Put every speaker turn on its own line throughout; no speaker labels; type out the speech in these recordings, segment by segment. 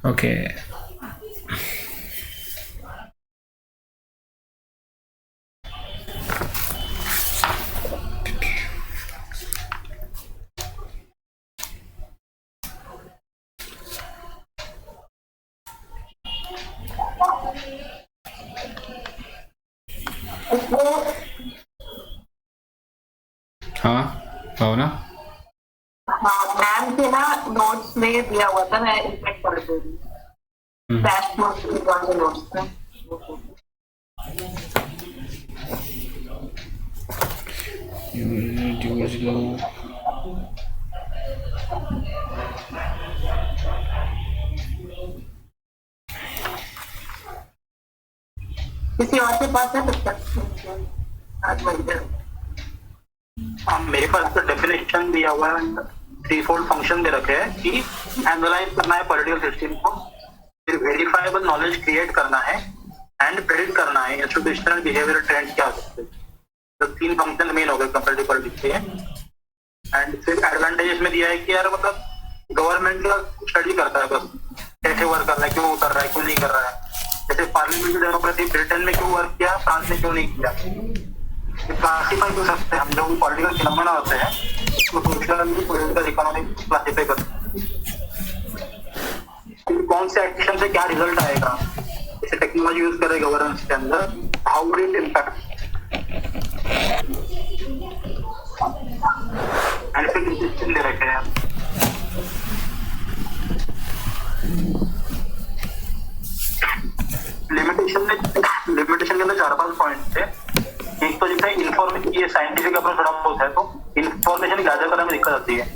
Okay. हाँ भावना।
हाँ ma'am के ना नोट्स में दिया हुआ था, मैं इफेक्ट कर दे रही हूँ डैशबोर्ड नोट्स में। किसी और के पास है तब तक?
मेरे पास तो डेफिनेशन दिया हुआ है, थ्री फोल्ड फंक्शन दे रखे हैं कि एनालाइज करना है पॉलिटिकल सिस्टम को, फिर वेरिफाइबल नॉलेज क्रिएट करना है एंड प्रेडिक्ट करना है इंस्टीट्यूशनल बिहेवियर ट्रेंड क्या हो सकते हैं। तो तीन फंक्शन मेन हो गए कंपैरेटिव पॉलिटिक्स के। एंड फिर एडवांटेजेस में दिया है कि यार मतलब गवर्नमेंट का स्टडी करता है बस, कैसे वर्क कर रहा है, क्यों कर रहा है, क्यों नहीं कर रहा है। जैसे पार्लियामेंट्री डेमोक्रेसी ब्रिटेन में क्यों वर्क किया, फ्रांस में क्यों नहीं किया, क्लासिफाई कर सकते हैं हम। जो पॉलिटिकल फिनोमेना होते हैं उसको सोशल पॉलिटिकल इकोनॉमिक क्लासिफाई कर सकते हैं। कौन से एक्शन से क्या रिजल्ट आएगा, जैसे टेक्नोलॉजी यूज करे गवर्नेंस के अंदर, हाउ विल इट इम्पैक्ट दे रखे हैं। लिमिटेशन के अंदर 4-5 पॉइंट थे। एक तो जैसे इन्फॉर्मेशन, ये साइंटिफिक अप्रोच थोड़ा बहुत है, तो इन्फॉर्मेशन गैदर करने में दिक्कत आती है।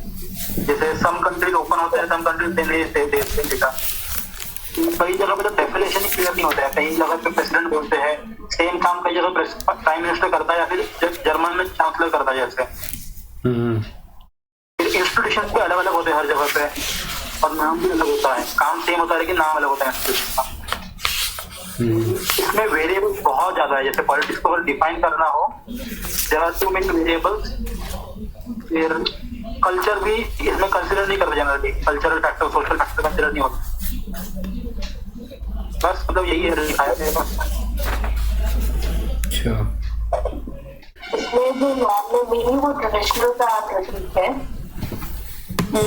जैसे सम कंट्रीज ओपन होते हैं, सम कंट्रीज डेटा। कई जगह पे तो डेफिनेशन ही क्लियर नहीं होता है। कई जगह पे प्रेसिडेंट बोलते हैं, सेम काम कई जगह प्राइम मिनिस्टर करता है या फिर जर्मन में चांसलर करता है जैसे। फिर इंस्टीट्यूशन भी अलग अलग होते हैं हर जगह पे, और नाम भी अलग होता है। काम सेम होता है लेकिन नाम अलग होता है इंस्टीट्यूशन का। इसमें वेरिएबल्स बहुत ज्यादा है। जैसे पॉलिटिक्स को अगर डिफाइन करना हो, there are too many variables. फिर कल्चर भी इसमें कंसिडर नहीं करते generally, cultural factor, social factor consider नहीं होता। बस मतलब यही है दिखाया गया।
अच्छा,
इसमें जो नॉर्मल मीनिंग वो ट्रेडिशनल का प्रतीक है कि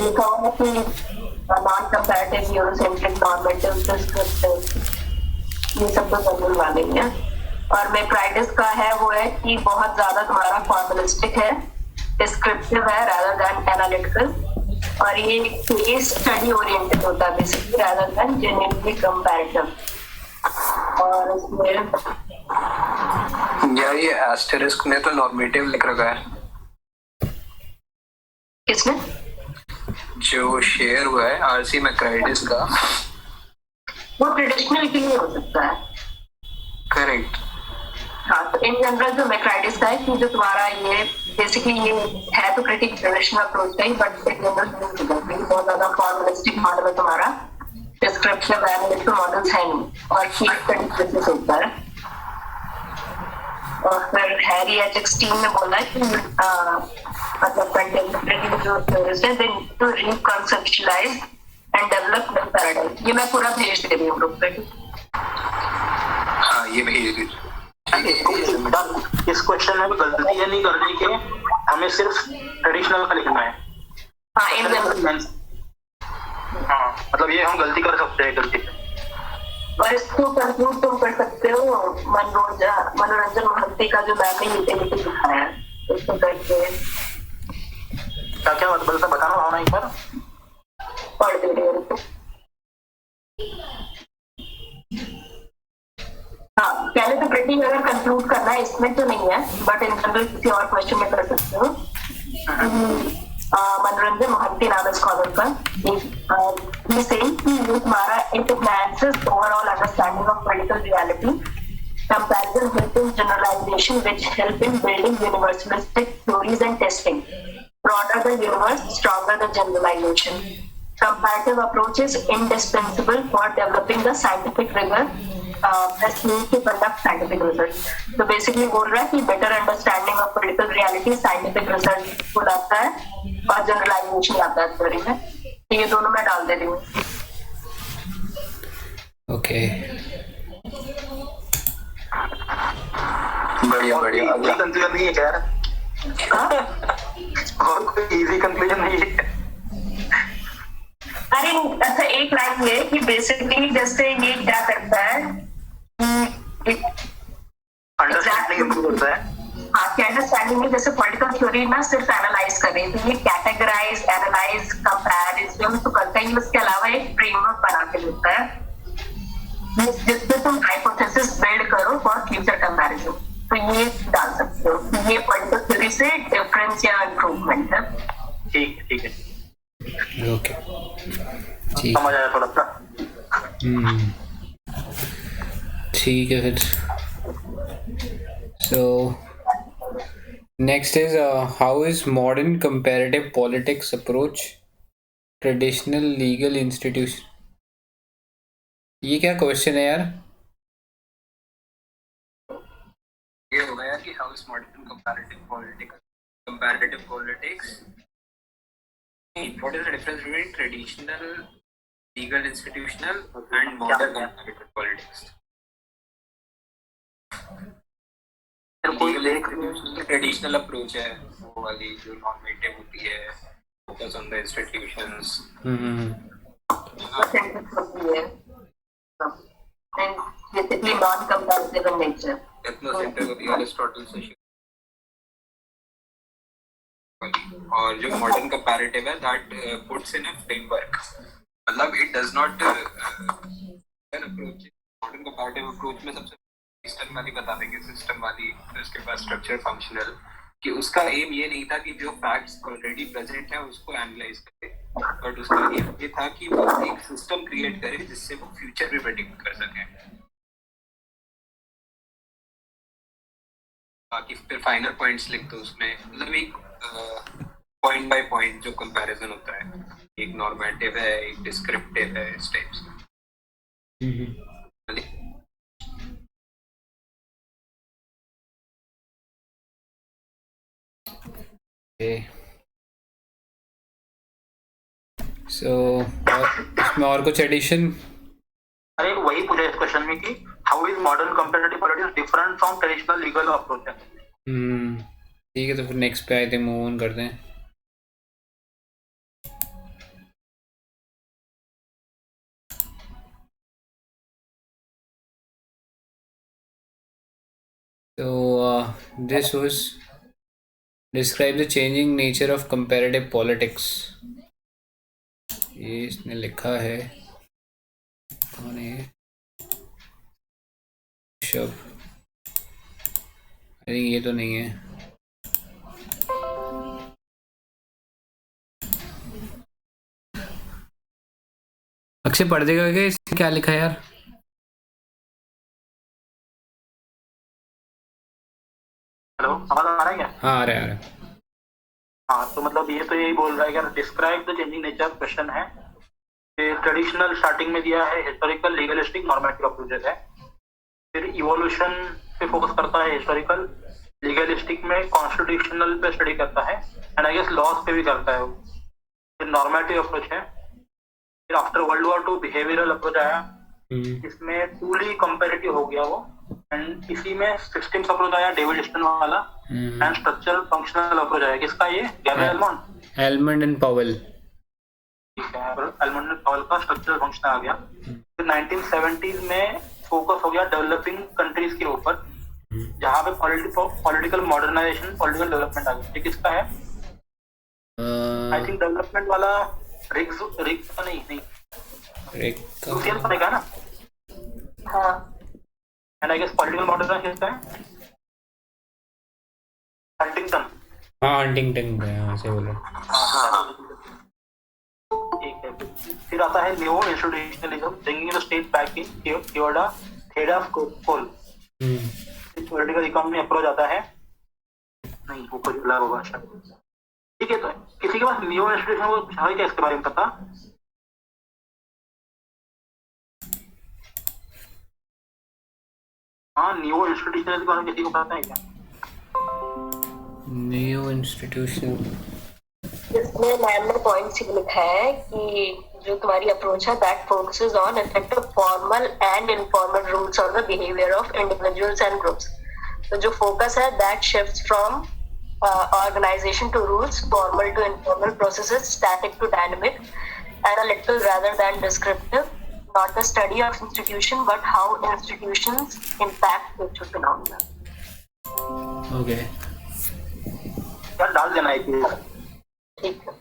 non comparative Eurocentric normative descriptive, ये सब तो जनरल वाले ही हैं। और मैक्राइटिस का है वो है कि बहुत ज्यादा तुम्हारा फॉर्मलिस्टिक है, डिस्क्रिप्टिव है rather than analytical, और ये केस स्टडी ओरिएंटेड होता है basically rather than genuinely comparative। और इसमें
यार ये एस्टेरिस्क ने तो नॉर्मेटिव लिख रखा है।
किसने?
जो शेयर हुआ है आरसी मैक्राइटिस का,
वो ट्रेडिशनल के लिए हो सकता है।
करेक्ट।
हाँ, तो इन जनरल जो मैक्राइटिस का है कि जो तुम्हारा ये बेसिकली ये है तो क्रिटिक ट्रेडिशनल अप्रोच का ही, बट इन जनरल बहुत ज्यादा फॉर्मलिस्टिक मॉडल है तुम्हारा, डिस्क्रिप्टिव एनालिटिकल मॉडल्स है नहीं, और केस स्टडी बेसिस होता है। और फिर हैरी एच एक्सटीन ने बोला कि मतलब कंटेम्परेरी जो थ्योरिस्ट है, they need to reconceptualise and develop new paradigm. ये मैं पूरा भेज दे रही हूँ ग्रुप पे।
हाँ ये भेज दीजिए।
इस क्वेश्चन में गलती ये नहीं करनी कि हमें सिर्फ ट्रेडिशनल का लिखना है।
हाँ, इन जनरल।
हाँ, मतलब ये हम गलती कर सकते हैं गलती।
और इसको कंक्लूड तुम कर सकते हो मनोरंजन महंती का जो मैम ने यूटिलिटी दिखाया है, उसको करके
क्या क्या बताना भावना एक बार
पढ़ दे रही हूँ। हाँ, पहले तो प्रिंटिंग अगर कंक्लूड करना है इसमें तो नहीं है, बट इन जनरल किसी और क्वेश्चन में कर सकते हो। मनोरंजन महंती नाम है स्कॉलर का। ये सेम कि ये तुम्हारा it enhances overall understanding of political reality, comparison helping generalisation which help in building universalistic theories and testing, broader the universe, stronger the generalization. Comparative approach is indispensable for developing the scientific rigor, best need to conduct scientific research. तो basically बोल रहा है कि better understanding of political reality scientific research को लाता है और generalization आता है थ्योरी में। तो ये दोनों मैं डाल दे रही हूँ।
ओके
बढ़िया बढ़िया
इजी
अगला
कंक्लूजन नहीं है क्या यार? और कोई इजी कंक्लूजन नहीं है?
अरे अच्छा, एक लाइन ये कि बेसिकली जैसे ये क्या करता है कि
अंडरस्टैंडिंग इम्प्रूव होता है।
आपके अंडरस्टैंडिंग में जैसे पॉलिटिकल थ्योरी ना सिर्फ एनालाइज कर रही है, तो ये कैटेगराइज, एनालाइज, कंपैरिजन तो करता ही, उसके अलावा एक फ्रेमवर्क बना के देता है जिसमें तुम हाइपोथेसिस बिल्ड करो फॉर फ्यूचर कंपैरिजन। तो ये डाल सकते हो, ये पॉलिटिकल थ्योरी से डिफरेंस या इम्प्रूवमेंट है।
ठीक है,
ओके ठीक
समझ आया थोड़ा सा।
ठीक है फिर। So next is how is modern comparative politics approach traditional legal institution. ये क्या क्वेश्चन है यार?
ये हो गया कि how is modern comparative politics what is the difference between traditional legal institutional and modern comparative politics? Legal institutional traditional approach है, वो वाली जो नॉर्मेटिव होती है, focus on the institutions,
basically non comparative in nature.
Ethnocentric होती है, Aristotle से। और जो मॉडर्न कंपैरेटिव है that puts in a framework, मतलब it does not an approach. Modern comparative approach में सबसे सिस्टम वाली बता देंगे, सिस्टम वाली, उसके बाद स्ट्रक्चर फंक्शनल, कि उसका एम ये नहीं था कि जो फैक्ट्स ऑलरेडी प्रेजेंट है उसको एनालाइज करे, बट उसका एम ये था कि वो एक सिस्टम क्रिएट करे जिससे वो फ्यूचर भी प्रेडिक्ट कर सके। बाकी फिर फाइनल पॉइंट्स लिख दो उसमें, मतलब एक पॉइंट बाय पॉइंट जो कंपैरिजन होता है, एक नॉर्मेटिव है, एक डिस्क्रिप्टिव है, इस टाइप से।
सो इसमें और कुछ एडिशन?
अरे वही पूछा इस क्वेश्चन में कि how is modern comparative politics different from traditional legal approach.
ठीक है, तो फिर नेक्स्ट पे आए थे, मूव ऑन करते हैं। So this was describe the changing nature of comparative politics. ये इसने लिखा है, कौन है? शब, अरे ये तो नहीं है। अक्षय पढ़ देगा क्या इसने क्या लिखा है यार?
हेलो, आवाज आ रहा है क्या?
हाँ आ रहा है।
हाँ, तो मतलब ये तो यही बोल रहा है कि describe the changing nature question है। ट्रेडिशनल स्टार्टिंग में दिया है, हिस्टोरिकल, लीगलिस्टिक, नॉर्मेटिव अप्रोचेस है। फिर इवोल्यूशन पे फोकस करता है, हिस्टोरिकल, लीगलिस्टिक में कॉन्स्टिट्यूशनल पे स्टडी करता है, एंड आई गेस लॉज पे भी करता है वो। फिर नॉर्मेटिव अप्रोच है। फिर after world war 2 behavioural approach आया, इसमें टूली कंपैरेटिव हो गया वो, एंड इसी में सिस्टम्स अप्रोच आया, डेविड स्टन वाला, एंड स्ट्रक्चरल फंक्शनल अप्रोच आया। किसका ये? Gabriel Almond
and Powell.
ठीक है, एल्मंड एंड पावेल का स्ट्रक्चरल फंक्शन आ गया। फिर 1970s में फोकस हो गया डेवलपिंग कंट्रीज के ऊपर, जहां पे पॉलिटिकल मॉडर्नाइजेशन, पॉलिटिकल डेवलपमेंट आ गया। ये किसका है? आई थिंक डेवलपमेंट वाला रिग्स का नहीं लुसियन बनेगा ना।
हाँ,
and I guess political modernisation किसका है? हंटिंगटन।
हाँ हंटिंगटन का, यहाँ से बोलो।
ठीक है, फिर आता है new institutionalism, bringing the state back in Theda Skocpol. Political economy approach आता है, नहीं वो कुछ अलग होगा शायद। ठीक है, तो किसी के पास न्यू इंस्टीट्यूशन को है क्या इसके बारे में पता? हाँ, न्यू इंस्टीट्यूशन के बारे में किसी को पता है क्या?
न्यू इंस्टीट्यूशन,
इसमें मैम ने पॉइंट्स लिखा है कि जो तुम्हारी अप्रोच है that focuses on effect of formal and informal rules on the behaviour of individuals and groups. तो जो फोकस है that shifts from organization to rules, formal to informal processes, static to dynamic, analytical rather than descriptive, not a study of institution but how institutions impact social phenomena.
Okay.
यार डाल देना एक ही
ठीक है.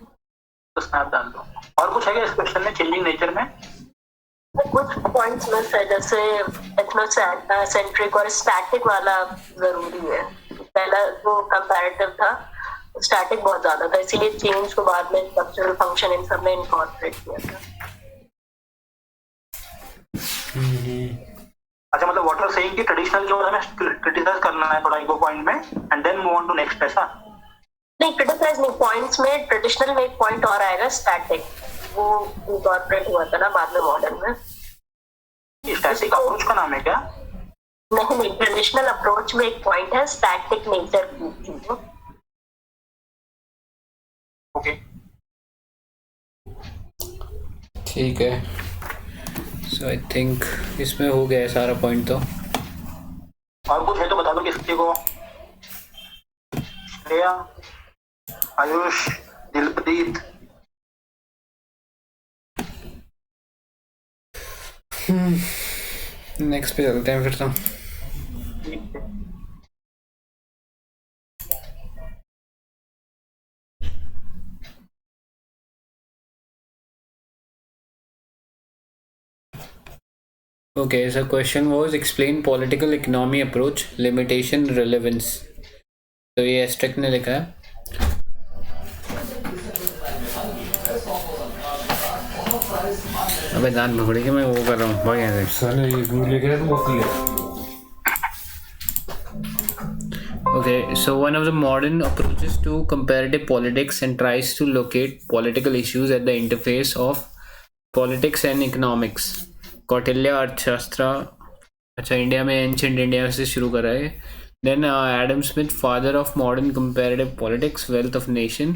तो स्नैप डाल दो. और कुछ है क्या इस क्वेश्चन में चेंजिंग नेचर में?
कुछ पॉइंट्स मिस है जैसे एथनोसेंट्रिक और स्टैटिक वाला जरूरी है. पहला जो कंपैरेटिव था स्टैटिक बहुत ज्यादा था, इसीलिए चेंज को बाद में स्ट्रक्चरल फंक्शन इन सब में इनकॉर्पोरेट किया था.
अच्छा मतलब व्हाट आर सेइंग कि ट्रेडिशनल जो हमें क्रिटिसाइज करना है थोड़ा ईगो पॉइंट में and then move on to next. ऐसा
नहीं, क्रिटिसाइज नहीं, पॉइंट्स में ट्रेडिशनल में एक पॉइंट और आएगा स्टैटिक, वो इनकॉर्पोरेट हुआ था ना बाद में मॉडर्न में.
स्टैटिक अप्रोच का नाम है क्या?
नहीं, ट्रेडिशनल अप्रोच में एक पॉइंट है स्टैटिक नेचर की.
ओके
ठीक है. सो आई थिंक इसमें हो गया है सारा पॉइंट. तो
और कुछ है तो बता दो किसी को. श्रेया, आयुष, दिलप्रीत.
नेक्स्ट पे चलते हैं फिर. तो okay, so question was explain political economy approach, limitation, relevance. तो ये एस्ट्रिक ने लिखा है. अबे दांत भगड़े के मैं वो कर रहा हूँ भाई यहाँ से.
साले ये दूर लेके आया तो वो clear.
Okay, so one of the modern approaches to comparative politics and tries to locate political issues at the interface of politics and economics. Kautilya अर्थशास्त्र. अच्छा, इंडिया में एंशिएंट इंडिया से शुरू करा है. Then Adam Smith, father of modern comparative politics, wealth of nation.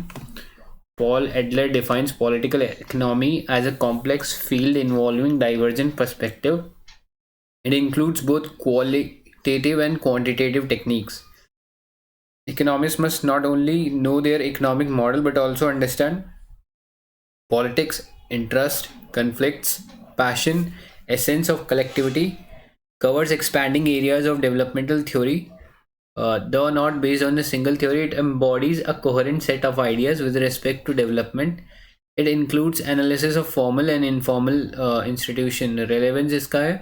Paul Adler defines political economy as a complex field involving divergent perspective. It includes both qualitative and quantitative techniques. Economists must not only know their economic model but also understand politics, interest, conflicts, passion, essence of collectivity, covers expanding areas of developmental theory. Though not based on a single theory, it embodies a coherent set of ideas with respect to development. It includes analysis of formal and informal institution. Relevance इसका है.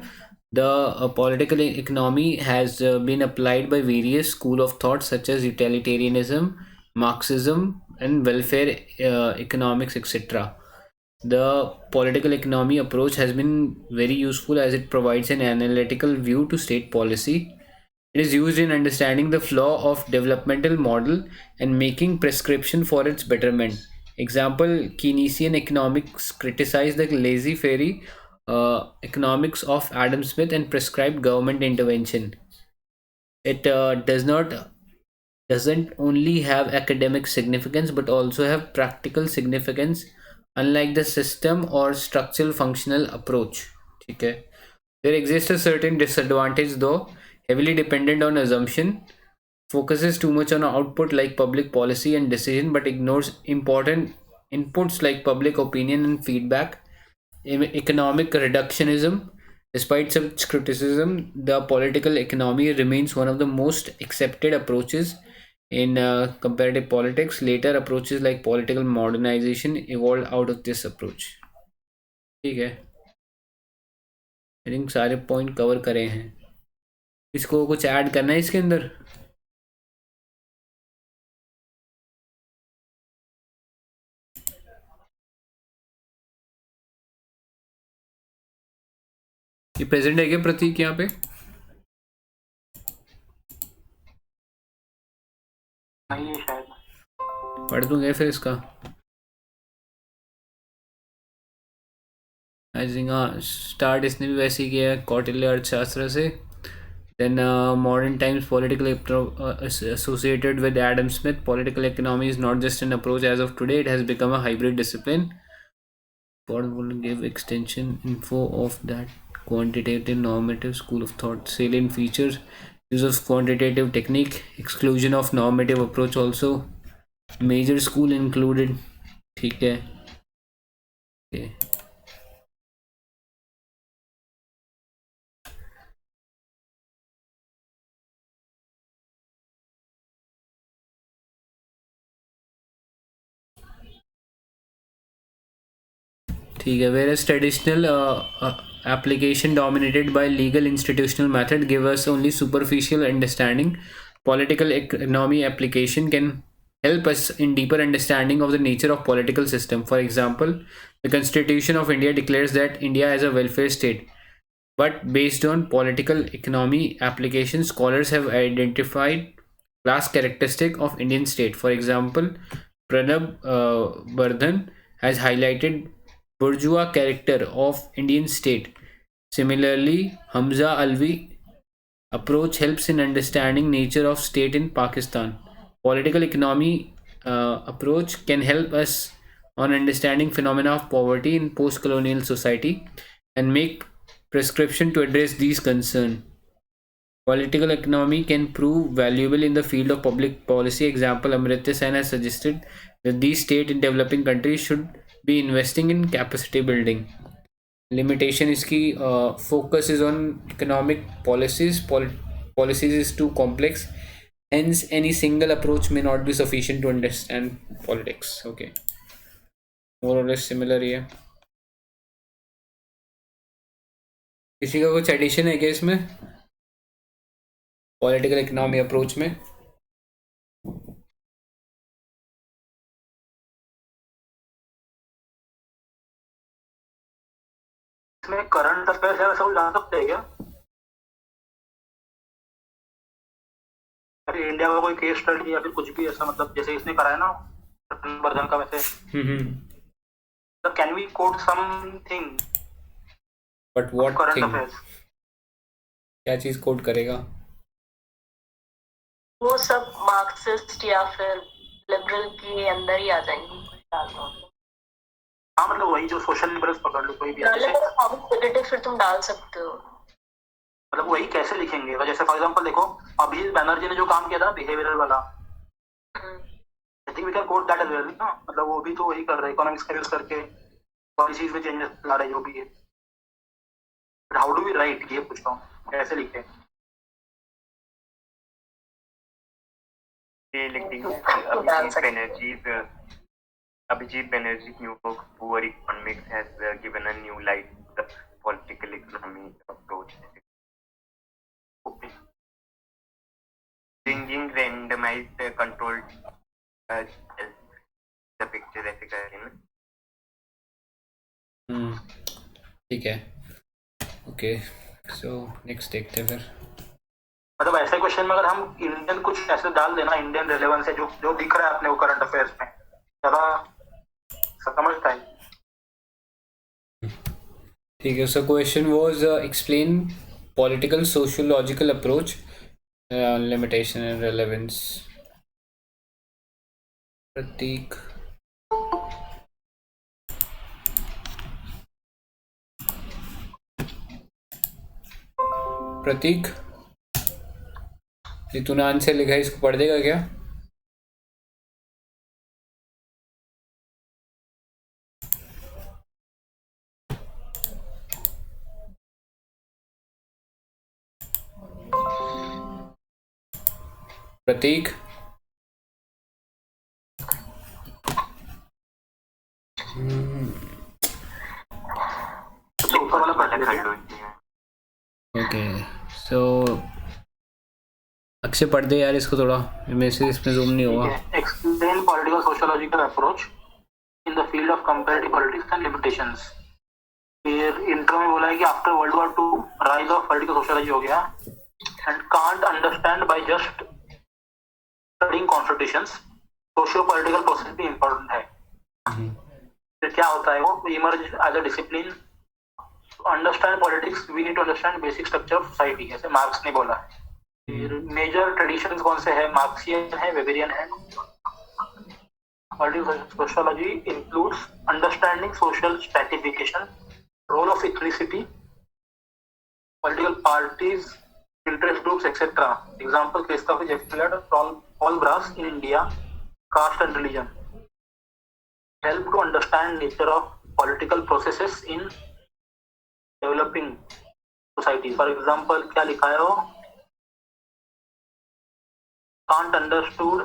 The political economy has been applied by various school of thought such as utilitarianism, Marxism, and welfare economics, etc. The political economy approach has been very useful as it provides an analytical view to state policy. It is used in understanding the flaw of developmental model and making prescription for its betterment. Example, Keynesian economics criticized the laissez-faire economics of Adam Smith and prescribed government intervention. It doesn't only have academic significance but also have practical significance, unlike the system or structural functional approach. Okay. There exists a certain disadvantage though, heavily dependent on assumption, focuses too much on output like public policy and decision but ignores important inputs like public opinion and feedback. Economic reductionism. Despite such criticism, the political economy remains one of the most accepted approaches in comparative politics. Later approaches like political modernization evolved out of this approach. ठीक है, I think सारे point cover करे हैं. इसको कुछ add करना है इसके अंदर? ये प्रेजेंट है क्या प्रतीक यहाँ पे?
नहीं है शायद.
पढ़ दूंगे फिर इसका. आई थिंक हाँ, स्टार्ट इसने भी वैसे ही किया है कौटिल्य अर्थशास्त्र से. Then modern times political associated with Adam Smith. Political economy is not just an approach as of today, it has become a hybrid discipline. Ford will give extension info of that quantitative normative school of thought. Salient features: use of quantitative technique, exclusion of normative approach also. Major school included. ठीक है. Okay. ठीक है. Whereas traditional application dominated by legal institutional method give us only superficial understanding, political economy application can help us in deeper understanding of the nature of political system. For example, the Constitution of India declares that India is a welfare state, but based on political economy application, scholars have identified class characteristic of Indian state. For example, Pranab Bardhan has highlighted bourgeois character of Indian state. Similarly, Hamza Alvi approach helps in understanding nature of state in Pakistan. Political economy approach can help us on understanding phenomena of poverty in post-colonial society and make prescription to address these concerns. Political economy can prove valuable in the field of public policy. Example, Amartya Sen has suggested that these states in developing countries should be investing in capacity building. Limitation इसकी focus is on economic policies. Policies is too complex. Hence, any single approach may not be sufficient to understand politics. Okay. More or less similar ही है. किसी का कुछ addition है क्या इसमें? Political economy approach में
इसमें करंट अफेयर्स है, सब जान सकते हैं क्या? अरे इंडिया का कोई केस स्टडी या फिर कुछ भी ऐसा, मतलब जैसे इसने करा है ना वर्जन का, वैसे मतलब can we quote something?
But what
current
thing?
Affairs
क्या चीज कोड करेगा?
वो सब मार्क्सिस्ट या फिर लिबरल के अंदर ही आ जाएंगे.
हाँ, मतलब वही जो सोशल लिबरल्स पकड़ लो, कोई भी जैसे
फिर तुम डाल सकते हो.
मतलब वही कैसे लिखेंगे? जैसे फॉर एग्जांपल देखो, अभी बैनर्जी ने जो काम किया था बिहेवियरल वाला, I think we can quote that as well ना. मतलब वो भी तो वही कर रहे हैं, इकोनॉमिक्स का यूज करके पॉलिसीज में चेंजेस ला रहे, जो भी है. But how do we write, ये पूछ रहा हूँ, कैसे लिखें?
ये लिख देंगे Abhijit Banerjee's new book Poor Economics has given a new light to the political economy approach. Bringing randomized controlled the picture ऐसे करें ना.
ठीक है. ओके, सो नेक्स्ट देखते हैं फिर.
मतलब ऐसे क्वेश्चन में अगर हम इंडियन कुछ ऐसे डाल देना, इंडियन रेलेवेंस है, जो दिख रहा है अपने को करंट अफेयर्स में, ज्यादा समझता है.
ठीक है. So question was explain political sociological approach, limitation and relevance. Prateek. Prateek, ये तूने आंसर लिखा है, इसको पढ़ देगा क्या? प्रतीक.
ऊपर वाला पढ़ लो.
ओके, सो अक्षय पढ़ दे यार इसको थोड़ा, मेरे से इसमें जूम नहीं होगा.
Explain political sociological approach in the field of comparative politics and limitations. फिर इंट्रो में बोला है कि after world war 2 rise of political sociology हो गया and can't understand by just studying constitutions. Socio political process भी इंपॉर्टेंट है. फिर क्या होता है, वो emerge as a discipline. Understand politics we need to understand basic structure of society, जैसे मार्क्स ने बोला है. फिर मेजर ट्रेडिशंस कौन से है, मार्क्सियन है, वेबेरियन है. political sociology includes understanding social stratification, role of ethnicity, political parties, interest groups, etc. Example: Christopher Jeffrey, Paul Brass in India, caste and religion. Help to understand nature of political processes in developing society. For example, क्या लिखा है वो? Can't understood.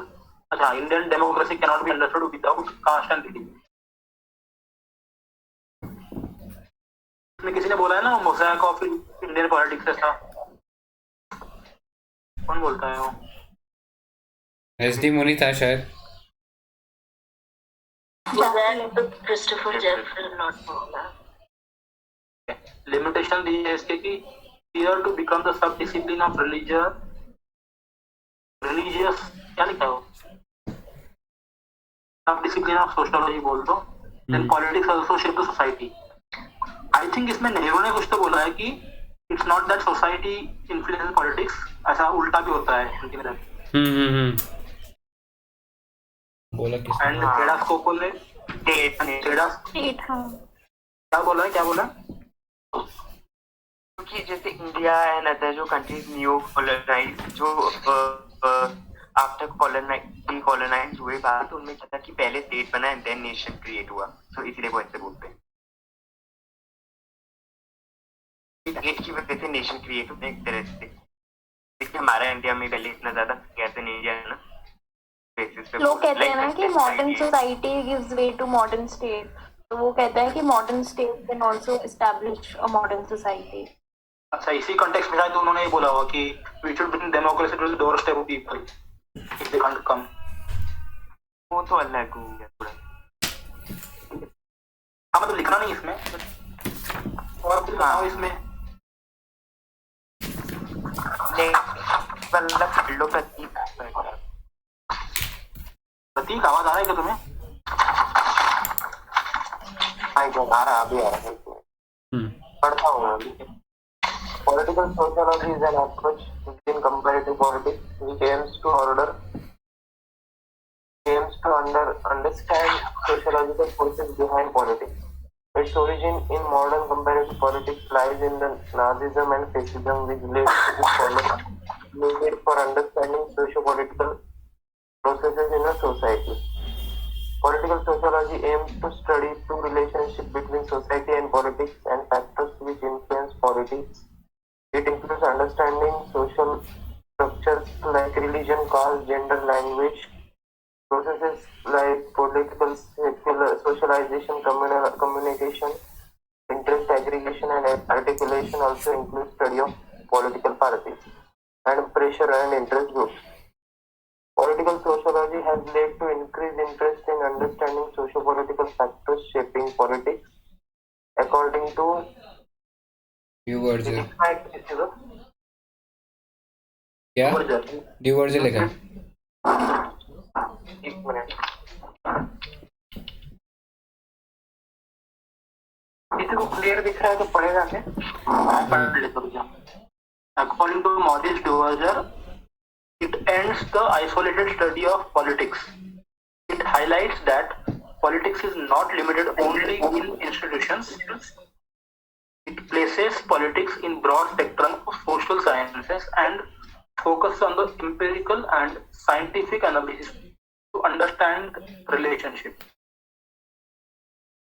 अच्छा, Indian democracy cannot be understood without caste and religion. इसमें किसी ने बोला है ना मोज़ैक ऑफ इंडियन पॉलिटिक्स ऐसा, कौन बोलता है वो?
SD मुनि था शायद.
क्रिस्टोफर जेफरी नॉट बोला.
लिमिटेशन दी है इसके कि fear to become the sub discipline of religious क्या लिखा है वो? सब डिसिप्लिन ऑफ सोशियोलॉजी बोल दो. Then politics also shape the society. I think इसमें नेहरू ने कुछ तो बोला है कि it's not that society influence politics, ऐसा उल्टा भी होता है हिंदी में.
बोला किस
एंड खेड़ा स्कोपो ने खेड़ा क्या बोला है, क्या बोला?
क्योंकि जैसे इंडिया एंड अदर जो कंट्रीज न्यू कॉलोनाइज जो आफ्टर कॉलोनाइज हुए बाद, तो उनमें क्या था कि पहले स्टेट बना एंड देन नेशन क्रिएट हुआ. सो इसलिए वो ऐसे बोलते हैं. स्टेट की वजह से नेशन क्रिएट होते हैं एक तरह से. देखिए हमारा इंडिया में पहले इतना ज्यादा कहते नहीं इंडिया है ना, बेसिस पे
लोग कहते हैं ना कि modern society gives way to modern state. तो वो कहता है कि modern state can also establish a modern society.
अच्छा, इसी कॉन्टेक्स्ट में शायद उन्होंने ये बोला हुआ कि we should bring democracy to the doorstep of people if they can't come.
वो तो अलग हो गया थोड़ा.
हाँ मतलब लिखना नहीं इसमें, और फिर हाँ इसमें
मतलब
प्रतीक आवाज आ रहा है क्या तुम्हें?
आ रहा अभी आ रहा है. पढ़ता हूँ. Political sociology is an approach within comparative politics which aims to understand sociological forces behind politics. Its origin in modern comparative politics lies in the Nazism and fascism, which led to the problem needed for understanding socio-political processes in a society. Political sociology aims to study the relationship between society and politics and factors which influence politics. It includes understanding social structures like religion, caste, gender, language. Processes like political socialization, communication, interest aggregation and articulation also include study of political parties and pressure and interest groups. Political sociology has led to increased interest in understanding socio-political factors shaping politics. According to
Diverger. क्या? Diverger लिखा है.
एक minute.
किसी को clear दिख रहा है तो पढ़ेगा क्या? According to Maurice Diverger, it ends the isolated study of politics. It highlights that politics is not limited only in institutions. It places politics in broad spectrum of social sciences and focuses on the empirical and scientific analysis to understand relationship.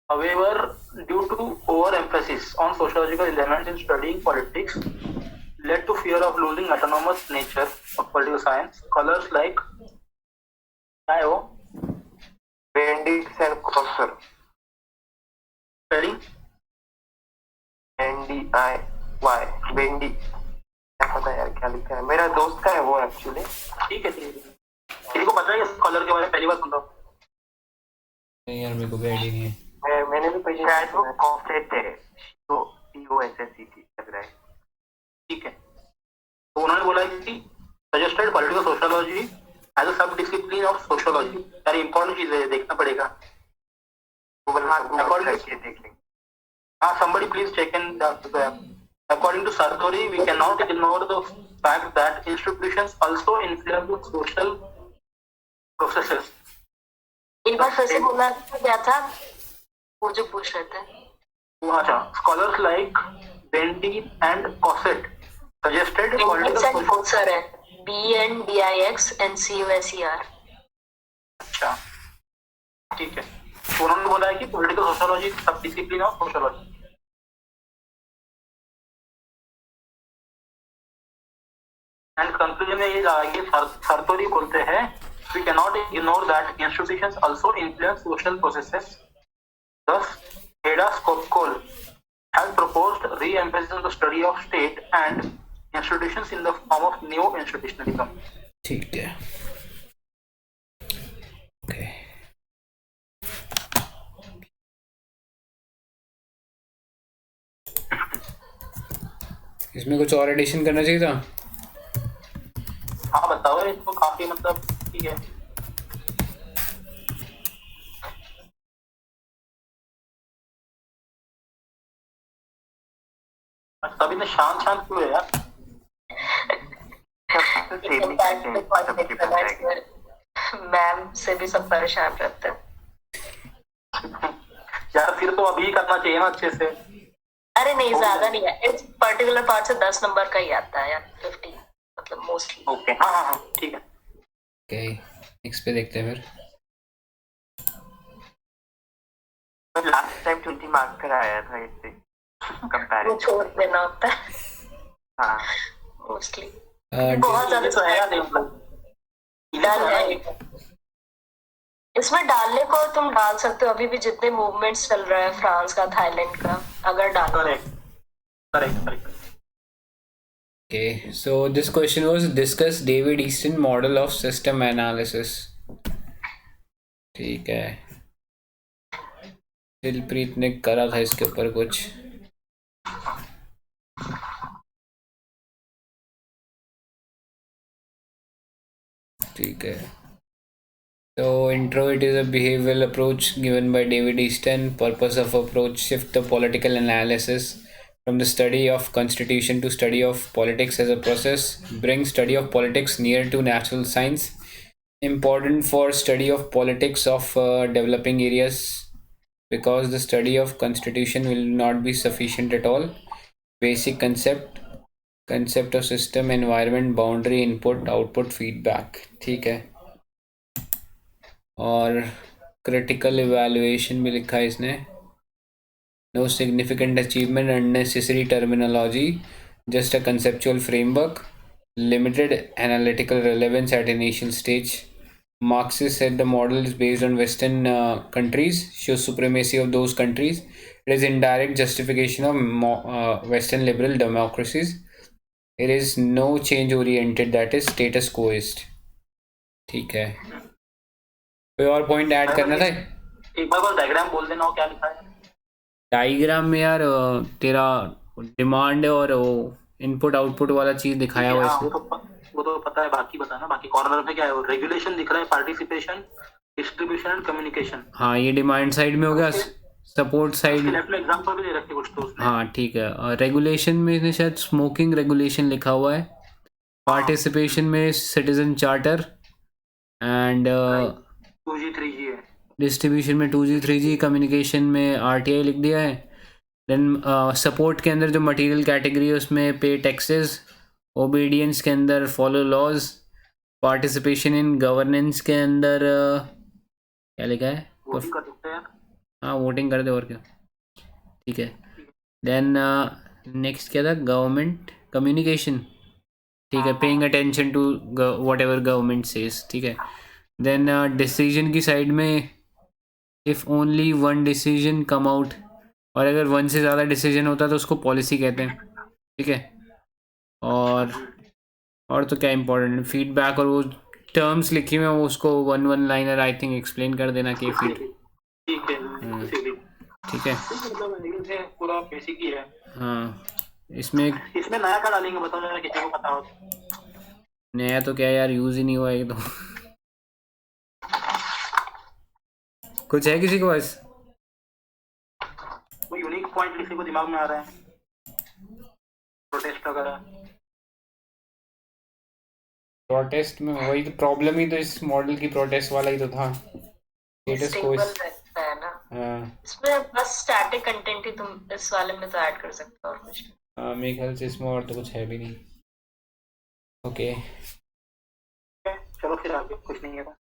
However, due to overemphasis on sociological elements in studying politics, led to fear of losing autonomous nature of political science. Scholars like
Bendix and Crosser.
Spelling
NDIY. बेंडी. क्या पता यार क्या लिखा है, मेरा दोस्त का है वो एक्चुअली.
ठीक है. किसी को पता है स्कॉलर के बारे में? पहली बार सुन रहा हूँ.
नहीं यार मेरे को भी आइडिया नहीं है.
मैंने भी पहले
शायद वो कॉर्पोरेट है तो COSSET लग रहा है.
ठीक है. तो उन्होंने बोला कि suggested political sociology as a sub discipline of sociology. यार इंपॉर्टेंट चीज है, देखना पड़ेगा. Somebody please check in the app. According to Sartori, we cannot ignore the fact that institutions also influence social processes.
एक बार फिर से बोलना क्या था वो जो पूछ रहे थे.
अच्छा, scholars like Bendy and Cossett suggested political
Indix and Coser है. BNDIX and CUSER.
अच्छा, ठीक है. तो उन्होंने बोला है कि पॉलिटिकल सोशियोलॉजी सब discipline of sociology. And conclusion में ये जाएंगे, सरतोरी बोलते हैं we cannot ignore that institutions also influence social processes. Thus, Heda Skopkol has proposed re-emphasis the study of state and institutions in the form of new institutionalism.
ठीक है. Okay. इसमें कुछ और एडिशन करना चाहिए था.
हाँ बताओ, इसको काफी मतलब ठीक है. सभी ने शांत शांत क्यों है यार?
मैम से भी सब परेशान रहते हैं.
यार फिर तो अभी करना चाहिए ना अच्छे से.
अरे नहीं, ज्यादा नहीं है. इस पर्टिकुलर पार्ट से 10 नंबर का ही आता है यार. 50 मतलब मोस्टली.
ओके, हाँ हाँ हाँ ठीक है.
ओके, नेक्स्ट पे देखते हैं फिर.
लास्ट टाइम 20 मार्क्स का आया था इससे
वो
कंपैरिजन.
छोड़ देना होता है
हाँ
मोस्टली. बहुत ज्यादा
तो है यार,
डाल है. इसमें डालने को तुम डाल सकते हो. अभी भी जितने मूवमेंट्स चल रहे हैं फ्रांस का, थाईलैंड का, अगर डालो.
Correct correct correct.
Okay, so this question was discuss David Easton model of system analysis. ठीक है. दिलप्रीत ने करा था इसके ऊपर कुछ. ठीक है. So intro, it is a behavioral approach given by David Easton. Purpose of approach: shift the political analysis from the study of constitution to study of politics as a process. Bring study of politics near to natural science. Important for study of politics of developing areas, because the study of constitution will not be sufficient at all. Basic concept of system, environment, boundary, input, output, feedback. ठीक है. और critical evaluation भी लिखा है इसने. No significant achievement, unnecessary terminology, just a conceptual framework, limited analytical relevance at initial stage. Marxist said the model is based on Western countries, shows supremacy of those countries. It is indirect justification of Western liberal democracies. It is no change oriented, that is status quoist. ठीक है. कोई और point add करना था?
एक बार diagram बोल देना, क्या लिखा है
डायग्राम में यार? तेरा डिमांड और वो इनपुट आउटपुट वाला चीज दिखाया हुआ है.
वो तो पता है, बाकी बताना. बाकी कॉर्नर में क्या है? रेगुलेशन दिख रहा है, पार्टिसिपेशन, डिस्ट्रीब्यूशन एंड कम्युनिकेशन.
हाँ, ये डिमांड साइड में हो गया. सपोर्ट साइड
लेफ्ट में एग्जांपल भी दे रखे कुछ तो उसमें.
हाँ ठीक है. और रेगुलेशन में इसने शायद स्मोकिंग रेगुलेशन लिखा हुआ है. पार्टिसिपेशन में citizen charter and
2G 3G है.
डिस्ट्रीब्यूशन में 2G 3G. कम्युनिकेशन में RTI लिख दिया है. देन सपोर्ट के अंदर जो मटेरियल कैटेगरी है उसमें पे टैक्सेस. ओबीडियंस के अंदर follow laws. Participation in governance के अंदर क्या लिखा है?
वोटिंग कर सकते हैं.
हाँ, वोटिंग कर दे और क्या. ठीक है. देन नेक्स्ट क्या था? Government communication. ठीक है. Paying attention to whatever government says. ठीक है. देन डिसीजन की साइड में if only one decision come out, और अगर वन से ज़्यादा डिसीजन होता है तो उसको पॉलिसी कहते हैं. ठीक है. और तो क्या इम्पोर्टेंट फीडबैक, और वो टर्म्स लिखी हुई हैं वो उसको one liner I think explain कर देना कि
ठीक है.
ठीक है.
मतलब पूरा बेसिक ही है.
हाँ, इसमें
नया क्या डालेंगे बताओ जरा, किसी को पता हो.
नया तो क्या यार, यूज ही नहीं हुआ है तो. कुछ है किसी को बस
कोई यूनिक पॉइंट किसी को दिमाग में आ रहा है? प्रोटेस्ट वगैरह.
प्रोटेस्ट में वही तो प्रॉब्लम ही तो इस मॉडल की प्रोटेस्ट वाला ही तो था स्टेटस को
स्टेबल रहता है ना, इसमें बस स्टैटिक कंटेंट ही तुम इस वाले में तो ऐड कर सकते हो और कुछ नहीं।
मेरे ख्याल से इसमें और तो कुछ है भी नहीं। ओके
चलो फिर आगे कुछ नहीं है तो।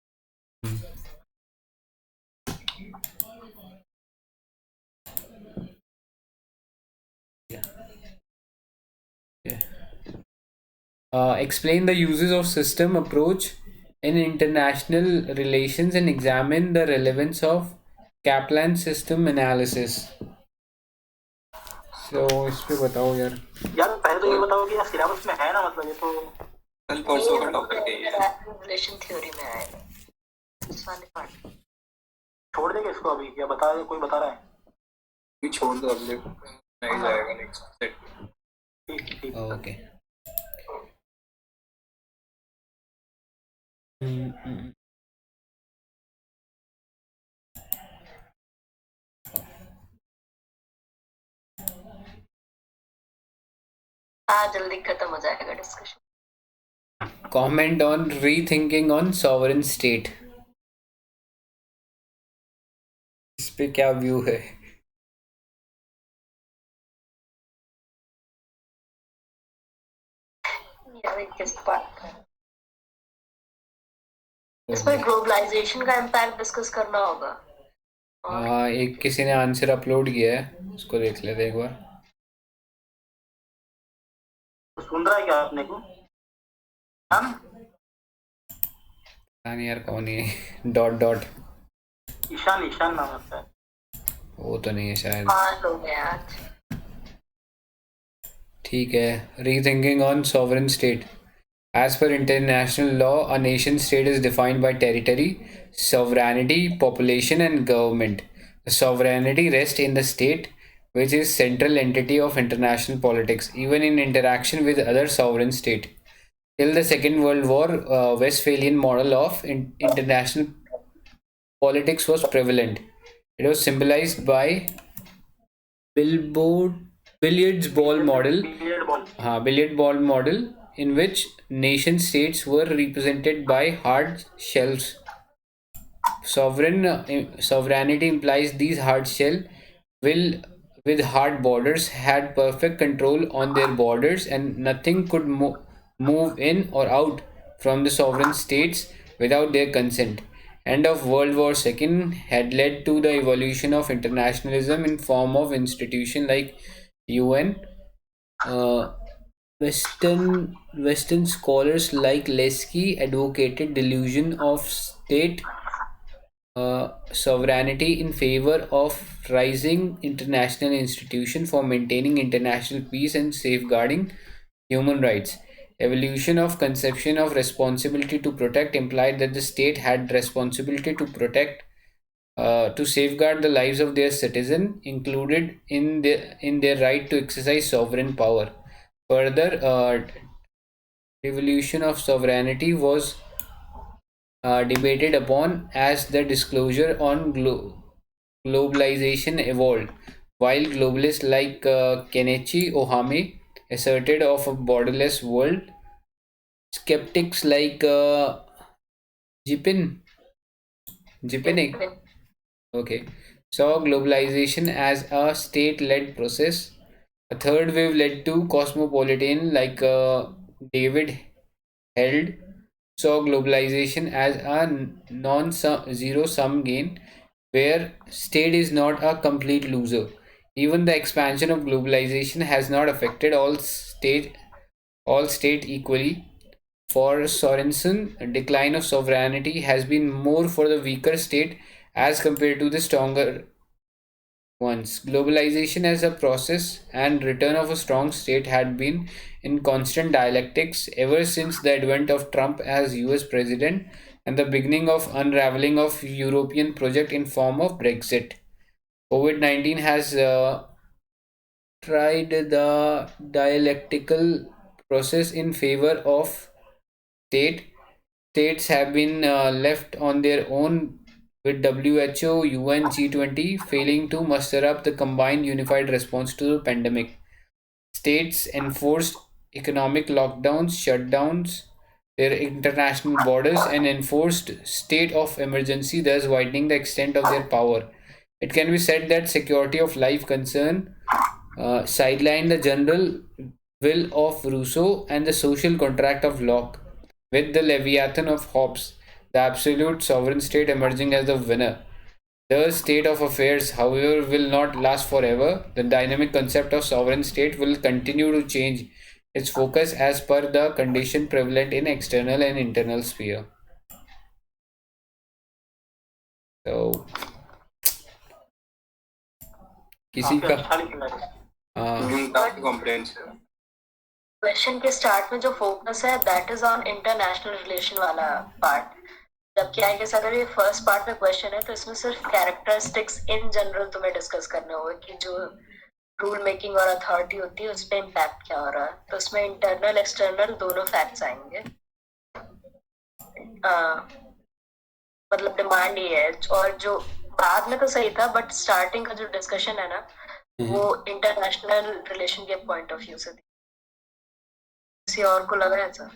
Explain the uses of system approach in international relations and examine the relevance of Kaplan system analysis. So इस पे बताओ यार।
यार पहले तो ये बताओ कि यार सिलेबस में है ना, मतलब ये तो
कल परसों का टॉपिक है ये।
रिलेशन थ्योरी में आएगा इस वाले पार्ट।
छोड़ देंगे इसको अभी, या बता कोई बता रहा है?
भी छोड़ दो, अगले नहीं जाएगा नेक्स्ट सेट।
ठीक ठीक।
ओके
हाँ जल्दी खत्म हो जाएगा discussion.
comment on rethinking on sovereign state। इस पे क्या व्यू है?
यार किस बात का इसमें ग्लोबलाइजेशन का इम्पैक्ट डिस्कस करना होगा।
हाँ, एक किसी ने आंसर अपलोड किया है, उसको देख लेते एक बार।
तो सुन रहा है क्या आपने को? हाँ
नहीं यार कौन है? डॉट डॉट
ईशान, ईशान नाम होता है।
वो तो नहीं है शायद।
5 लोग हैं आज।
ठीक है, rethinking on sovereign state. As per international law, a nation state is defined by territory, sovereignty, population, and government. The sovereignty rests in the state, which is central entity of international politics, even in interaction with other sovereign state. Till the Second World War, Westphalian model of international politics was prevalent. It was symbolized by billiards ball model. Billiard ball model, in which nation states were represented by hard shells. Sovereignty implies these hard shell will with hard borders had perfect control on their borders, and nothing could move in or out from the sovereign states without their consent. End of World War II had led to the evolution of internationalism in form of institution like UN. Western scholars like Lesky advocated delusion of state sovereignty in favor of rising international institution for maintaining international peace and safeguarding human rights. Evolution of conception of responsibility to protect implied that the state had responsibility to protect to safeguard the lives of their citizen, included in their right to exercise sovereign power. Further, devolution of sovereignty was debated upon as the disclosure on globalization evolved, while globalists like Kenichi Ohame asserted of a borderless world. Skeptics like Jipinik saw globalization as a state-led process. A third wave led to cosmopolitan like David Held saw globalization as a non-zero sum game where state is not a complete loser. Even the expansion of globalization has not affected all state equally. For Sorensen, decline of sovereignty has been more for the weaker state as compared to the stronger ones. Globalization as a process and return of a strong state had been in constant dialectics ever since the advent of Trump as US president and the beginning of unraveling of European project in form of Brexit. COVID-19 has tried the dialectical process in favor of states have been left on their own, with WHO, UN, G20 failing to muster up the combined unified response to the pandemic. States enforced economic lockdowns, shutdowns, their international borders and enforced state of emergency, thus widening the extent of their power. It can be said that security of life concern sidelined the general will of Rousseau and the social contract of Locke, with the Leviathan of Hobbes, the absolute sovereign state emerging as the winner. The state of affairs, however, will not last forever. The dynamic concept of sovereign state will continue to change its focus as per the condition prevalent in external and internal sphere. So, किसी
काफी
का
अच्छा लिखना है।
काफी comprehensive.
Question के start में जो फोकस है that is on international relation वाला पार्ट, जबकि आई गेस अगर ये फर्स्ट पार्ट में क्वेश्चन है तो इसमें सिर्फ कैरेक्टरिस्टिक्स इन जनरल तुम्हें डिस्कस करना होगा कि जो रूल मेकिंग और अथॉरिटी होती है उस पर इम्पैक्ट क्या हो रहा है। तो उसमें इंटरनल एक्सटर्नल दोनों फैक्ट्स आएंगे। मतलब डिमांड ये है, और जो बाद में तो सही था बट स्टार्टिंग का जो डिस्कशन है ना वो इंटरनेशनल रिलेशन के पॉइंट ऑफ व्यू से किसी और को लग रहा है सर?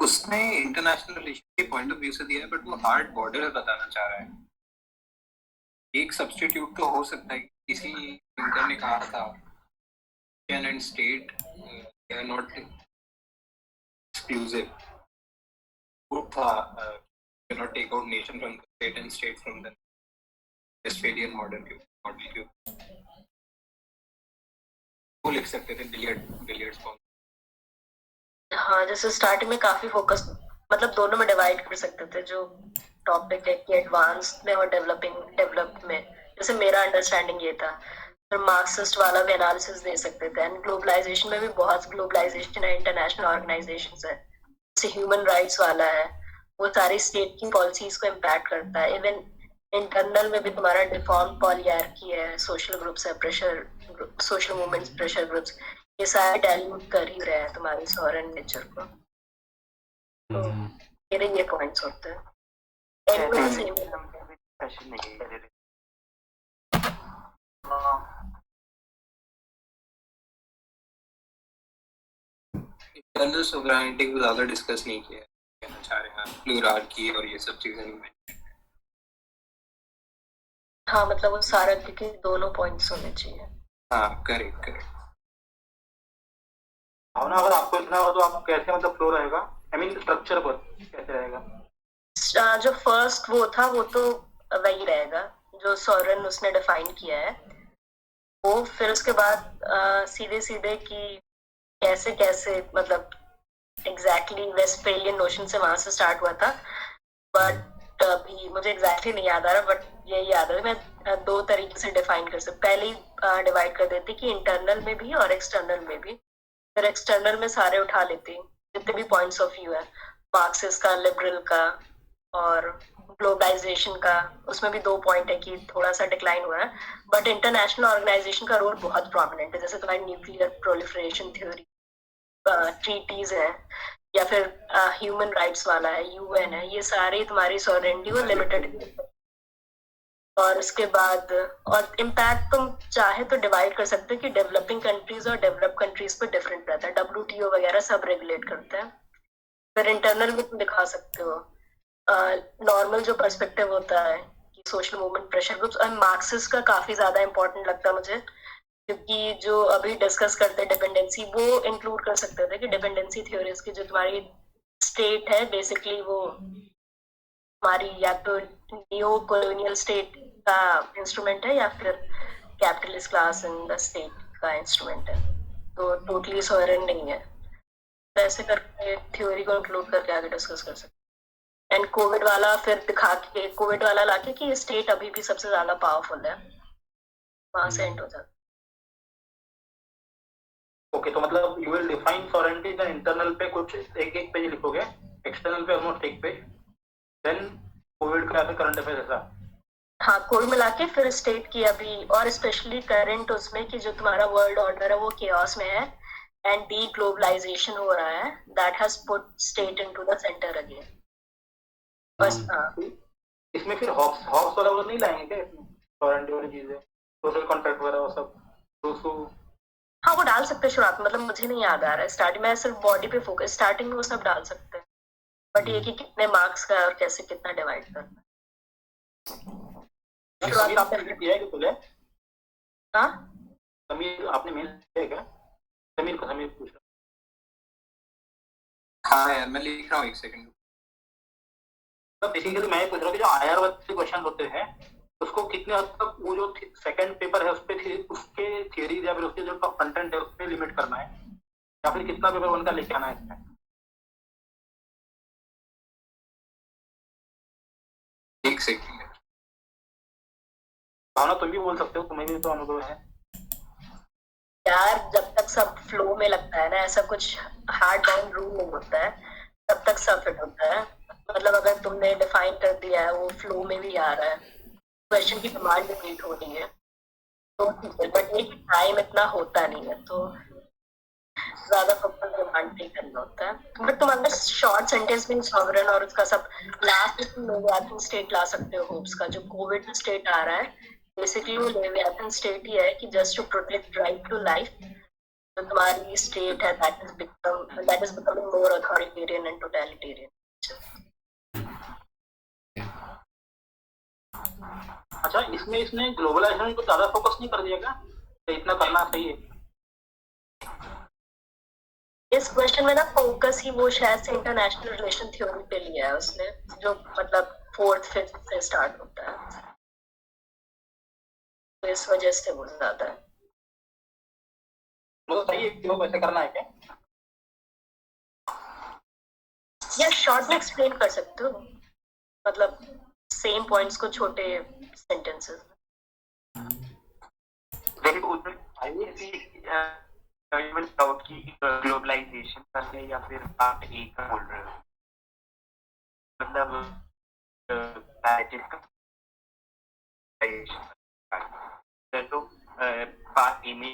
उसने इंटरनेशनल रिलेशन के पॉइंट ऑफ व्यू से दिया है, बट वो हार्ड बॉर्डर बताना चाह रहा है। एक सब्स्टिट्यूट तो हो सकता है, किसी थिंकर ने कहा था nation and state they are not exclusive. वो था cannot take out nation from the state and state from the Westphalian model के वो लिख सकते थे बिलियर्ड्स पॉइंट।
हाँ, जैसे स्टार्टिंग में काफी फोकस मतलब दोनों में डिवाइड कर सकते थे जो टॉपिक है कि एडवांस में और डेवलप्ड में। जैसे मेरा अंडरस्टैंडिंग ये था, फिर मार्क्सिस्ट वाला भी एनालिसिस दे सकते थे। एंड ग्लोबलाइजेशन में भी बहुत ग्लोबलाइजेशन है, इंटरनेशनल ऑर्गेनाइजेशंस है, जैसे ह्यूमन राइट्स वाला है, वो सारी स्टेट की पॉलिसीज को इम्पैक्ट करता है। इवन इंटरनल में भी तुम्हारा डिफॉर्म पॉलियार्की है, सोशल ग्रुप्स है, pressure social movements, pressure groups, ये सारे डाइल्यूट कर ही रहे हैं तुम्हारे सॉवरेन नेचर को। तो मेरे ये पॉइंट्स होते हैं।
इंटरनल सोवरेनिटी को ज्यादा डिस्कस नहीं किया, कहना चाह रहे हैं प्लूरार्की और ये सब चीजें नहीं में।
हाँ, मतलब वो सारा क्योंकि दोनों पॉइंट्स होने चाहिए।
हाँ, करेक्ट।
भावना, अगर आपको इतना हो तो आप कैसे मतलब फ्लो रहेगा, आई मीन स्ट्रक्चर पर कैसे रहेगा?
जो फर्स्ट वो था वो तो वही रहेगा जो सॉरेन उसने डिफाइन किया है वो। फिर उसके बाद सीधे कि कैसे मतलब एग्जैक्टली वेस्टफेलियन नोशन से वहां से स्टार्ट हुआ था, बट अभी मुझे एग्जैक्टली नहीं याद आ रहा, बट यही याद है। मैं दो तरीके से डिफाइन कर सकती, पहले डिवाइड कर देती कि इंटरनल में भी और एक्सटर्नल में भी। फिर एक्सटर्नल में सारे उठा लेती जितने भी पॉइंट्स ऑफ व्यू है, मार्क्सिस्ट का, लिबरल का और ग्लोबलाइजेशन का। उसमें भी 2 पॉइंट है कि थोड़ा सा डिक्लाइन हुआ है, बट इंटरनेशनल ऑर्गेनाइजेशन का रोल बहुत प्रोमिनेंट है। जैसे तुम्हारी न्यूक्लियर प्रोलिफरेशन थ्योरी, ट्रीटीज है, या फिर ह्यूमन राइट्स वाला है, यूएन है, ये सारे तुम्हारी सॉवरेनिटी को लिमिटेड। और उसके बाद और इम्पैक्ट तुम चाहे तो डिवाइड कर सकते हो कि डेवलपिंग कंट्रीज और डेवलप कंट्रीज पे डिफरेंट रहता है। WTO वगैरह सब रेगुलेट करते हैं। फिर इंटरनल में तुम दिखा सकते हो नॉर्मल जो पर्सपेक्टिव होता है कि सोशल मूवमेंट, प्रेशर ग्रुप्स। और मार्क्सिस्ट का काफी ज्यादा इंपॉर्टेंट लगता है मुझे, क्योंकि जो अभी डिस्कस करते हैं डिपेंडेंसी, वो इंक्लूड कर सकते थे कि डिपेंडेंसी थ्योरीज की जो तुम्हारी स्टेट है बेसिकली वो हमारी या तो न्यू कॉलोनियल स्टेट का इंस्ट्रूमेंट है या फिर capitalist class in the state का इंस्ट्रूमेंट है, तो टोटली सॉवरेन नहीं है। तो ऐसे करके थ्योरी को इंक्लूड करके आगे डिस्कस कर सकते। एंड कोविड वाला फिर दिखा के, कोविड वाला लाके कि स्टेट अभी भी सबसे ज्यादा पावरफुल है, वहां से एंड हो जाता।
ओके, तो मतलब you will define sovereignty, then internal पे कुछ एक पेज लिखोगे, एक्सटर्नल पे ऑलमोस्ट एक पेज, देन कोविड का, फिर करंट अफेयर्स ऐसा।
हाँ, कुल मिला के फिर स्टेट की अभी और स्पेशली करंट उसमें कि जो तुम्हारा वर्ल्ड ऑर्डर है वो केओस में है एंड डी ग्लोबलाइजेशन हो रहा है, that has put state into the centre again. बस हाँ,
इसमें फिर हॉब्स वाला वो नहीं लाएंगे क्या, सॉवरेनिटी वाली चीजें, सोशल कॉन्ट्रैक्ट वगैरह वो सब?
हाँ वो डाल डाल सकते हैं शुरुआत, मतलब मुझे नहीं याद आ रहा है स्टार्टिंग में, सिर्फ बॉडी पे फोकस, स्टार्टिंग में वो सब डाल सकते हैं, बट ये कि कितने मार्क्स का है और कैसे कितना डिवाइड करना है।
समीर आपने मेल किया है कि तुझे?
हाँ
समीर आपने मेल किया है क्या? समीर पूछ रहा
हाँ यार मैं लिख रहा हूँ, एक सेकंड।
तो बेसिकली मैं ये पूछ रहा हूँ कि जो आईआर वाले क्वेश्चन होते हैं उसको कितने हद तक वो जो सेकंड पेपर है उसके थियरीज या फिर उसके जो कंटेंट है उस पर लिमिट करना है, या फिर कितना पेपर वन का लेके आना है इसमें?
एक सेकंड।
भावना तुम भी बोल सकते हो, तुम्हें भी तो अनुभव है
यार, जब तक सब फ्लो में लगता है ना, ऐसा कुछ हार्ड बाउंड रूल नहीं होता है, तब तक सब फिट होता है। मतलब अगर तुमने डिफाइन कर दिया है, वो फ्लो में भी आ रहा है, क्वेश्चन की डिमांड भी मीट हो रही है, तो ठीक है, बट ये टाइम इतना होता नहीं है, तो ज्यादा फोकस डिमांड नहीं करना होता है। बट तुम अगर शॉर्ट सेंटेंस में सॉवरेन और उसका सब लास्ट लेवियाथन स्टेट ला सकते हो, होप्स का जो कोविड स्टेट आ रहा है, बेसिकली वो लेवियाथन स्टेट ही है कि just to protect right to life, जो तुम्हारी स्टेट है that is becoming more authoritarian and totalitarian.
अच्छा, इसमें इसने ग्लोबलाइजेशन को ज्यादा फोकस नहीं कर दिया क्या? तो इतना करना सही है?
इस क्वेश्चन में ना फोकस ही वो शायद से इंटरनेशनल रिलेशन थ्योरी पे लिया है उसने, जो मतलब 4th 5th से स्टार्ट होता है, तो इस वजह से वो ज्यादा है।
मतलब सही है क्यों वैसे करना है क्या?
या शॉर्ट में एक्सप्लेन कर सकते हो, मतलब सेम पॉइंट्स को छोटे सेंटेंसेस
लेकिन उधर डाउट की ग्लोबलाइजेशन का है या फिर पार्ट ए का बोल रहे हो, मतलब तो पार्ट ए में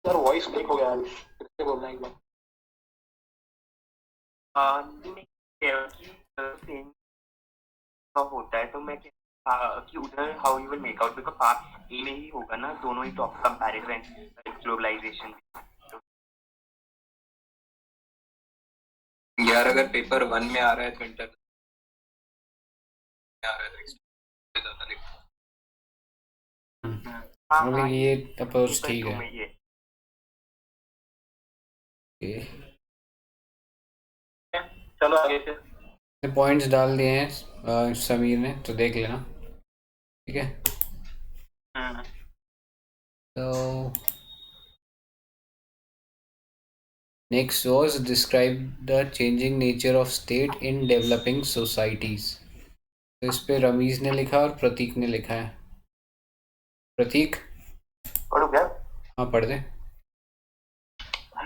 यार वॉइस ब्रेक हो गया, फिर से बोलना एक बार।
होता है, तो मैं कि उधर how you will make out, because part A में ही होगा ना दोनों ही टॉप कंपैरेटिव एंड ग्लोबलाइजेशन।
यार अगर पेपर 1 में आ रहा है तो इंटर में आ रहा है तो ज्यादा लिखो।
अभी ये अप्रोच ठीक है।
चलो आगे फिर।
पॉइंट्स डाल दिए हैं समीर ने, तो देख लेना, ठीक है। तो next was describe the changing nature of state in developing societies। तो इस पे रमीज ने लिखा और प्रतीक ने लिखा है। प्रतीक
पढ़ो क्या?
हाँ पढ़ दे।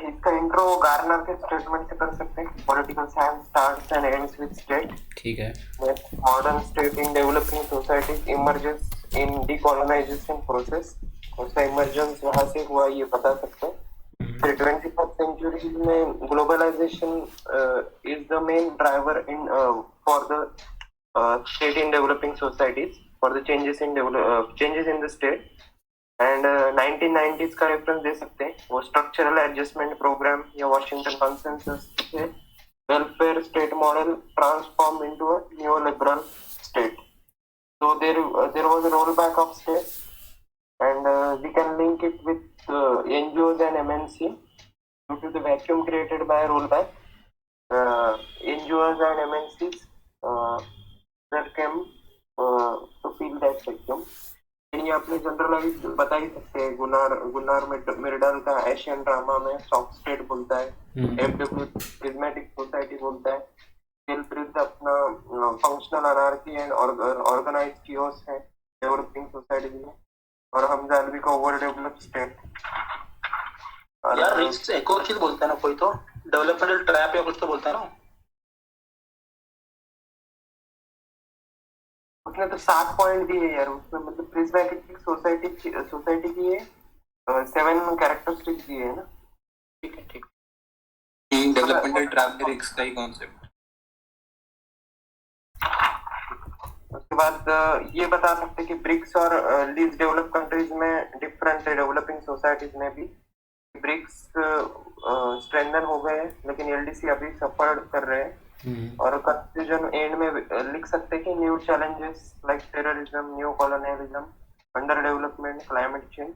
इसका इंट्रो गार्नर के स्टेटमेंट से कर सकते हैं। Political science starts and ends with state.
ठीक है।
Modern state in developing societies emerges in decolonisation process. उसका इमर्जेंस वहां से हुआ ये बता सकते हैं। फिर 21st सेंचुरी में globalisation is the main driver in for the state in developing societies for the changes in the state. And 1990s का रेफरेंस दे सकते हैं, वो स्ट्रक्चरल एडजस्टमेंट प्रोग्राम या वॉशिंगटन कंसेंसस से welfare state model transform into a neoliberal state. So there was a rollback of state, and we can link it with NGOs and MNC due to the vacuum created by rollback. NGOs and MNCs that came to fill that vacuum. ये अपने generalise बता ही सकते हैं। Gunnar Myrdal का Asian drama में soft state बोलता है, एफडब्ल्यू प्रिज्मेटिक सोसाइटी बोलता है, दिलप्रीत अपना functional anarchy and organised chaos है डेवलपिंग सोसाइटी में, और हमजा अलवी का ओवर डेवलप्ड स्टेट।
यार रिस्क एक और चीज बोलता है ना कोई, तो डेवलपमेंटल ट्रैप या कुछ तो बोलता है ना
उसने, तो 7 पॉइंट दिए यार उसमें, मतलब प्रिज्मेटिक सोसाइटी की है 7 कैरेक्टरिस्टिक्स दिए है ना।
ठीक है, ठीक।
डेवलपमेंटल ट्रैप रिस्क का ही कॉन्सेप्ट।
उसके बाद ये बता सकते हैं कि ब्रिक्स और लीस्ट डेवलप कंट्रीज में डिफरेंट डेवलपिंग सोसाइटीज में भी ब्रिक्स स्ट्रेंथन हो गए हैं, लेकिन एलडीसी अभी सफर कर रहे हैं। और कंक्लूजन एंड में लिख सकते हैं कि new challenges like terrorism, new colonialism, under development, climate change,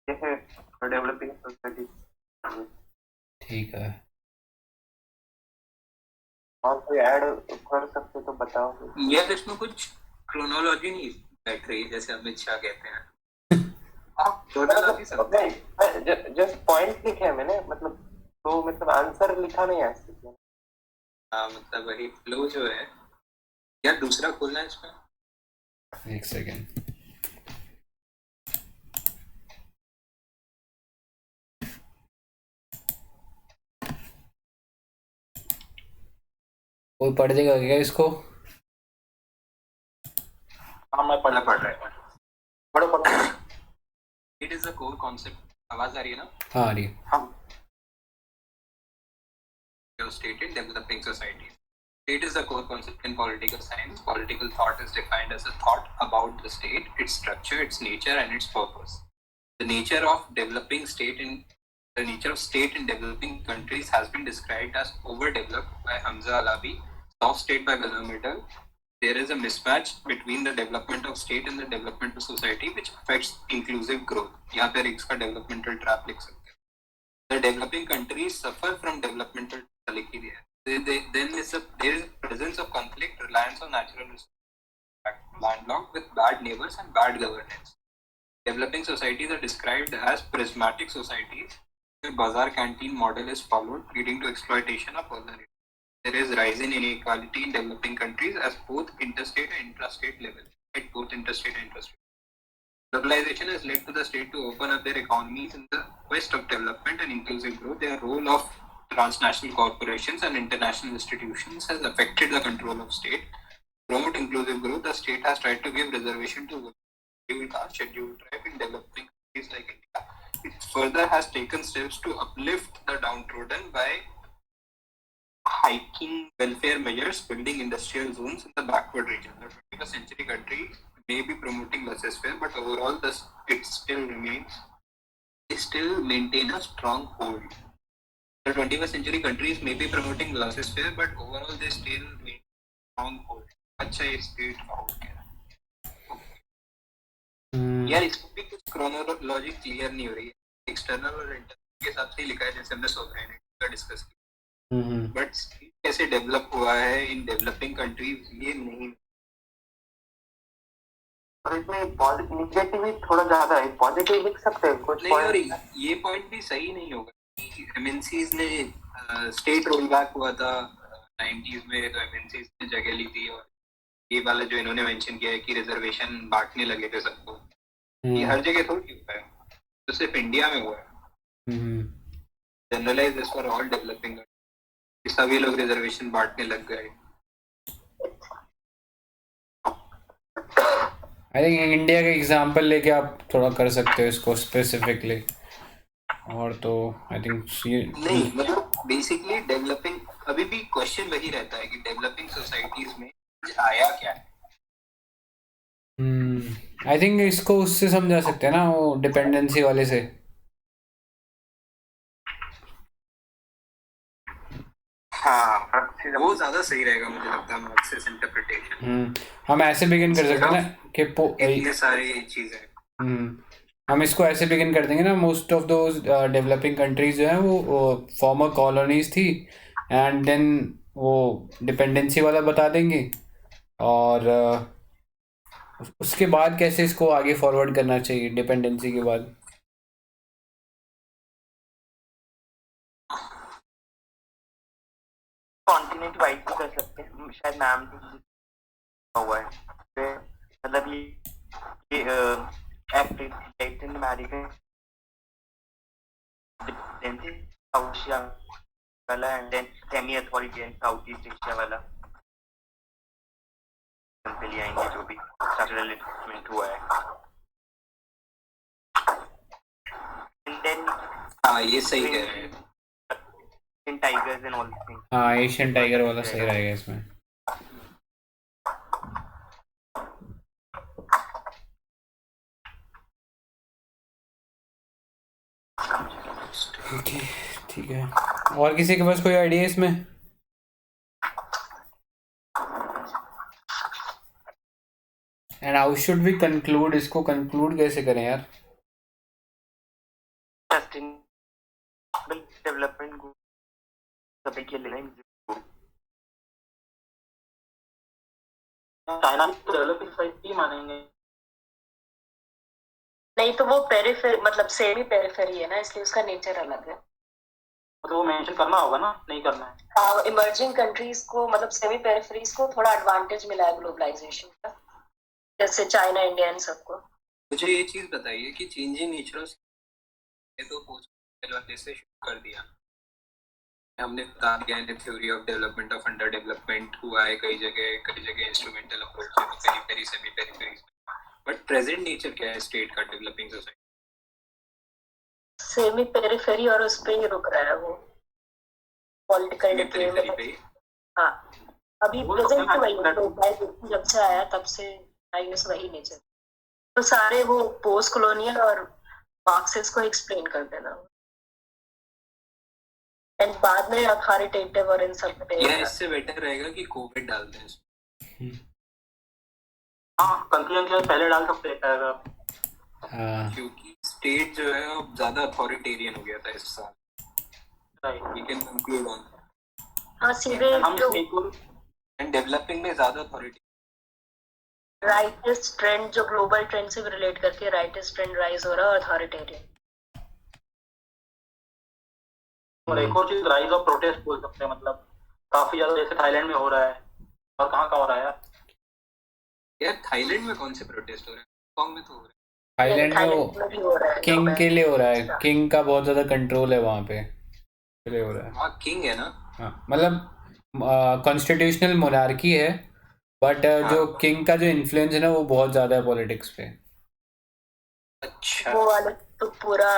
जैसे डेवलपिंग सोसाइटीज।
ठीक है,
और कोई ऐड कर सकते तो बताओ।
यार इसमें कुछ क्रोनोलॉजी नहीं बैठ रही, जैसे अमित शाह कहते हैं। आप क्रोनोलॉजी सब
जस्ट पॉइंट लिखे हैं मैंने, मतलब तो मतलब आंसर लिखा नहीं है ऐसे।
हाँ, मतलब वही फ्लो जो है। यार दूसरा खोलना है इसमें,
एक सेकेंड। कोई पढ़ देगा क्या इसको?
हाँ मैं पढ़ रहा है। पढ़ो।
It is the core concept. आवाज आ रही है ना?
हाँ, आ रही है।
हाँ
State in developing societies. State is the core concept in political science. Political thought is defined as a thought about the state, its structure, its nature, and its purpose. The nature of state in developing countries has been described as overdeveloped by Hamza Alavi, soft state by Ghulam Middle. There is a mismatch between the development of state and the development of society, which affects inclusive growth. यहाँ पे रिक्स का developmental trap लिख सकते हैं. The developing countries suffer from developmental then there is a presence of conflict, reliance on natural resources, landlocked with bad neighbors and bad governance. Developing societies are described as prismatic societies. The bazaar canteen model is followed, leading to exploitation of other areas. There is rising inequality in developing countries as both interstate and intrastate level. At both interstate and intrastate. Globalization has led to the state to open up their economies in the quest of development and inclusive growth. Their role of transnational corporations and international institutions has affected the control of state. To promote inclusive growth, the state has tried to give reservation to scheduled caste, scheduled tribe in developing countries like India. It further has taken steps to uplift the downtrodden by hiking welfare measures, building industrial zones in the backward region. The 21st century country may be promoting laissez-faire, but overall it still maintain a strong hold. The 21st century countries may be promoting laissez-faire, but overall they still maintain a strong hold. अच्छा ये speed हो गया यार, इसमें भी कुछ chronology clear नहीं हो रही है. एक्सटर्नल और इंटरनल के हिसाब से लिखा है, जैसे हमने सोवरेनिटी का डिस्कस किया, बट कैसे डेवलप हुआ है इन डेवलपिंग कंट्रीज ये नहीं.
और इसमें निगेटिव थोड़ा ज्यादा है, पॉजिटिव लिख सकते हैं कुछ
नहीं. और ये पॉइंट भी सही नहीं होगा. एमएनसीज ने स्टेट रोल बैक हुआ था 90s में, तो एमएनसीज ने जगह ली थी. और ये वाला जो इन्होंने मेंशन किया है कि रिजर्वेशन बांटने लगे थे सबको, ये हर जगह थोड़ी हुआ है, तो सिर्फ इंडिया में हुआ है. Generalise this for all developing countries. सभी लोग रिजर्वेशन बांटने लग गए.
आई थिंक इंडिया का एग्जांपल लेके आप थोड़ा कर सकते हो इसको स्पेसिफिकली. और तो आई थिंक
नहीं, मतलब बेसिकली डेवलपिंग अभी भी क्वेश्चन वही रहता है कि डेवलपिंग सोसाइटीज में आया क्या है.
आई थिंक इसको उससे समझा सकते हैं ना, वो डिपेंडेंसी वाले से.
हाँ, वो ज्यादा सही रहेगा मुझे लगता है. मार्क्सिस्ट इंटरप्रिटेशन
हम ऐसे बिगिन कर सकते हैं ना कि
इतने सारी चीजें.
हम इसको ऐसे बिगिन कर देंगे ना, most of those developing countries जो हैं वो फॉर्मर कॉलोनीज थी, एंड देन वो डिपेंडेंसी वाला बता देंगे. और उसके बाद कैसे इसको आगे फॉरवर्ड करना चाहिए डिपेंडेंसी के बाद.
कॉन्टिनेंट वाइज भी कर सकते हैं, शायद नाम हुआ है. मतलब ये अफ्रीकन अमेरिकन एशिया वाला and then semi authoritarian south east Asia वाला पे ले आएंगे जो भी स्ट्रक्चरल डेवलपमेंट हुआ है. एंड देन
हाँ, ये सही कह रहे हैं.
In tigers and all this things.
हाँ, एशियन टाइगर वाला सही रहेगा इसमें. ओके, ठीक है। और किसी के पास कोई आइडिया इसमें? And how should we conclude? इसको कंक्लूड कैसे करें यार?
सस्टेनेबल डेवलपमेंट गोल सभी के लिए
चाइना को डेवलपिंग सोसाइटी मानेंगे?
नहीं तो वो पेरिफेरी मतलब सेमी पेरिफेरी है ना, इसलिए उसका नेचर अलग है।
तो वो मेंशन करना होगा ना, नहीं करना है?
इमर्जिंग कंट्रीज को मतलब सेमी पेरिफेरीज को थोड़ा एडवांटेज मिला है ग्लोबलाइजेशन का, जैसे चाइना, इंडिया इन सबको।
मुझे ये चीज बताइए कि चेंजिंग नेचर ऑफ तो पोस्ट वाले से शुरू कर दिया, हमने बता दिया है theory of development of under development हुआ है कई जगह इंस्ट्रूमेंटल अप्रोच है, periphery semi periphery. But present nature क्या है स्टेट का डेवलपिंग सोसाइटी?
सेमी पेरिफेरी और उस पे ही रुक रहा है वो पॉलिटिकल
पेरिफेरी पे।
हाँ, अभी प्रेजेंट तो वही ग्लोबलाइजेशन जब से आया तब से आई गेस वही नेचर। तो सारे वो पोस्ट कॉलोनियल और मार्क्सिस्ट को एक्सप्लेन कर देना एंड बाद में अथॉरिटेटिव और इन सब पे।
या इससे बेटर रहेगा कि कोविड डाल दें इसमें।
हाँ, कंक्लूजन के पहले डाल सकते हैं अगर,
क्योंकि स्टेट जो है अब ज्यादा अथॉरिटेरियन हो गया था इस साल।
Right,
we can conclude on
हाँ सीधे
हम
जो
एंड डेवलपिंग में ज्यादा अथॉरिटी।
राइटिस्ट ट्रेंड जो ग्लोबल ट्रेंड से रिलेट करके राइटिस्ट ट्रेंड राइज हो रहा है अथॉरिटेरियन।
और एक और चीज राइज ऑफ प्रोटेस्ट बोल सकते हैं, मतलब काफी ज्यादा जैसे थाईलैंड में हो रहा है और कहाँ हो रहा है
यार? थाईलैंड में कौन से प्रोटेस्ट हो रहे हैं? हांगकांग में तो हो रहे हैं।
थाईलैंड में वो
भी हो रहा है
किंग के लिए हो रहा है, किंग का बहुत ज्यादा कंट्रोल है वहां पे, इसलिए हो रहा है।
वहाँ किंग है ना?
हाँ, मतलब कॉन्स्टिट्यूशनल मोनार्की है, बट जो किंग का जो इन्फ्लुएंस है ना वो बहुत ज्यादा है पॉलिटिक्स पे।
अच्छा,
वो वाले तो पूरा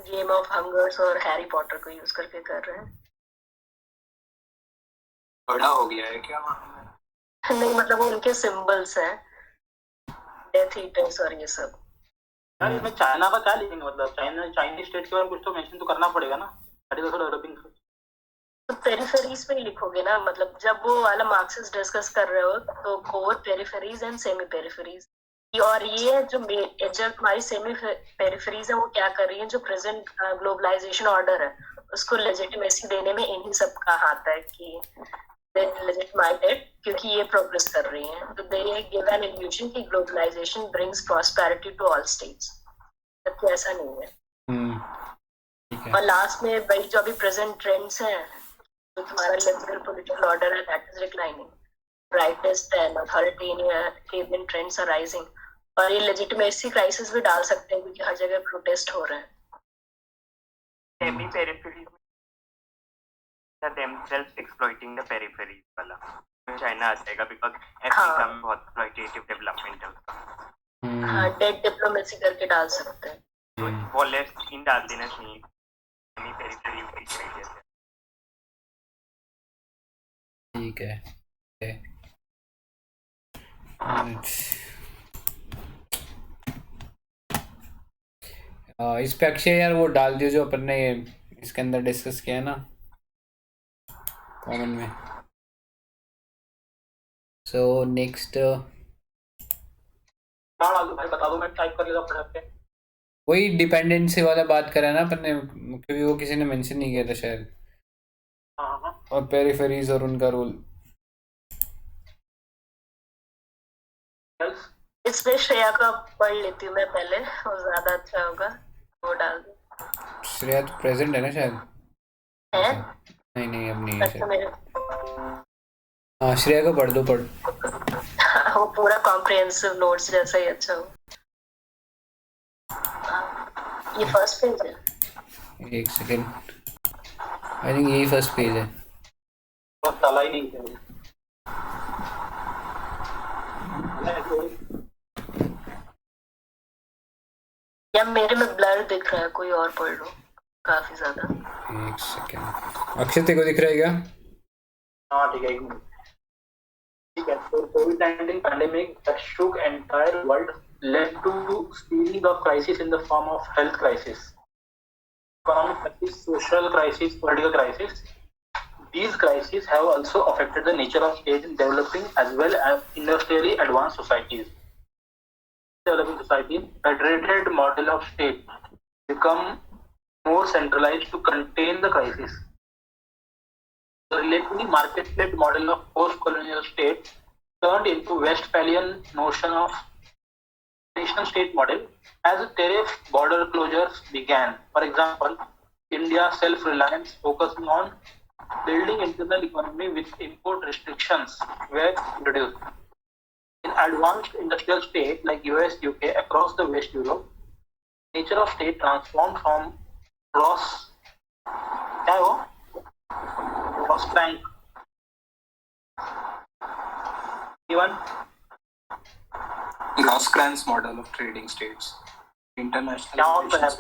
गेम ऑफ हंगर्स और हैरी पॉटर को यूज करके कर रहे हैं।
बड़ा हो गया है क्या वहाँ?
नहीं मतलब वो उनके सिंबल्स हैं, डेथ ईटर्स और ये सब।
यार इसमें चाइना का क्या लिखेंगे? मतलब चाइनीज स्टेट के बारे में कुछ तो मेंशन तो करना पड़ेगा ना, दैट इज आल्सो डेवलपिंग।
तो पेरिफेरीज पे ही लिखोगे ना, मतलब जब वो वाला मार्क्सिस्ट डिस्कस कर रहे हो तो core peripheries and semi peripheries, और ये जो हमारी सेमी पेरिफेरीज है वो क्या कर रही है, जो प्रेजेंट ग्लोबलाइजेशन ऑर्डर है उसको लेजिटिमेसी देने में इन्हीं सब का हाथ है कि लेजिटिमाइटेड, क्योंकि ये प्रोग्रेस कर रही हैं। तो दे गिव एन इल्यूजन कि globalisation brings prosperity to all states, जबकि ऐसा नहीं है। और लास्ट में वही जो अभी प्रेजेंट ट्रेंड्स हैं, जो तुम्हारा लिबरल पॉलिटिकल ऑर्डर है that is declining, rightist and authoritarian trends are rising, और ये लेजिटिमेसी क्राइसिस भी डाल सकते हैं क्योंकि हर जगह प्रोटेस्ट हो रहे हैं।
Semi peripheries themselves exploiting the peripheries वाला चाइना आ जाएगा, बिकॉज अफ्रीका में बहुत एक्सप्लॉइटेटिव डेवलपमेंट है उसका।
हाँ, डेट डिप्लोमेसी करके डाल सकते हैं,
तो वो लेफ्ट इन डाल देना चाहिए सेमी पेरिफेरी की चाहिए।
ठीक है, इस पे अक्षय यार वो डाल दियो जो अपन ने इसके अंदर डिस्कस किया है ना कॉमन में। सो नेक्स्ट
डाल दो भाई, बता दो, मैं टाइप कर लेता फटाफट पे।
वही डिपेंडेंसी वाला बात करा ना अपन ने, क्योंकि वो किसी ने मेंशन नहीं किया था शायद।
हाँ,
और पेरिफेरीज और उनका रोल।
इसमें श्रेया का पढ़ लेती हूँ मैं पहले, वो ज्यादा अच्छा होगा, वो डाल दो।
श्रेया तो प्रेजेंट है ना शायद?
है?
नहीं अब नहीं है
अच्छा,
शायद।
मेरे
हाँ, श्रेया का पढ़ दो।
वो पूरा कॉम्प्रिहेंसिव नोट्स जैसा ही अच्छा हो। ये फर्स्ट पेज है?
एक सेकेंड, आई थिंक यही फर्स्ट पेज है।
बस डाला ही नहीं है।
या मेरे में ब्लर दिख रहा है, कोई और पढ़ लो, काफी ज्यादा।
एक सेकेंड, अक्षय तेरे को दिख रहा है क्या?
हाँ ठीक है, एक मिनट। ठीक है, तो कोविड-19 pandemic that shook entire world led to series of crises in the form of health crisis. economic crisis, social crisis, political crisis. These crises have also affected the nature of state in developing as well as industrially advanced societies. Developing societies, federated model of state become more centralized to contain the crisis. The relatively market-led model of post-colonial state turned into Westphalian notion of nation-state model as tariff border closures began. For example, India's self-reliance focusing on building internal economy with import restrictions were introduced. In advanced industrial states like US, UK, across the West Europe, nature of state transformed from Ross rank. Even
Rosecrans model of trading states. International
क्या होता है?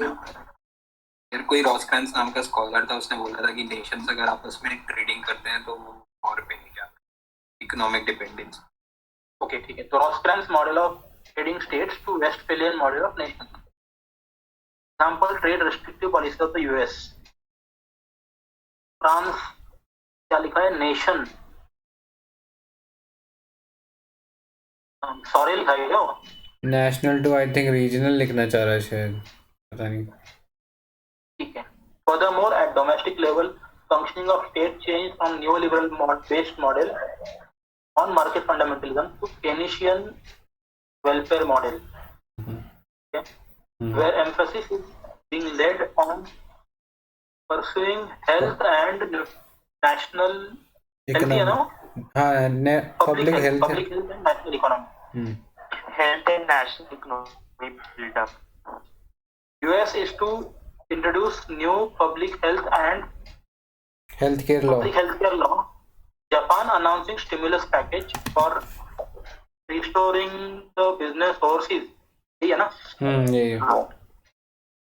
यार कोई रॉसक्रैंस नाम का scholar था, उसने बोला था कि नेशंस अगर आपस में ट्रेडिंग करते हैं तो वो और पे नहीं जाते, इकोनॉमिक डिपेंडेंस.
ओके ठीक है. तो Rosecrance model of trading states to Westphalian model of nation. Example trade restrictive policy of the US. France क्या लिखा है? नेशन. सॉरी लिखा है क्या?
National to I think regional लिखना चाह रहा है शायद, पता नहीं.
ठीक है. Furthermore, at domestic level, functioning of state changed from neoliberal based model on market fundamentalism to Keynesian welfare model, okay? Where emphasis is being laid on pursuing health and national health, you know,
public health
and national economy.
Health and national economy build up.
US is to introduce new public health and
healthcare
law. Japan announcing stimulus package for restoring the business overseas. Yeah, na?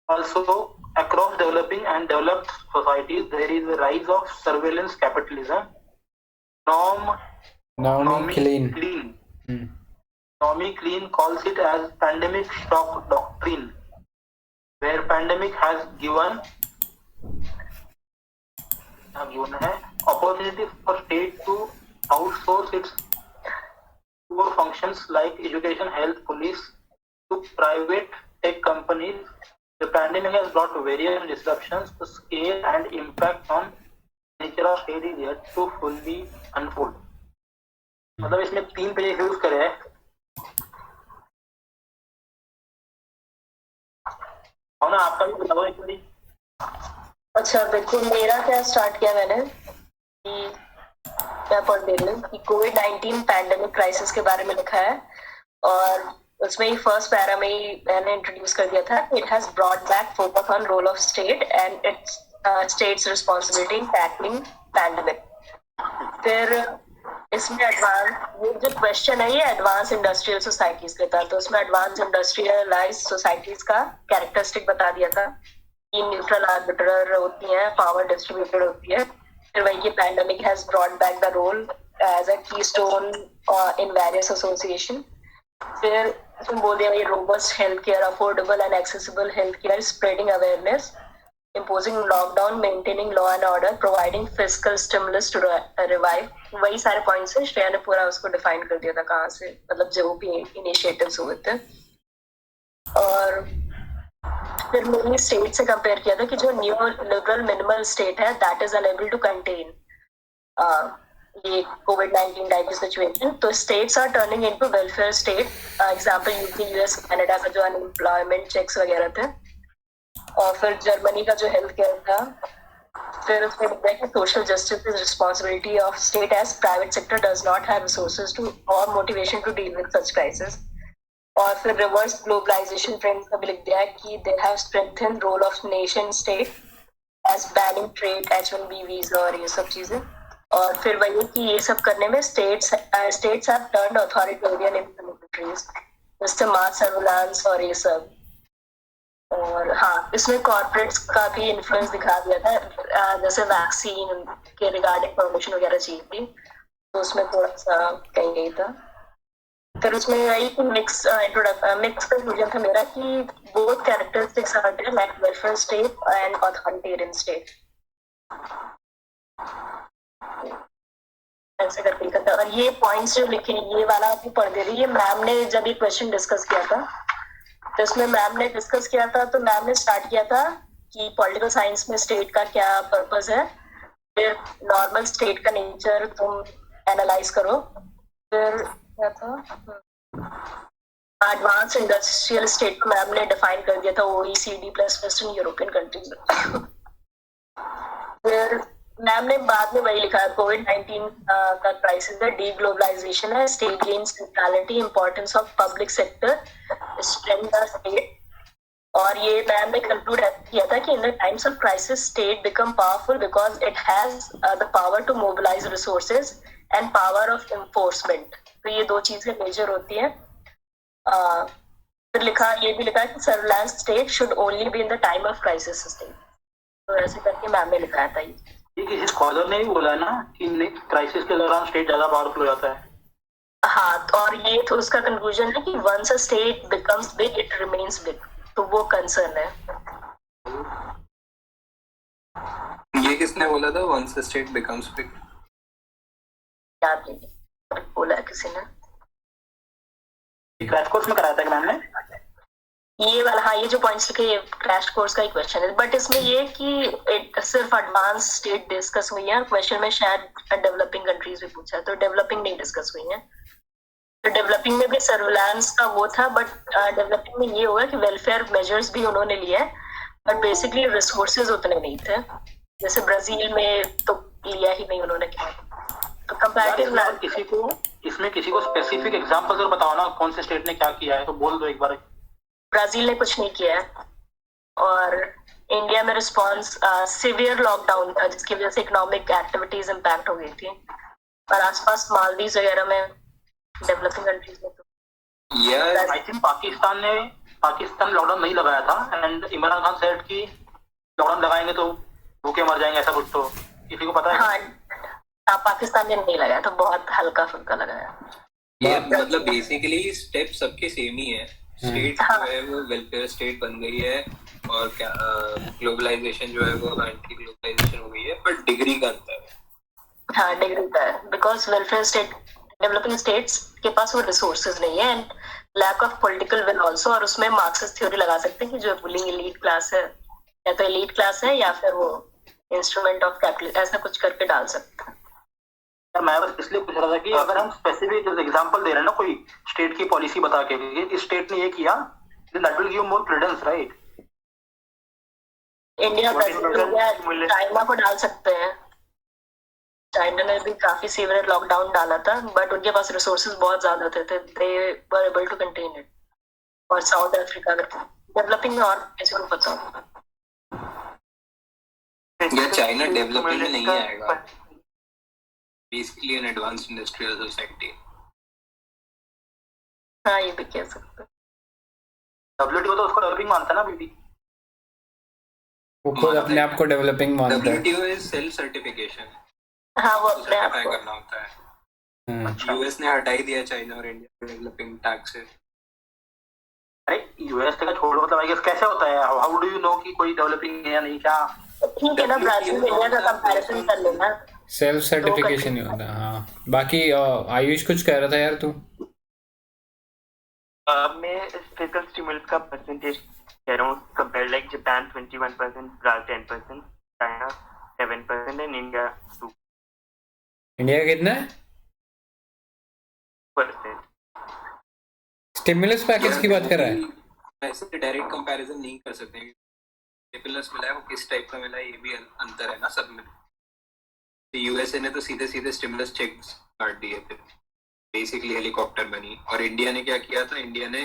Also, across developing and developed societies, there is a rise of surveillance capitalism. Naomi Klein calls it as pandemic shock doctrine, where pandemic has given opportunity for state to outsource its core functions like education, health, police to private tech companies. The pandemic has brought various disruptions. The scale and impact on nature of state is yet to fully unfold. मतलब इसमें 3 page use करे हैं. ना आपका भी बताओ एक बारी.
अच्छा देखो, मेरा क्या स्टार्ट किया मैंने कि मैं पढ़ दे रही हूँ कि कोविड-19 पैंडेमिक क्राइसिस के बारे में लिखा है, और उसमें ही फर्स्ट पैरा में ही मैंने इंट्रोड्यूस कर दिया था. It has brought back focus on roll of state and it's states responsibility in tackling pandemic. फिर इसमें ये जो क्वेश्चन है ये एडवांस इंडस्ट्रियल सोसाइटीज के था, तो उसमें एडवांस इंडस्ट्रियलाइज सोसाइटीज का कैरेक्टरिस्टिक बता दिया था कि न्यूट्रल आर्बिट्रर होती हैं, पावर डिस्ट्रीब्यूटेड होती है. फिर वही कि pandemic has brought back the role as a keystone in various association. फिर इसमें बोल दिया ये robust health care, affordable and accessible health care, spreading awareness, imposing lockdown, maintaining law and order, providing fiscal stimulus to revive. वही सारे points हैं. श्रेया ने पूरा उसको डिफाइन कर दिया था कहाँ से, मतलब जो भी इनिशिएटिव्स हुए थे. और फिर मैंने स्टेट से कंपेयर किया था कि जो न्यू लिबरल मिनिमल स्टेट है that is unable to contain ये कोविड-19 टाइप की सिचुएशन. तो states are turning into welfare state. Example UK, US, Canada का जो अनएम्प्लॉयमेंट चेक्स वगैरह थे. और फिर जर्मनी का जो हेल्थ केयर था. फिर उसमें लिखा है कि social justice is responsibility of state as private sector does not have resources to और motivation to deal with such crisis. और फिर रिवर्स ग्लोबलाइजेशन ट्रेंड का भी लिख दिया है कि they have strengthen role of nation state as banning trade, H1B visa और ये सब चीजें. और फिर वही कि ये सब करने में states have turned authoritarian in countries, जैसे मास सर्विलांस और ये सब. और हाँ, इसमें कॉर्पोरेट्स का भी इन्फ्लुएंस दिखा दिया था, जैसे वैक्सीन के रिगार्डिंग परमिशन वगैरह चाहिए थी, तो उसमें थोड़ा सा कहीं नहीं था. फिर उसमें वही मिक्स कंक्लूजन था मेरा कि both characteristics are there like welfare state and authoritarian state, ऐसे करके लिखा था। और ये पॉइंट्स जो लिखे ये वाला आपको पढ़ दे रही है, मैम ने जब ये क्वेश्चन डिस्कस किया था तो इसमें मैम ने डिस्कस किया था, तो मैम ने स्टार्ट किया था कि पॉलिटिकल साइंस में स्टेट का क्या पर्पस है, फिर नॉर्मल स्टेट का नेचर तुम एनालाइज करो, फिर क्या था एडवांस इंडस्ट्रियल स्टेट को मैम ने डिफाइन कर दिया था OECD plus western European countries में। फिर मैम ने बाद में वही लिखा है कोविड-19 का क्राइसिस है, डीग्लोबलाइजेशन है, state gain centrality, importance of public sector, strength of state. और ये मैम ने कंक्लूड किया था कि in the times of crisis state become powerful because it has the power to mobilise resources and power of enforcement. तो ये दो चीजें मेजर होती हैं। फिर ये भी लिखा है कि surveillance state should only be in the time of crisis state. तो ऐसे करके मैम ने लिखा था
ये किसी स्कॉलर ने भी बोला है ना कि क्राइसिस के दौरान स्टेट ज्यादा पावरफुल हो जाता है।
हाँ, और ये तो उसका कंक्लूजन है कि once a state becomes big it remains big, तो वो कंसर्न है।
ये किसने बोला था once the state becomes big?
याद नहीं बोला किसी ने,
क्रैश कोर्स में कराया था मैम ने
ये वाला। हाँ, ये जो पॉइंट्स लिखे ये क्रैश कोर्स का ही क्वेश्चन है, बट इसमें ये कि सिर्फ एडवांस स्टेट डिस्कस हुई है, क्वेश्चन में शायद डेवलपिंग कंट्रीज भी पूछा है, तो डेवलपिंग नहीं डिस्कस हुई है। तो डेवलपिंग में भी सर्विलांस का वो था, बट डेवलपिंग में ये हुआ कि वेलफेयर मेजर्स भी उन्होंने लिए, बट बेसिकली रिसोर्सेज उतने नहीं थे, जैसे ब्राजील में तो लिया ही नहीं उन्होंने। तो कंपैरेटिव
किसी को स्पेसिफिक एग्जांपल जरूर बताओ ना, कौन से स्टेट ने क्या किया है, तो बोल दो एक बार।
ब्राजील ने कुछ नहीं किया है, और इंडिया में रिस्पॉन्स सिवियर लॉकडाउन था जिसकी वजह से इकोनॉमिक एक्टिविटीज इम्पैक्ट हो गई थी, और आसपास मालदीव वगैरह में डेवलपिंग कंट्रीज में तो
आई थिंक पाकिस्तान लॉकडाउन नहीं लगाया था, एंड इमरान खान सेड कि लॉकडाउन लगाएंगे तो भूखे मर जाएंगे, ऐसा कुछ तो किसी को पता है?
हाँ, पाकिस्तान ने नहीं लगाया, तो बहुत हल्का फुल्का लगाया।
ये मतलब बेसिकली स्टेप सबके सेम ही है। स्टेट जो है वो वेलफेयर स्टेट बन गई है, और क्या ग्लोबलाइजेशन जो है वो एंटी ग्लोबलाइजेशन हो गई है, पर डिग्री का अंतर है।
हाँ, डिग्री का है, because welfare state developing states के पास वो रिसोर्सेज नहीं है, and lack of political will also. और उसमें मार्क्सिस्ट थ्योरी लगा सकते हैं कि जो रूलिंग एलीट क्लास है, या तो एलीट क्लास है या फिर वो इंस्ट्रूमेंट ऑफ कैपिटल, ऐसा कुछ करके डाल सकते हैं।
मैं बस इसलिए पूछ रहा था कि अगर हम स्पेसिफिक एग्जांपल दे रहे हैं ना कोई स्टेट की पॉलिसी बता के, इस स्टेट ने ये किया, that will give more Credence, right?
India China को डाल सकते हैं, चाइना ने भी काफी सीवियर लॉकडाउन डाला था, बट उनके पास रिसोर्सेज बहुत ज्यादा थे, they were able to contain it. और साउथ अफ्रीका डेवलपिंग में और किसी को पता होगा,
या चाइना डेवलपिंग में नहीं आएगा, basically N advanced industrial society.
हाँ, ये भी कह सकते हैं।
WTO तो उसको डेवलपिंग मानता है ना बीबी,
वो खुद अपने आप को डेवलपिंग मानता है।
WTO is self certification.
हाँ, वो अपने आप को
करना होता है। यूएस ने हटा ही दिया चाइना और इंडिया को डेवलपिंग टैक्स से।
अरे यूएस का छोड़ो, मतलब आई गेस कैसे होता है, हाउ डू यू नो कि कोई डेवलपिंग है या नहीं? क्या
ठीक है ना, ब्राजील इंडिया का कंपैरिजन कर लेना,
सेल्फ सर्टिफिकेशन ही होता है। हाँ, बाकी आयुष कुछ कह रहा था यार तू?
मैं फिजिकल स्टिमुलस का परसेंटेज कह रहा हूँ, compare like Japan 21%, Brazil 10%, China 7% and India 2%।
India का कितना है? स्टिमुलस पैकेज की बात कर रहा है?
ऐसे डायरेक्ट कंपैरिजन नहीं कर सकते। स्टिमुलस मिला है वो किस टाइप का मिला है, ये भी अंतर है ना सब में। यूएसए ने तो सीधे सीधे स्टिमुलस चेक्स काट दिए थे, बेसिकली हेलीकॉप्टर बनी। और इंडिया ने क्या किया था, इंडिया ने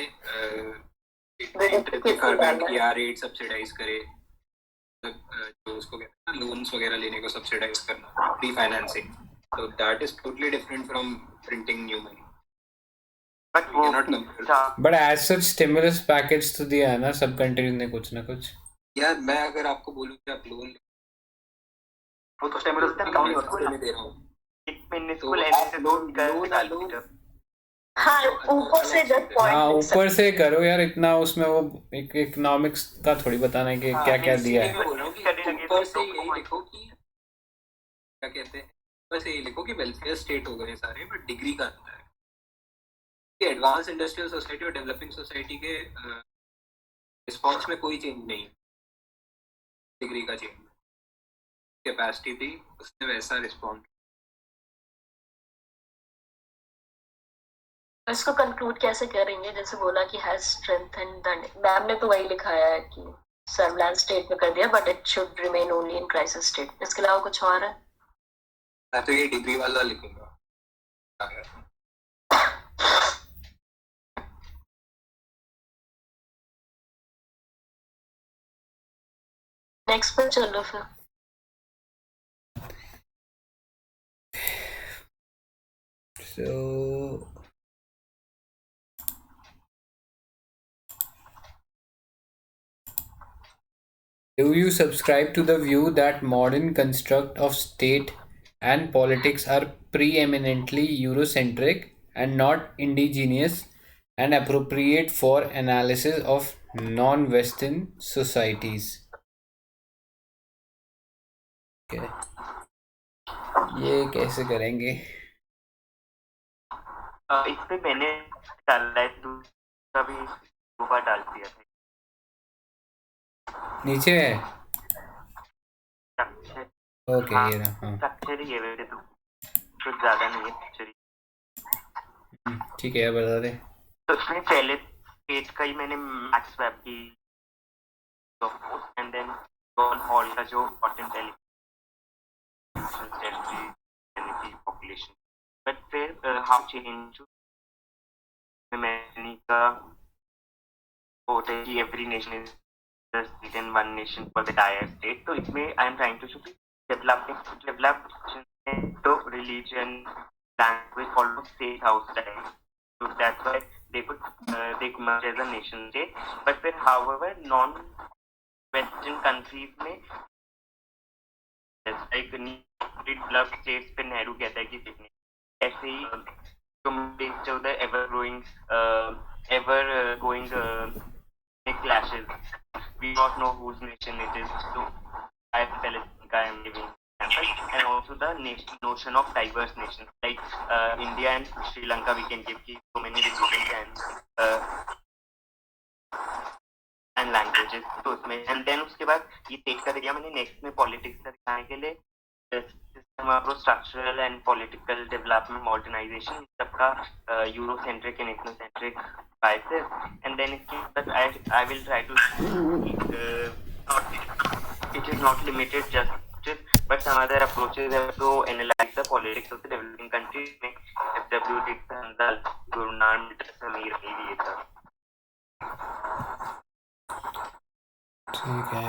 बैंक की रेट सब्सिडाइज करे, जो उसको कहते हैं लोन्स वगैरह लेने को सब्सिडाइज करना, प्री फाइनेंसिंग। तो that is totally different from printing new money.
But as such stimulus package तो दिया है ना सब कंट्रीज ने कुछ ना कुछ।
यार मैं अगर आपको बोलूं कि आप लोन,
वो तो स्टिमुलस में काउंट नहीं होता,
दे रहा हूँ
एक म्युनिसिपल एनएसएस
हाँ ऊपर से जस्ट
हाँ
पॉइंट
ऊपर से करो यार, इतना उसमें वो एक इकोनॉमिक्स का थोड़ी बताना है कि क्या क्या दिया है।
मैं बोल रहा हूँ कि ऊपर से यही लिखो कि क्या कहते हैं, बस यही लिखो कि वेलफेयर स्टेट हो गए सारे, बट डिग्री का अंतर है कि एडवांस इंडस्ट्रियल सोसाइटी और डेवलपिंग सोसाइटी के रिस्पॉन्स में कोई चेंज नहीं, डिग्री का चेंज, कैपेसिटी थी उसने वैसा रिस्पॉन्ड।
इसको कंक्लूड कैसे करेंगे? जैसे बोला कि हैज स्ट्रेंथेंड द, मैम ने तो वही लिखाया है कि सर्विलांस स्टेट में कर दिया, but it should remain only in crisis state. इसके अलावा कुछ और है?
मैं तो ये डिग्री वाला लिखूंगा।
नेक्स्ट पर चलो फिर।
So do you subscribe to the view that modern construct of state and politics are preeminently Eurocentric and not indigenous and appropriate for analysis of non-Western societies? Okay. ये कैसे करेंगे?
इस पे मैंने डाला है, दूसरा भी दो बार डाल दिया था।
नीचे है।
स्ट्रक्चर,
ओके
हाँ
ये रहा। हाँ
स्ट्रक्चर ही है वैसे तो कुछ ज्यादा नहीं है स्ट्रक्चर ही।
ठीक है बता दे।
तो इसमें पहले पेज का ही मैंने मैक्स वेब की एंड देन जॉन हॉल का जो इम्पोर्टेंट पॉपुलेशन, बट फिर हाउ चेंज मैंने का होता है कि every nation is state and one nation for the entire state. तो इसमें I am trying to show developed तो religion, language, almost state house style. So that's why they could merge as a nation state. But then, however, non-Western countries में like developed states पे नेहरू कहता है कि देखने ऐसे ही based on the ever going clashes. We don't know whose nation it is. So I am giving example, and also the notion of diverse nations like India and Sri Lanka. We can give so many religions and languages. So and then उसके बाद ये take कर दिया मैंने next में politics का दिखाने के लिए system of structural and political development, modernization सबका Eurocentric and ethnocentric biases, and then I will try to it is not limited just but some other approaches have to analyze the politics of the developing countries. FW Dick Handal, Guru Nanak, Samir दिए था।
ठीक है।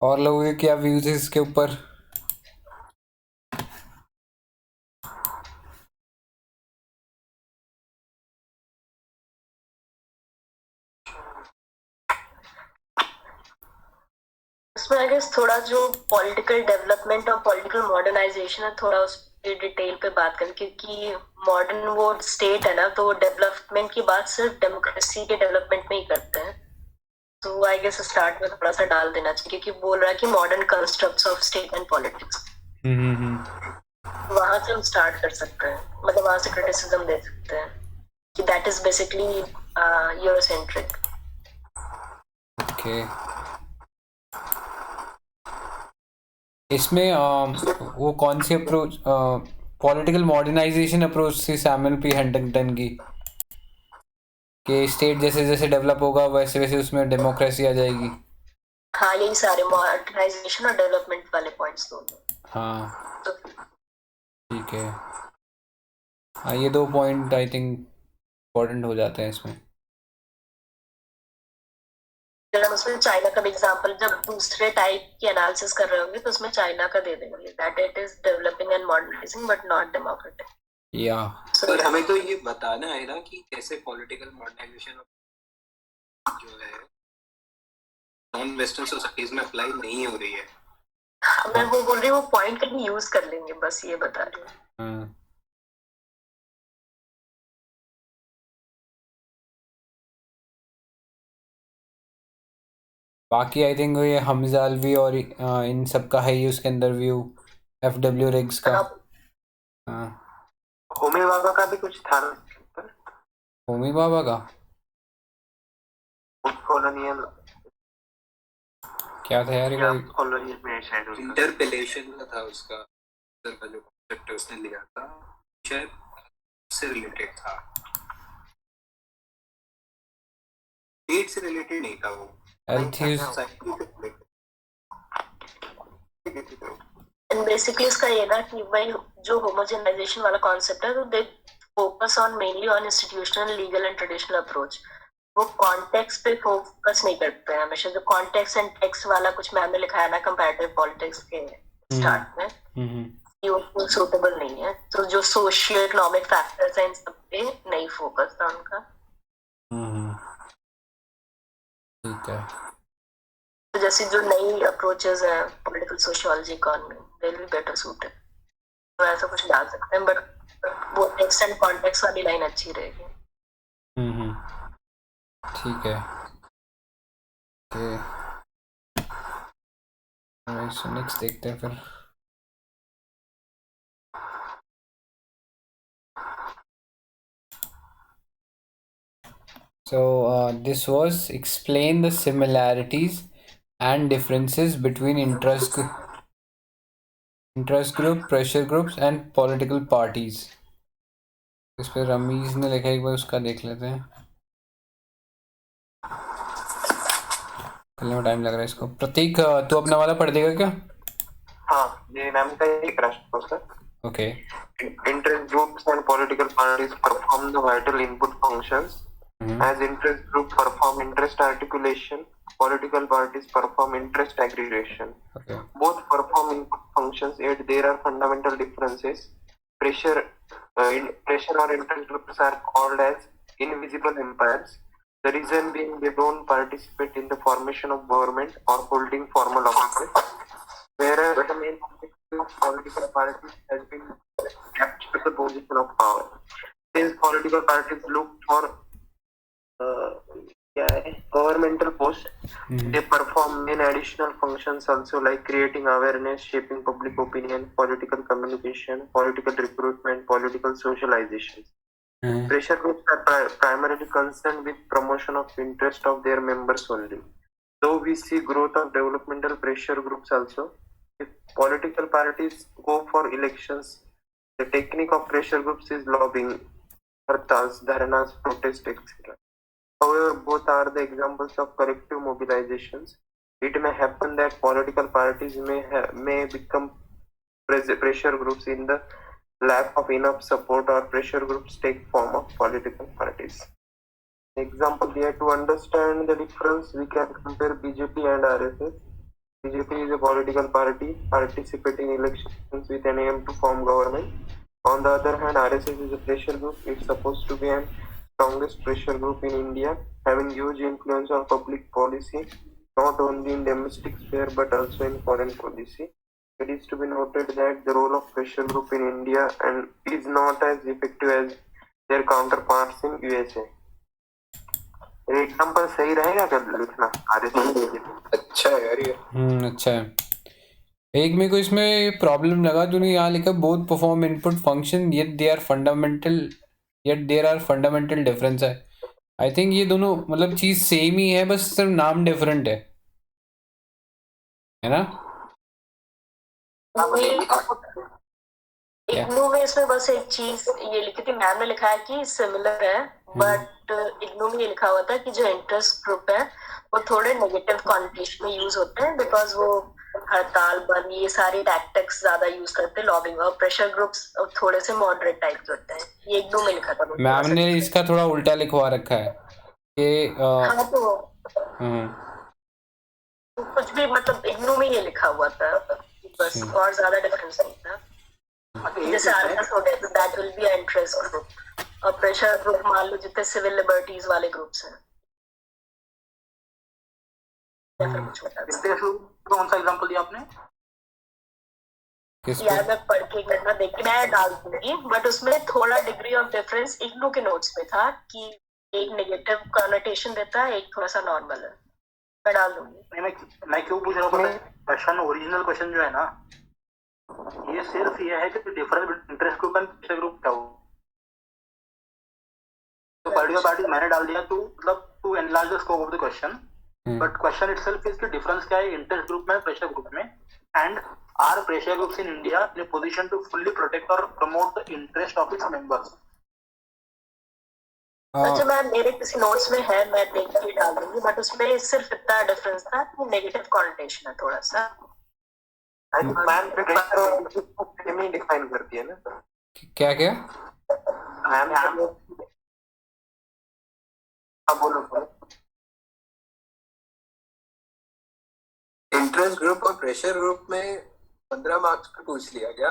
और लोगों के क्या views है इसके ऊपर?
इसमें आई गेस थोड़ा जो पॉलिटिकल डेवलपमेंट और पॉलिटिकल मॉडर्नाइजेशन है, थोड़ा उस डिटेल पे बात करें, क्योंकि मॉडर्न वो स्टेट है ना, तो वो डेवलपमेंट की बात सिर्फ डेमोक्रेसी के डेवलपमेंट में ही करते हैं। तो आई गेस स्टार्ट में थोड़ा सा डाल देना चाहिए, क्योंकि बोल रहा है कि modern constructs of state and politics, वहां से हम स्टार्ट कर सकते हैं, मतलब वहां से क्रिटिसिज्म दे सकते हैं कि that is basically Eurocentric.
Okay इसमें वो कौन सी अप्रोच पॉलिटिकल मॉडर्नाइजेशन अप्रोच थी सैमुअल पी हंटिंगटन की, कि स्टेट जैसे जैसे डेवलप होगा वैसे वैसे उसमें डेमोक्रेसी आ जाएगी।
हाँ यही सारे मॉडर्नाइजेशन और डेवलपमेंट वाले पॉइंट्स दोनों।
हाँ
तो
ठीक है। हाँ ये दो पॉइंट आई थिंक इम्पोर्टेंट हो जाते हैं इसमें।
हम उसमें चाइना का भी एग्जांपल जब दूसरे टाइप की एनालिसिस कर रहे होंगे तो उसमें चाइना का दे देंगे that it is developing and modernising but not democratic.
या
पर हमें तो ये बताना है ना कि कैसे पॉलिटिकल मॉडर्नाइजेशन जो है नॉन वेस्टर्न सोसाइटीज में अप्लाई नहीं हो रही है।
मैं वो बोल रही हूँ, वो पॉइंट कभी यूज कर लेंगे, बस ये बता रही हूँ।
हाँ बाकी आई थिंक ये हमजा अलवी और इन सब का है ही उसके अंदर व्यू, FW रिग्स का। हाँ
होमी बाबा का भी कुछ था ना,
होमी बाबा का
कॉलोनियल
क्या था यार?
या
कोई
कॉलोनियल में शायद उसका।
इंटरपेलेशन का था उसका, का जो कॉन्सेप्ट उसने लिया था शायद से रिलेटेड था, डेट से रिलेटेड नहीं था वो,
एल्थियस।
एंड बेसिकली इसका ये ना कि भाई जो होमोजेनाइजेशन वाला कॉन्सेप्ट है, तो they focus on mainly on institutional, legal and traditional approach. वो कॉन्टेक्स्ट पे फोकस नहीं करते हैं हमेशा। जो कॉन्टेक्स्ट एंड टेक्स्ट वाला कुछ मैम ने लिखा है ना कंपैरेटिव पॉलिटिक्स के स्टार्ट में, ये उनको सूटेबल नहीं है। तो जो सोशियो इकोनॉमिक फैक्टर्स हैं इन सब पे नहीं फोकस था उनका।
ठीक है।
तो जैसे जो नई अप्रोचेस हैं political sociology, economy, they will be better suited, तो ऐसा कुछ डाल सकते हैं। बट वो टेक्स्ट एंड कॉन्टेक्स्ट वाली लाइन अच्छी रहेगी।
ठीक है। ओके सो नेक्स्ट देखते हैं फिर। So this was explain the similarities and differences between interest group, pressure groups and political parties. इस पे रमीज ने लिखा है, एक बार उसका देख लेते हैं। चलने में टाइम लग रहा है इसको। प्रतीक तू अपना वाला पढ़ देगा क्या?
हाँ, ये नाम का एक राष्ट्र sir.
Okay.
Interest groups and political parties perform the vital input functions. As interest groups perform interest articulation, political parties perform interest aggregation.
Okay.
Both perform input functions, yet there are fundamental differences. Pressure or interest groups are called as invisible empires. The reason being they don't participate in the formation of government or holding formal offices, whereas the main objective of political parties has been capture the position of power. Since political parties look for governmental post, they perform many additional functions also, like creating awareness, shaping public opinion, political communication, political recruitment, political socialization. Pressure groups are primarily concerned with promotion of interest of their members only. Though we see growth of developmental pressure groups also, if political parties go for elections, the technique of pressure groups is lobbying, hartals, dharnas, protest, etc. However, both are the examples of collective mobilizations. It may happen that political parties may become pressure groups in the lack of enough support, or pressure groups take form of political parties. Example here, to understand the difference, we can compare BJP and RSS. BJP is a political party participating in elections with an aim to form government. On the other hand, RSS is a pressure group. It's supposed to be an strongest pressure group in India, having huge influence on public policy, not only in domestic sphere but also in foreign policy. It is to be noted that the role of pressure group in India and is not as effective as their counterparts in USA. Example सही रहेगा क्या लिखना?
अच्छा है यार ये।
अच्छा है। एक मेरे को इसमें प्रॉब्लम लगा, तूने यहाँ लिखा both perform input function yet there are fundamental difference है। आई थिंक ये दोनों मतलब चीज सेम ही है, बस सिर्फ नाम डिफरेंट है ना?
इग्नू में इसमें बस एक चीज ये लिखी थी मैम ने, लिखा है कि सिमिलर है, बट इग्नू में ये लिखा हुआ था कि जो इंटरेस्ट ग्रुप है वो थोड़े नेगेटिव कॉन्टेक्स्ट में यूज होते हैं, बिकॉज वो हड़ताल बंद ये सारी टैक्टिक्स ज्यादा यूज करते हैं लॉबिंग, और प्रेशर ग्रुप्स थोड़े से मॉडरेट टाइप के होते हैं। ये इग्नू में लिखा था।
मैम ने इसका थोड़ा उल्टा लिखवा रखा है कि
हाँ तो कुछ भी मतलब इग्नू में ये लिखा हुआ था, बस और ज्यादा डिफरेंस नहीं था। जैसे आरएसएस हो गया तो that will be interest group, और प्रेशर ग्रुप मान लो जितने सिविल लिबर्टीज वाले ग्रुप्स हैं।
कौन सा एग्जांपल दिया आपने?
किस
यार
पे?
मैं पढ़ के एक मिनट में देख के मैं डाल दूंगी, बट उसमें थोड़ा डिग्री ऑफ डिफरेंस इग्नू के नोट्स में था कि एक नेगेटिव कॉनोटेशन देता है, एक थोड़ा सा नॉर्मल है। मैं डाल दूंगी।
नहीं, मैं क्यों पूछ रहा हूँ पता है? क्वेश्चन, ओरिजिनल क्वेश्चन जो है ना, ये सिर्फ ये है कि difference interest group and pressure group क्या हो। तो पॉलिटिकल पार्टी मैंने डाल दिया, तो मतलब to enlarge the scope of the question, but question itself is कि डिफरेंस क्या है इंटरेस्ट ग्रुप में प्रेशर ग्रुप में, and are pressure groups in India in position to fully protect और promote the interest of its members.
अच्छा, मैं मेरे किसी नोट्स में है, मैं देख के डाल दूंगी, बट उसमें सिर्फ इतना डिफरेंस था कि नेगेटिव कॉनोटेशन है थोड़ा सा।
मैम प्रेशर में डिफाइन करती है ना।
क्या क्या?
मैम बोलो।
इंटरेस्ट ग्रुप और प्रेशर ग्रुप में 15 मार्क्स पे पूछ लिया क्या?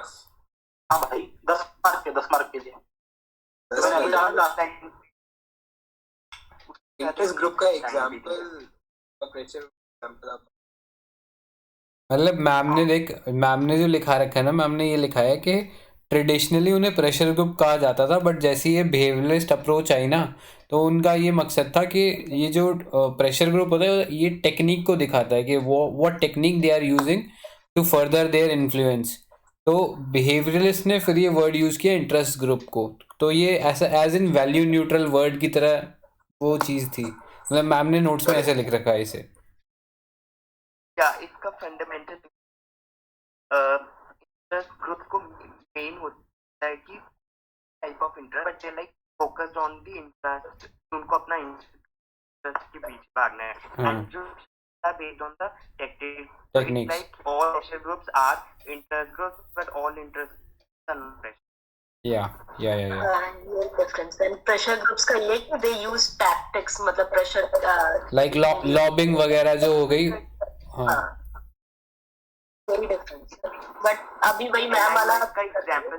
हाँ भाई, 10 मार्क के लिए। तो मैंने अभी डाला
इंटरेस्ट ग्रुप का एग्जांपल और प्रेशर एग्जांपल आप
मतलब मैम ने जो लिखा रखा है ना, मैम ने ये लिखा है कि ट्रेडिशनली उन्हें प्रेशर ग्रुप कहा जाता था, बट जैसे ये बिहेवियरलिस्ट अप्रोच आई ना, तो उनका ये मकसद था कि ये जो प्रेशर ग्रुप होता है ये टेक्निक को दिखाता है कि वो what technique they are using to further their influence. तो बिहेवियरलिस्ट ने फिर ये वर्ड यूज़ किया इंटरेस्ट ग्रुप को, तो ये ऐसा as in value neutral word की तरह वो चीज़ थी। मतलब मैम ने नोट्स में ऐसे लिख रखा है इसे।
क्या इसका फंडामेंटल इंटरेस्ट ग्रुप को मेन होता है कि type of interest, but they like focused on the interest, उनको अपना इंटरेस्ट के बीच भागना है, एंड जो based on the techniques. Like all pressure groups are interest groups, but all interest are not pressure.
Yeah.
ये डिफरेंस है pressure groups का, ये कि दे यूज टैक्टिक्स, मतलब प्रेशर
लाइक लॉबिंग वगैरह जो हो गई। हाँ,
वही डिफरेंस है, बट अभी वही मैम वाला
का एग्जांपल।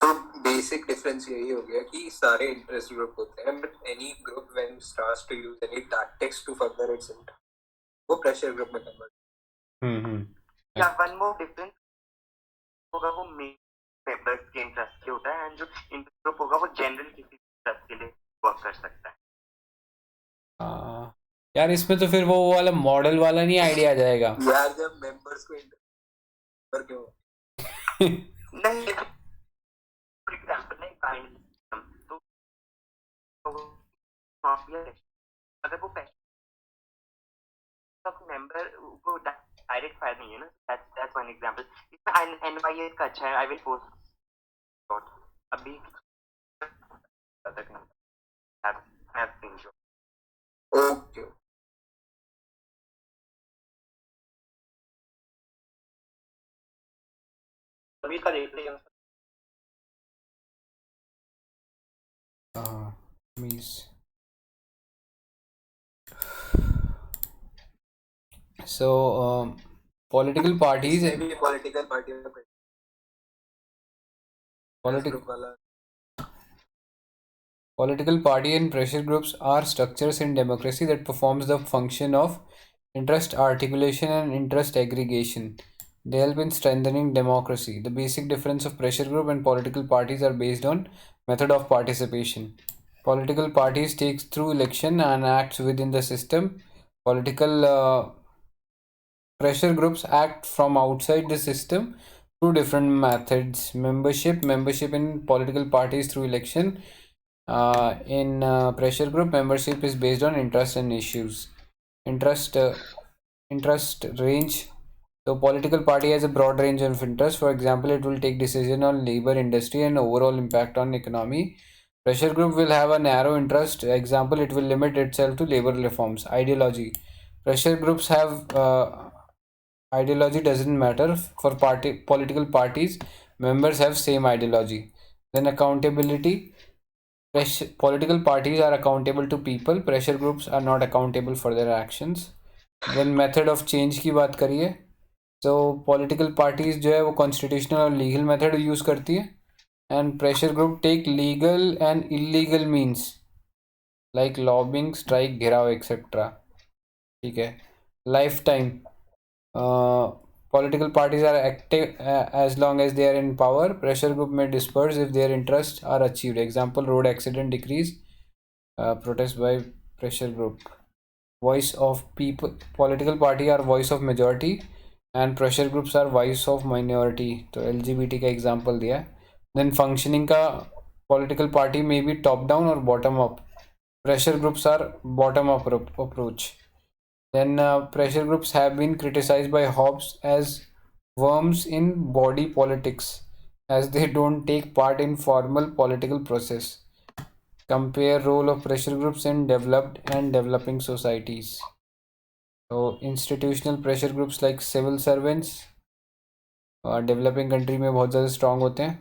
तो बेसिक डिफरेंस यही हो गया कि सारे इंटरेस्ट ग्रुप होते हैं, but any group when starts to use any tactics to further its interest, वो प्रेशर ग्रुप में कन्वर्ट।
या वन मोर डिफरेंस होगा, वो मेंबर्स के इंटरेस्ट के होता है, एंड जो इंटरेस्ट ग्रुप होगा वो जनरल किसी इंटरेस्ट के लिए वर्क कर सकता है।
यार इसमें तो फिर वो वाला मॉडल वाला नहीं आइडिया आ जाएगा
यार, जब मेंबर्स को इंटरेस्ट क्यों
नहीं, फॉर एग्जांपल नहीं काइंड तो अगर वो पैसे मेंबर को डायरेक्ट फायर नहीं है ना, दैट्स वन एग्जांपल। इसमें एनवाईएस का अच्छा है, आई विल पोस्ट अभी
ओके।
अभी का देख लिया।
So political parties
political party
Political party and pressure groups are structures in democracy that performs the function of interest articulation and interest aggregation. They help in strengthening democracy. The basic difference of pressure group and political parties are based on method of participation. Political parties takes through election and acts within the system. Political pressure groups act from outside the system through different methods. Membership in political parties through election. In pressure group, membership is based on interest and issues. Interest range. So political party has a broad range of interest. For example, it will take decision on labor, industry, and overall impact on economy. Pressure group will have a narrow interest. Example, it will limit itself to labor reforms. Ideology. Pressure groups have ideology doesn't matter for political parties. Members have same ideology. Then accountability. Political parties are accountable to people. Pressure groups are not accountable for their actions. Then method of change की बात करिए, तो political parties जो है वो constitutional और legal method use करती है, and pressure group take legal and illegal means like lobbying, strike, gherao etcetera. ठीक है। Lifetime Political parties are active as long as they are in power. Pressure group may disperse if their interests are achieved. Example: road accident decrease, protest by pressure group. Voice of people. Political party are voice of majority and pressure groups are voice of minority. तो LGBT का example दिया है. Then functioning का political party may be top down or bottom up. Pressure groups are bottom up approach. Then pressure groups have been criticized by Hobbes as worms in body politics, as they don't take part in formal political process. Compare role of pressure groups in developed and developing societies. So institutional pressure groups like civil servants developing country में बहुत ज़्यादा strong होते हैं,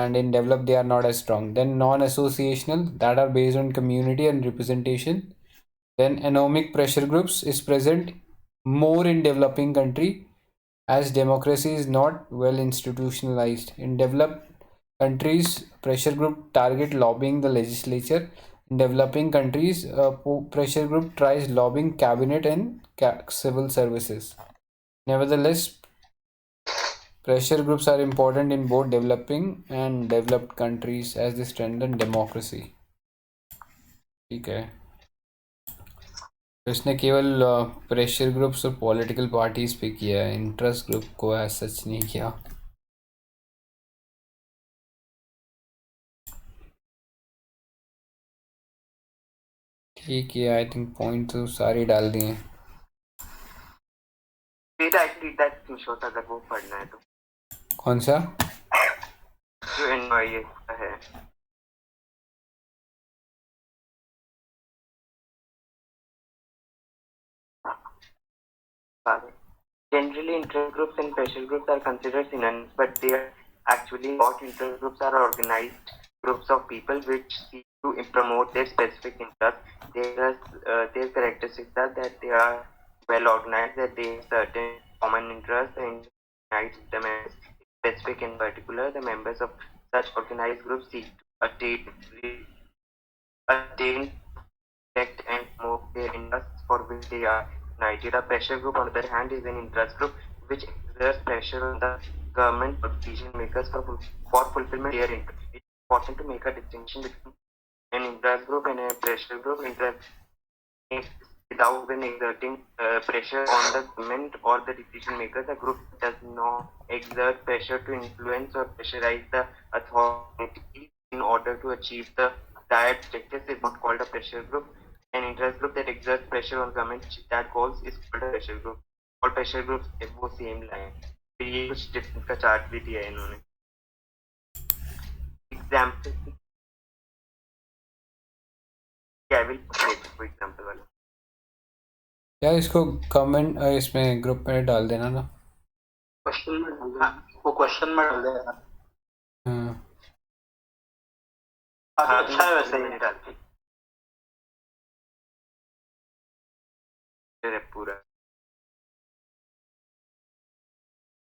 and in developed they are not as strong. Then non-associational, that are based on community and representation. Then anomic pressure groups is present more in developing country as democracy is not well institutionalized. In developed countries, pressure group target lobbying the legislature. In developing countries, pressure group tries lobbying cabinet and civil services. Nevertheless, pressure groups are important in both developing and developed countries as they strengthen democracy. ठीक है, इसने केवल pressure groups और political parties पे किया है, interest group को ऐसा सच नहीं किया. ठीक है, आई थिंक पॉइंट तो सारे डाल दिए हैं.
अगर वो पढ़ना है तो
कौन सा?
जो NYS का है. Generally, interest groups and pressure groups are considered synonyms, but they are actually not. Interest groups are organized groups of people which seek to promote their specific interests. Their characteristics are that they are well organized, that they have certain common interests, and unites them as specific. In particular, the members of such organized groups seek to attain, protect, and promote their interests for which they are united. A pressure group, on the other hand, is an interest group which exerts pressure on the government or decision makers for fulfillment of their interests. It's important to make a distinction between an interest group and a pressure group. Interest without when exerting pressure on the government or the decision makers. The group does not exert pressure to influence or pressurize the authority in order to achieve the desired objectives is not called a pressure group. An interest group that exerts pressure on government to achieve that goals is called a pressure group. All pressure groups have वो same line. फिर ये कुछ difference का chart भी दिया है इन्होंने. Example क्या विल फॉर एग्जांपल वाला.
क्या इसको कमेंट इसमें ग्रुप में डाल देना ना.
क्वेश्चन में डाल देना. वो क्वेश्चन में डाल देना. हाँ, अच्छा है वैसे ही
डालते पूरा.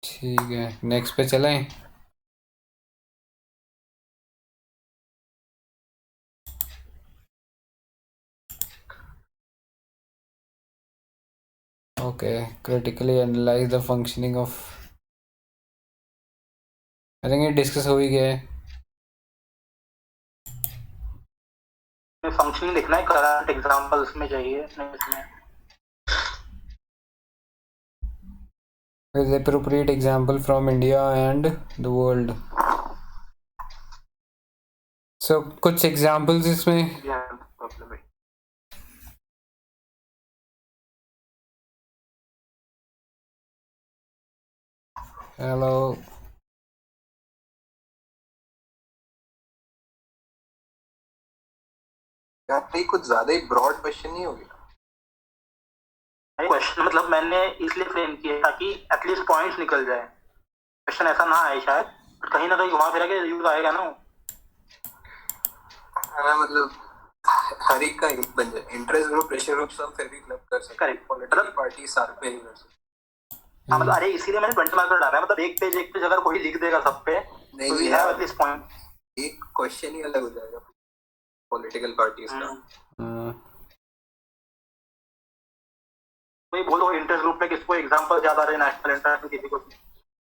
ठीक है, नेक्स्ट पे चलें. Okay, critically analyze the functioning of. I think ये डिस्कस हो ही गया है.
फंक्शनिंग देखना है, करंट एग्जांपल्स में चाहिए इसमें.
With appropriate example from India and the world. So कुछ examples इसमें. Hello.
यार कुछ ज्यादा ही ब्रॉड क्वेश्चन नहीं हो गया.
क्वेश्चन मतलब मैंने इसलिए फ्रेम किया ताकि एटलीस्ट पॉइंट्स निकल जाए. क्वेश्चन ऐसा ना आए शायद, कहीं ना कहीं घुमा फिरा के यूज आएगा ना.
मतलब हर एक का एक बन जाए. इंटरेस्ट ग्रुप, प्रेशर ग्रुप सब फिर भी क्लब कर सकते.
करेक्ट.
पॉलिटिकल पार्टी सारे पे ही कर सकते.
हाँ मतलब अरे इसीलिए मैंने 20 मार्क्स डाला है. मतलब एक पेज अगर कोई लिख देगा सब पे तो वी हैव एटलीस्ट पॉइंट.
एक क्वेश्चन ही अलग हो जाएगा पॉलिटिकल पार्टीज का.
कोई बोलो इंटरेस्ट ग्रुप में किसको एग्जांपल ज्यादा रहे, नेशनल इंटरेस्ट में किसी को।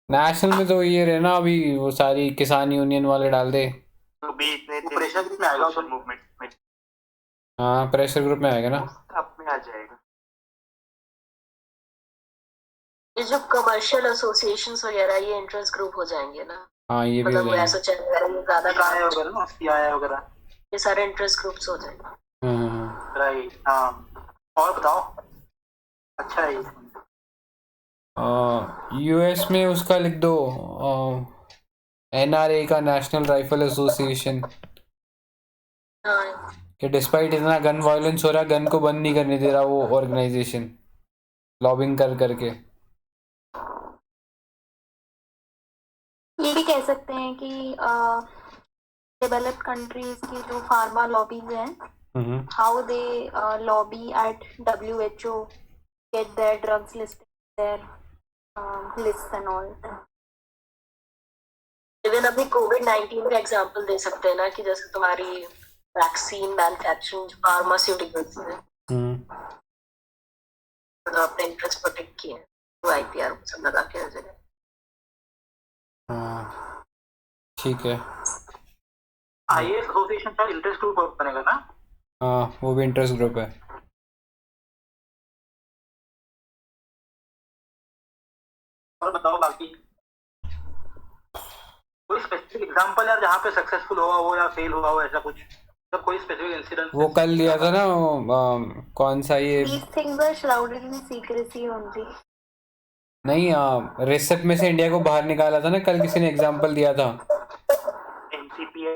नेशनल में तो ये रहे ना अभी वो सारी किसान यूनियन वाले डाल दे।
तो भी इतने
प्रेशर ग्रुप में आएगा
सोशल मूवमेंट में
हाँ प्रेशर ग्रुप में आएगा ना।
अब में आ जाएगा।
ये जो कमर्शियल एसोसिएशंस वगैरह ये इंटरेस्ट ग्रुप हो जाएंगे ना।
हाँ ये भी हो
मतलब
जाएगा।
एसोसिएशन वगैरह ये ज्यादा
सीआईए वगैरह ना, सीआईए वगैरह
ये सारे इंटरेस्ट ग्रुप्स हो जाएंगे।
राइट। हाँ और बताओ, अच्छा है ये।
यूएस में उसका लिख दो एनआरए का, नेशनल राइफल एसोसिएशन,
हाँ
कि डिस्पाइट इतना गन वायलेंस हो रहा है गन को बंद नहीं करने दे रहा वो ऑर्गेनाइजेशन, लॉबिंग कर करके।
ये भी कह सकते हैं कि डेवलप्ड कंट्रीज की जो फार्मा लॉबीज हैं, how they lobby at WHO get their drugs listed their lists and all.
Even अभी कोविड-19 का एग्जांपल दे सकते हैं ना कि जैसे तुम्हारी वैक्सीन मैन्युफैक्चरिंग फार्मास्यूटिकल्स में तो अपने इंटरेस्ट प्रोटेक्ट किए हैं तो IPR सब लगा के हर जगह।
ठीक है।
आईएएस एसोसिएशन का इंटरेस्ट ग्रुप बनेगा ना।
हाँ वो भी इंटरेस्ट ग्रुप है।
और बताओ बाकी कोई स्पेसिफिक एग्जांपल यार जहाँ पे सक्सेसफुल हुआ हो या फेल हुआ हो, ऐसा कुछ तो कोई स्पेसिफिक इंसिडेंट।
वो कल लिया था ना कौन सा ये
These things are shrouded in secrecy only.
नहीं रेसिप में से इंडिया को बाहर निकाला था ना कल किसी ने एग्जांपल दिया था।
NCPA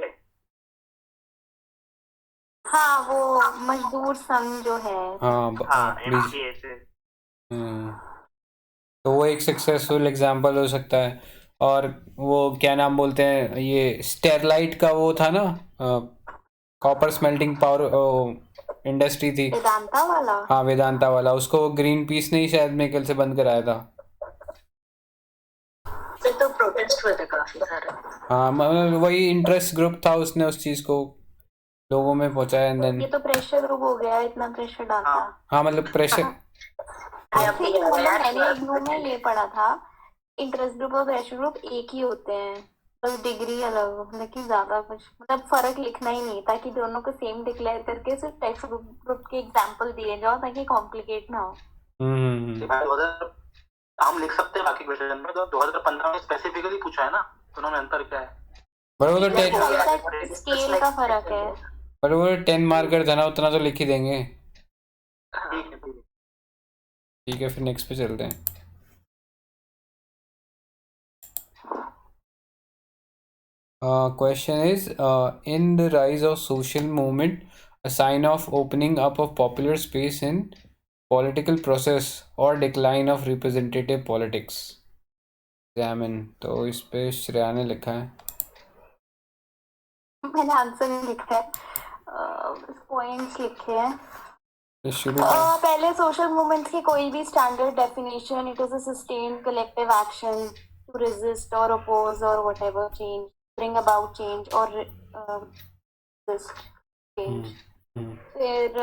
हाँ वो मजदूर संघ जो है।
हाँ
बीच-
MCA से
तो वो एक सक्सेसफुल एग्जांपल हो सकता है। और वो क्या नाम बोलते हैं ये स्टेरलाइट का वो था ना, कॉपर स्मेल्टिंग पावर इंडस्ट्री थी।
वेदांता वाला।
हाँ वेदांता वाला, उसको ग्रीन पीस ने ही शायद मेकल से बंद कराया था।
फिर तो प्रोटेस्ट हुए थे काफी सारे।
हाँ मतलब वही इंटरेस्ट ग्रुप था, उसने उस चीज को लोगों में पहुंचाया एंड देन।
ये तो प्रेशर ग्रुप हो गया, इतना प्रेशर डालता।
हाँ मतलब प्रेशर।
आई थिंक मैंने इग्नू में ये पढ़ा था, इंटरेस्ट ग्रुप और प्रेशर ग्रुप एक ही होते हैं, बस डिग्री अलग, लेकिन ज्यादा कुछ मतलब फर्क लिखना ही नहीं, ताकि दोनों को सेम डिक्लेयर करके सिर्फ टेक्स्ट ग्रुप के एग्जांपल दिए जाओ ताकि कॉम्प्लिकेट ना हो।
हम लिख सकते हैं बाकी क्वेश्चन में। तो 2015 में स्पेसिफिकली पूछा है ना, तो उन्होंने अंतर क्या है।
पर वो तो
स्केल का फर्क है।
पर वो 10 मार्कर था ना, उतना तो लिख ही देंगे। ठीक है फिर नेक्स्ट पे चलते हैं। Question is in the rise of social movement, a sign of opening up of popular space in political process or decline of representative politics. Examine। तो इस पे श्रेया ने लिखा है।
मैंने आंसर नहीं लिखा है, पॉइंट्स लिखे हैं।
शुरू
पहले सोशल मूवमेंट्स की कोई भी standard definition, it is a sustained collective action to resist और अपोज और whatever change, bring about change और रेजिस्ट चेंज। फिर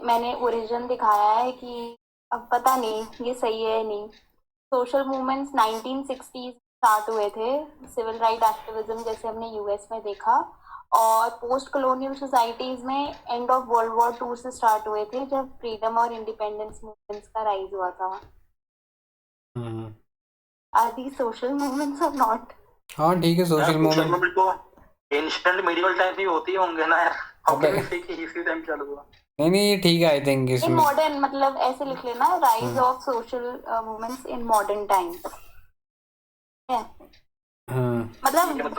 मैंने ओरिजिन दिखाया है कि अब पता नहीं ये सही है नहीं। सोशल मूवमेंट्स 1960s स्टार्ट हुए थे, सिविल राइट एक्टिविज्म जैसे हमने यूएस में देखा, और पोस्ट कॉलोनियल सोसाइटीज में एंड ऑफ वर्ल्ड वॉर 2 से स्टार्ट हुए थे, जब फ्रीडम और इंडिपेंडेंस मूवमेंट्स का राइज हुआ था। आर दी सोशल मूवमेंट्स और नॉट?
हाँ ठीक है, सोशल मूवमेंट
तो एंशिएंट मिडिवल टाइम भी होती होंगे ना यार। इसी टाइम चालू हुआ।
नहीं ये ठीक है आई थिंक
इन
इसमें।
मॉडर्न मतलब ऐसे लिख लेना, rise of social movements in modern times. मतलब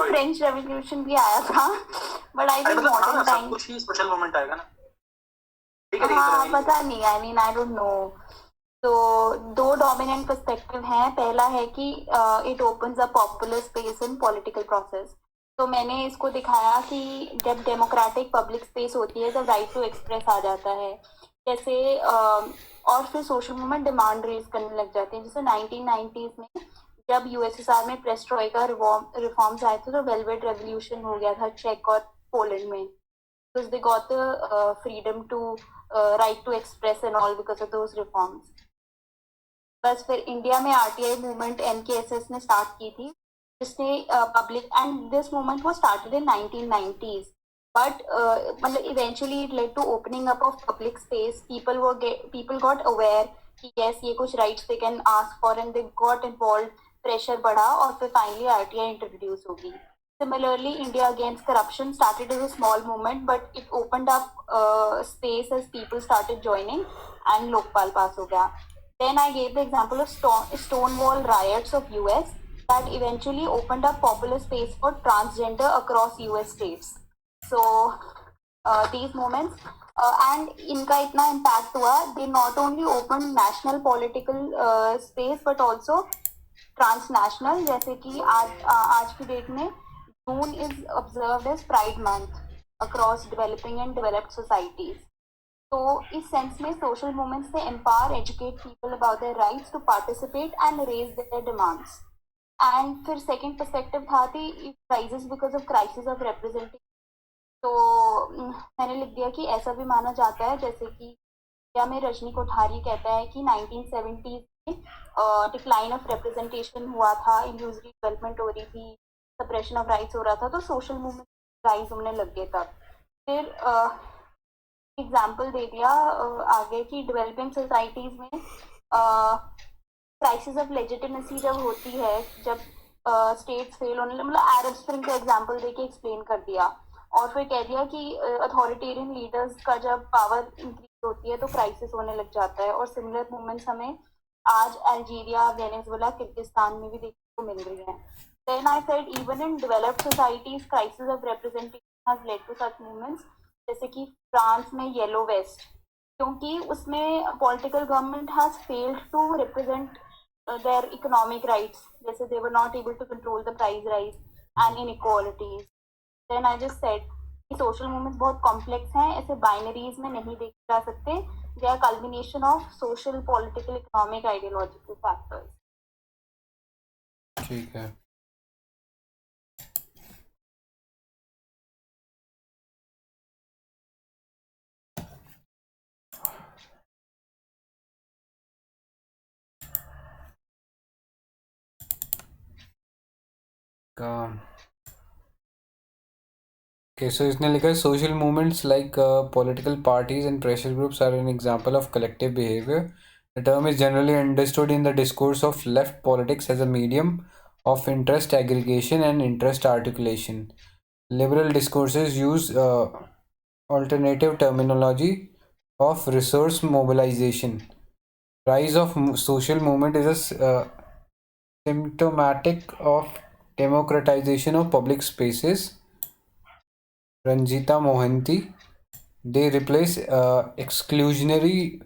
फ्रेंच रेवोल्यूशन भी आया था, but I think modern time
कुछ ही सोशल मूवमेंट आएगा ना।
हाँ पता नहीं, I mean I don't no. तो 2 डोमिनेंट पर्सपेक्टिव हैं। पहला है कि it opens a popular space in political process. तो मैंने इसको दिखाया कि जब डेमोक्रेटिक पब्लिक स्पेस होती है तब राइट टू एक्सप्रेस आ जाता है, जैसे और फिर सोशल मूवमेंट डिमांड रेज करने लग जाते हैं। जैसे 1990s में जब यूएसएसआर में प्रेस्ट्रॉइका रिफॉर्म्स आए थे तो वेलवेट रेवोल्यूशन हो गया था चेक और पोलैंड में, because they got the freedom to right to express and all because of those reforms. बस फिर इंडिया में आरटीआई मूवमेंट एनकेएसएस ने स्टार्ट की थी, जिसने public and this movement was started in 1990s, but मतलब eventually it led to opening up of public space. People got aware कि yes ये कुछ rights they can ask for and they got involved, pressure बढ़ा और फिर finally RTI introduce होगी. Similarly, India Against Corruption started as a small movement, but it opened up space as people started joining and Lokpal pass हो गया. Then I gave the example of Stonewall riots of US that eventually opened up popular space for transgender across US states. So these movements and इनका इतना impact हुआ, they not only opened national political space but also transnational. जैसे कि आज की date में June is observed as Pride Month across developing and developed societies. तो इस सेंस में सोशल मूवमेंट्स से empower educate people about their rights to participate and raise their demands. And फिर सेकंड पर्सपेक्टिव था it rises because of crisis of representation. तो मैंने लिख दिया कि ऐसा भी माना जाता है जैसे कि इंडिया में रजनी कोठारी कहता है कि 1970s में डिक्लाइन ऑफ रिप्रेजेंटेशन हुआ था, इंक्लूसिव डेवलपमेंट हो रही थी, सप्रेशन ऑफ राइट्स हो रहा था, तो सोशल मूवमेंट राइज होने लग गए तब. फिर एग्जाम्पल दे दिया आगे की डेवलपिंग सोसाइटीज में क्राइसिस ऑफ लेजिटिमेसी जब होती है, जब स्टेट्स फेल होने, मतलब अरब स्प्रिंग का एग्जाम्पल दे के एक्सप्लेन कर दिया. और फिर कह दिया कि अथॉरिटेरियन लीडर्स का जब पावर इंक्रीज होती है तो क्राइसिस होने लग जाता है. और सिमिलर मूवमेंट्स हमें आज अल्जीरिया, वेनेजुएला, किर्गिस्तान में भी देखने को मिल रही हैं. Then I said even in developed societies, crisis of representation has led to such movements. जैसे कि फ्रांस में येलो वेस्ट, क्योंकि उसमें political government has failed to represent their economic rights, जैसे they were not able to control the price rise and inequalities. Then I just said कि social movements बहुत complex हैं, ऐसे बाइनरीज में नहीं देखे जा सकते. They are combination of social, political, economic, ideological factors.
ठीक है. Okay, so इसने लिखा है social movements like political parties and pressure groups are an example of collective behavior. The term is generally understood in the discourse of left politics as a medium of interest aggregation and interest articulation. Liberal discourses use alternative terminology of resource mobilization. Rise of social movement is a symptomatic of democratization of public spaces. Ranjita Mohanty, they replace exclusionary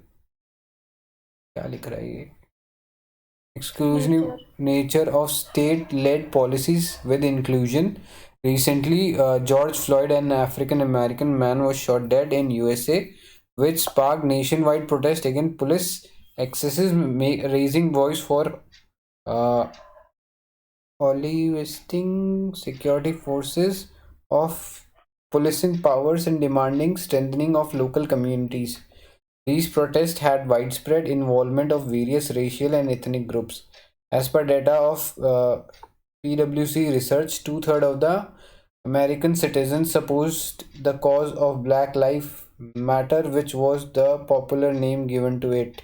nature of state-led policies with inclusion. Recently, George Floyd, an African-American man, was shot dead in USA, which sparked nationwide protest against police excesses, raising voice for elevating security forces of policing powers and demanding strengthening of local communities. These protests had widespread involvement of various racial and ethnic groups. As per data of PwC research, 2/3 of the American citizens opposed the cause of Black Lives Matter, which was the popular name given to it.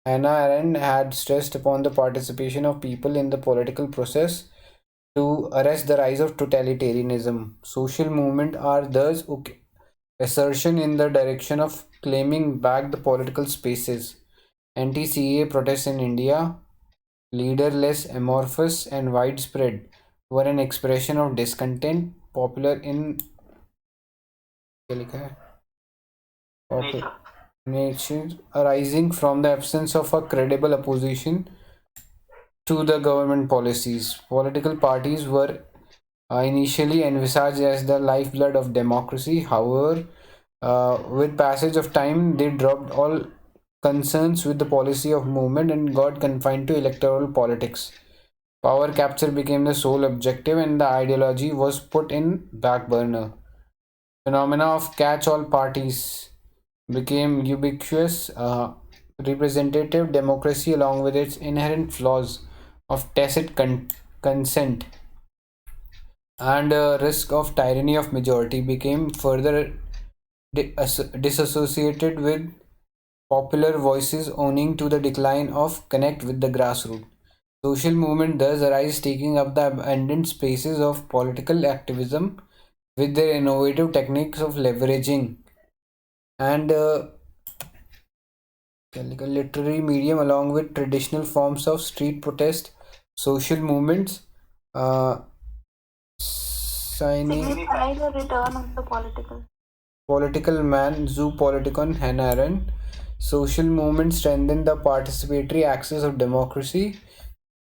Hannah Arendt had stressed upon the participation of people in the political process to arrest the rise of totalitarianism. Social movements are thus assertion in the direction of claiming back the political spaces. Anti-CAA protests in India, leaderless, amorphous, and widespread, were an expression of discontent popular in nature, arising from the absence of a credible opposition to the government policies. Political parties were initially envisaged as the lifeblood of democracy. However, with passage of time, they dropped all concerns with the policy of movement and got confined to electoral politics. Power capture became the sole objective and the ideology was put in back burner. Phenomena of catch-all parties became ubiquitous. Representative democracy, along with its inherent flaws of tacit consent and risk of tyranny of majority, became further disassociated with popular voices, owing to the decline of connect with the grassroots. Social movement thus arise, taking up the abundant spaces of political activism with their innovative techniques of leveraging and literary medium, along with traditional forms of street protest, social movements, signing
Signify the return of the
political man, zoo politikon, Hannah Arendt. Social movements strengthen the participatory access of democracy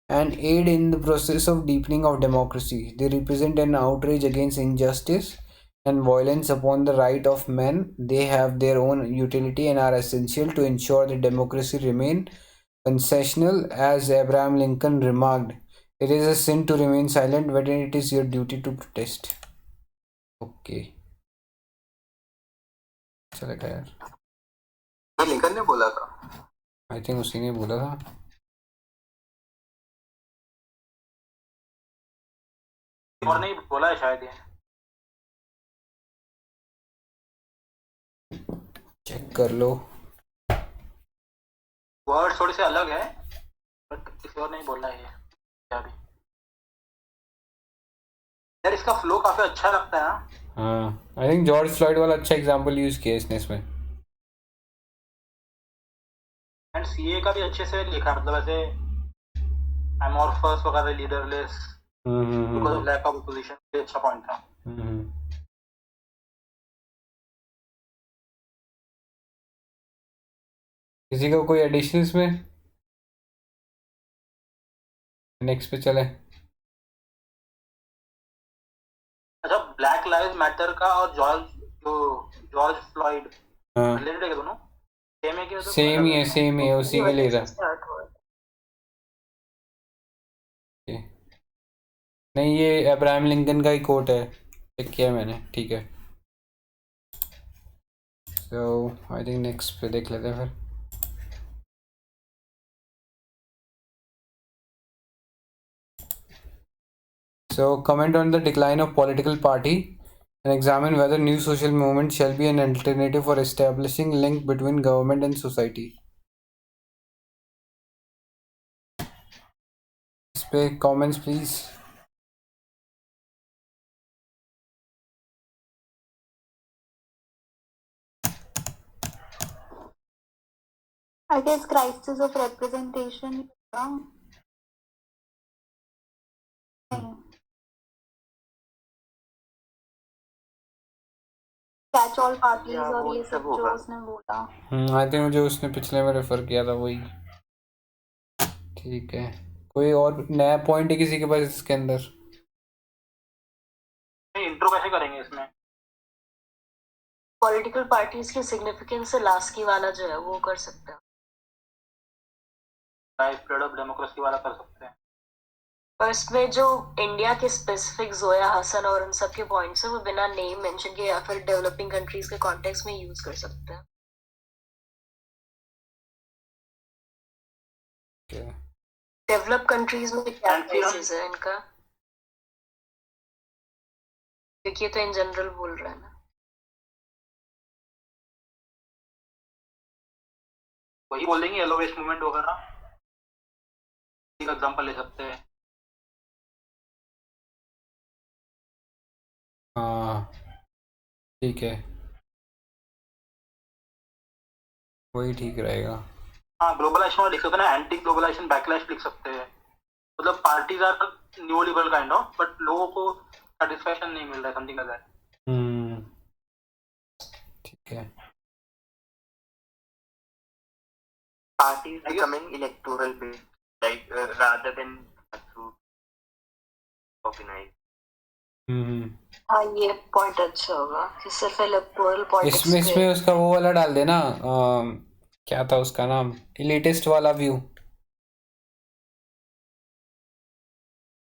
and aid in the process of deepening of democracy. They represent an outrage against injustice and violence upon the right of men. They have their own utility and are essential to ensure that democracy remain concessional. As Abraham Lincoln remarked, it is a sin to remain silent when it is your duty to protest. Okay, चलेगा यार.
ये Lincoln ने बोला था.
I think उसी ने बोला था.
और नहीं बोला है शायद ये.
चेक कर लो.
वर्ड थोड़े से अलग है बट किसी और नहीं बोला है ये क्या भी. यार इसका फ्लो काफी अच्छा लगता है ना.
हाँ, आई थिंक जॉर्ज फ्लॉयड वाला अच्छा एग्जांपल यूज किया इसने इसमें.
एंड सीए का भी अच्छे से लिखा, मतलब ऐसे एमॉर्फस वगैरह, leaderless, because of lack of opposition, ये अच्छा पॉइंट था.
किसी को कोई एडिशन इसमें? नेक्स्ट पे चले.
अच्छा, ब्लैक लाइव्स मैटर का और जॉर्ज फ्लॉयड रिलेटेड है दोनों? सेम है कि मतलब
सेम ही है उसी के लिए था. नहीं, ये अब्राहम लिंकन का ही कोट है, चेक किया मैंने. ठीक है, सो आई थिंक नेक्स्ट पे देख लेते हैं फिर. So, comment on the decline of political party and examine whether new social movement shall be an alternative for establishing link between government and society. इस पे comments please.
I guess crisis of representation. Catch all parties और ये सब जो उसने बोला.
I think जो उसने पिछले में रेफर किया था वही. ठीक है, कोई और नया पॉइंट है किसी के पास इसके अंदर?
इंट्रो कैसे करेंगे इसमें?
पॉलिटिकल पार्टीज की सिग्निफिकेंस से लास्की वाला जो है वो कर सकते हैं.
स्प्रेड ऑफ डेमोक्रेसी वाला कर सकते हैं.
फर्स्ट में जो इंडिया के स्पेसिफिक जोया हसन और उन सब के पॉइंट्स है वो बिना नेम मेंशन किए या फिर डेवलपिंग कंट्रीज के कॉन्टेक्स्ट में यूज कर सकते हैं. डेवलप कंट्रीज में क्या केसेस है इनका, क्योंकि ये तो इन जनरल बोल रहा है ना.
वही बोलेंगे येलो वेस्ट मूवमेंट वगैरह, एक एग्जांपल ले सकते हैं.
हाँ ठीक है, वही ठीक रहेगा.
हाँ, ग्लोबलाइजेशन वाला लिख सकते हैं ना, एंटी ग्लोबलाइजेशन बैकलैश लिख सकते हैं. मतलब parties are new liberal kind of, but लोगों को सेटिस्फैक्शन नहीं मिल रहा है, समथिंग लाइक दैट.
ठीक है.
Parties becoming electoral based, like rather than through organized.
हाँ, ये पॉइंट अच्छा होगा कि सिर्फ इलेक्टोरल पॉलिटिक्स
इसमें उसका वो वाला डाल देना, क्या था उसका नाम, इलिटिस्ट वाला व्यू.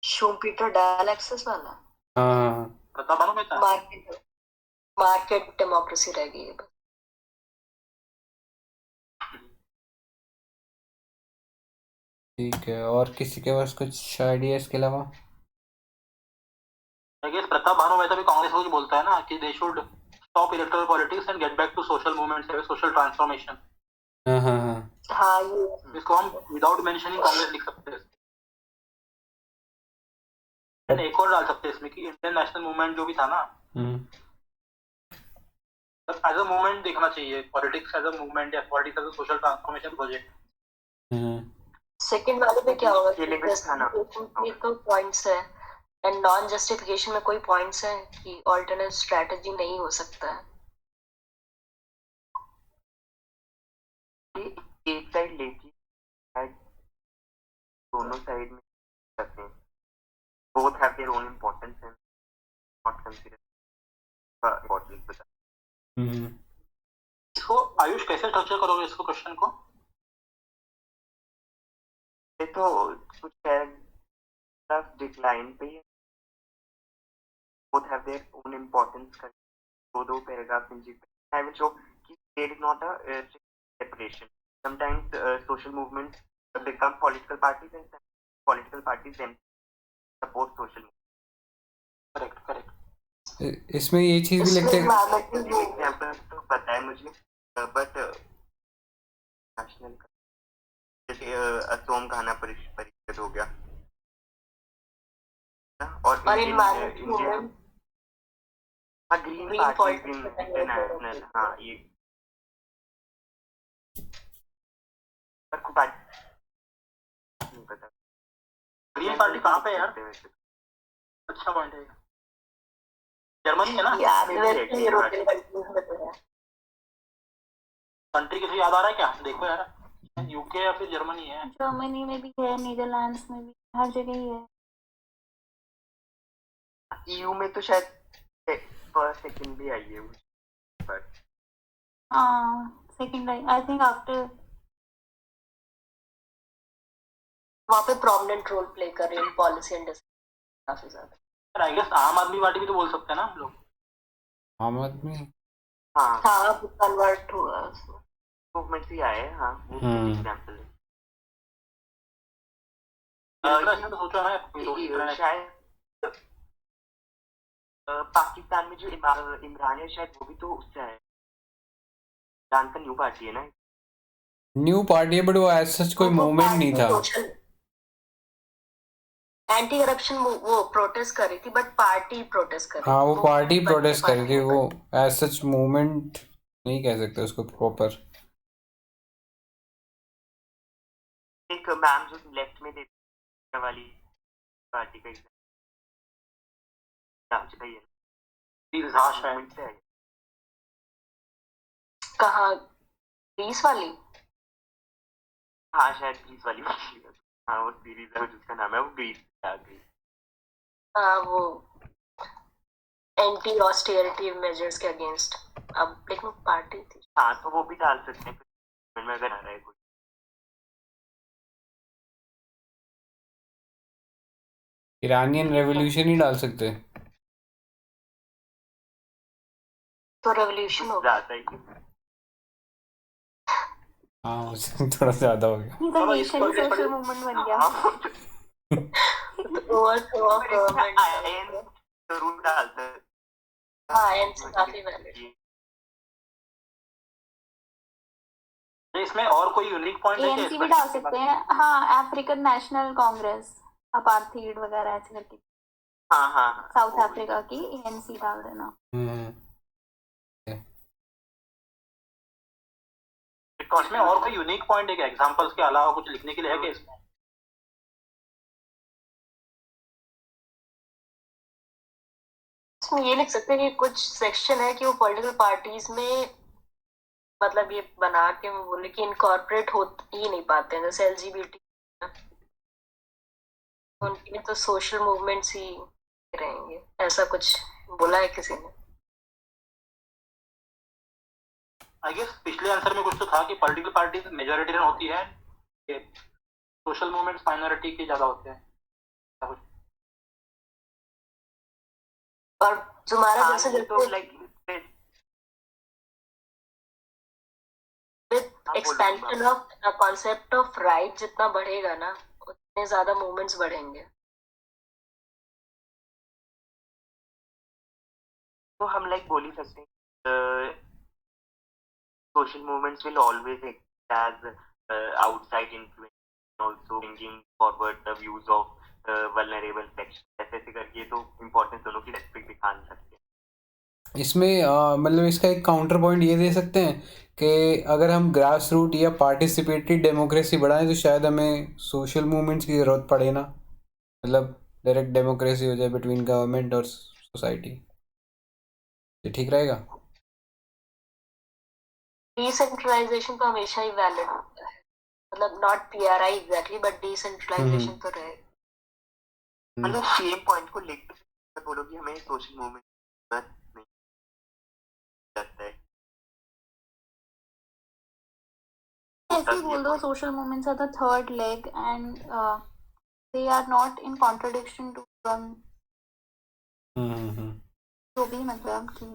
शूम्पीटर डाल एक्सेस वाला.
हाँ,
पता मालूम है
मार्केट डेमोक्रेसी रह गई है.
ठीक है, और किसी के पास कुछ आइडिया इसके अलावा?
आई गेस प्रताप भानु मेहता भी कांग्रेस को ही बोलता है ना कि they should stop electoral politics and get back to social movements, social transformation.
हाँ हाँ हाँ।
हाँ ये
इसको हम विदाउट मेंशनिंग कांग्रेस लिख सकते हैं। And एक और डाल सकते हैं इसमें कि इंडियन नेशनल मूवमेंट जो भी था ना, एज अ मूवमेंट देखना चाहिए पॉलिटिक्स, एज अ मूवमेंट या politics as a social transformation project.
Second वाले पे क्या होगा?
ये limits था ना।
ये तो पॉइंट्स है एंड नॉन जस्टिफिकेशन में कोई पॉइंट्स है कि ऑल्टरनेट स्ट्रेटजी नहीं हो सकता है।
एक साइड लेती है, दोनों साइड में करते हैं, both have their own importance and not consider importance with that.
इसको आयुष कैसे स्ट्रक्चर करोगे इसको क्वेश्चन को?
ये तो कुछ पैराग्राफ डिक्लाइन पे ही both have their own importance कर दो पैराग्राफ नीचे I will show कि there is not a separation. Sometimes social movements become political parties and political parties then support social movements.
Correct.
इसमें ये चीज भी लिखते हैं।
एग्जाम्पल तो पता है मुझे, बट नेशनल जैसे असोम घाना परिषद हो गया, और इंडियन ग्रीन पार्टी इंटरनेशनल। हाँ ये नहीं पता
ग्रीन पार्टी कहाँ पे है यार? अच्छा पॉइंट है, जर्मनी है ना?
याद वैसे यूरोपियन कंट्रीज में तो है।
कंट्री किसी याद आ रहा है क्या? देखो यार, यूके या फिर जर्मनी है?
जर्मनी में भी है, नीदरलैंड्स में भी, हर जगह ही है।
ईयू में तो शायद फर्स्ट सेकंड भी आई है, बट
हाँ सेकंड आई थिंक आफ्टर।
वहाँ पे प्रोमिनेंट रोल प्ले कर रही है पॉलिसी एंड काफी ज्यादा।
आई गेस आम आदमी पार्टी भी तो बोल सकते हैं ना हम लोग।
आम आदमी,
हाँ
हाँ कन्वर्ट हुआ
मूवमेंट ही आए हैं। हाँ वो एग्जांपल है।
तो सोचो ना
शायद पाकिस्तान में जो इमरान है शायद वो भी तो उससे है, इमरान का न्यू पार्टी है ना।
न्यू पार्टी है, बट वो एज सच कोई मूवमेंट नहीं था।
एंटी करप्शन वो प्रोटेस्ट कर रही थी, बट पार्टी प्रोटेस्ट कर रही थी।
हाँ वो पार्टी प्रोटेस्ट कर रही थी, वो एज सच मूवमेंट नहीं कह सकते उसको प्रॉपर।
एक मैम जो लेफ्ट में देती वाली पार्टी का नाम चाहिए,
कहाँ? ग्रीस वाली?
हाँ शायद ग्रीस वाली। हाँ वो सीरीज है जिसका नाम है वो ग्रीस।
हाँ वो एंटी ऑस्टेरिटी मेजर्स के अगेंस्ट, अब लेकिन पार्टी थी।
हाँ तो वो भी डाल सकते हैं में अगर आ रहा है कोई।
ईरानियन रेवोल्यूशन ही डाल सकते।
तो रेवोल्यूशन हो
जाता है कि
हाँ उससे थोड़ा ज्यादा हो गया।
तो एशियन सोशल मूवमेंट बन गया।
जरूर डालते हैं।
हाँ एनसी काफी वैलिड।
इसमें और कोई यूनिक पॉइंट है?
एएनसी भी डाल सकते हैं। हाँ अफ्रीकन नेशनल कांग्रेस, अपार्थीड वगैरह ऐसे करके।
हाँ हाँ
साउथ अफ्रीका की एएनसी डाल देना।
इसमें और कोई यूनिक पॉइंट है क्या? एग्जांपल्स के अलावा कुछ लिखने के लिए है क्या इसमें?
इसमें ये लिख सकते हैं कि कुछ सेक्शन है कि वो पॉलिटिकल पार्टीज में मतलब ये बना के बोले कि इनकॉर्पोरेट हो ही नहीं पाते हैं, जैसे एलजीबीटी उनके लिए तो सोशल मूवमेंट्स ही रहेंगे, ऐसा कुछ बोला है किसी ने।
आई गेस पिछले आंसर में कुछ तो था कि पॉलिटिकल पार्टी मेजॉरिटी होती है, सोशल मूवमेंट्स माइनॉरिटी के ज्यादा होते हैं।
और तुम्हारा जैसे
तो
expansion of concept of right जितना बढ़ेगा ना उतने ज्यादा मूवमेंट्स बढ़ेंगे.
तो हम लाइक बोल ही सकते हैं social movements will always act as outside influence, also bringing forward the views of vulnerable sections. ऐसे करके तो इम्पोर्टेंस दोनों की रेस्पेक्ट दिखा नहीं सकते.
इसमें मतलब इसका एक काउंटर पॉइंट ये दे सकते हैं कि अगर हम ग्रास रूट या पार्टिसिपेटरी डेमोक्रेसी बढ़ाएं तो शायद हमें सोशल मूवमेंट्स की ज़रूरत पड़े ना, मतलब डायरेक्ट डेमोक्रेसी हो जाए बिटवीन गवर्नमेंट और सोसाइटी. ये ठीक रहेगा.
डिसेंट्रलाइजेशन तो हमेशा ही वैलिड होता है, मतलब not PRI exactly but decentralisation तो रहे.
मतलब सेम पॉइंट को लेकर बोलो कि हमें सोशल मूवमेंट नहीं लगता है.
ऐसे बोल दो social movements are the third leg and they are not in contradiction to one. तो भी मतलब कि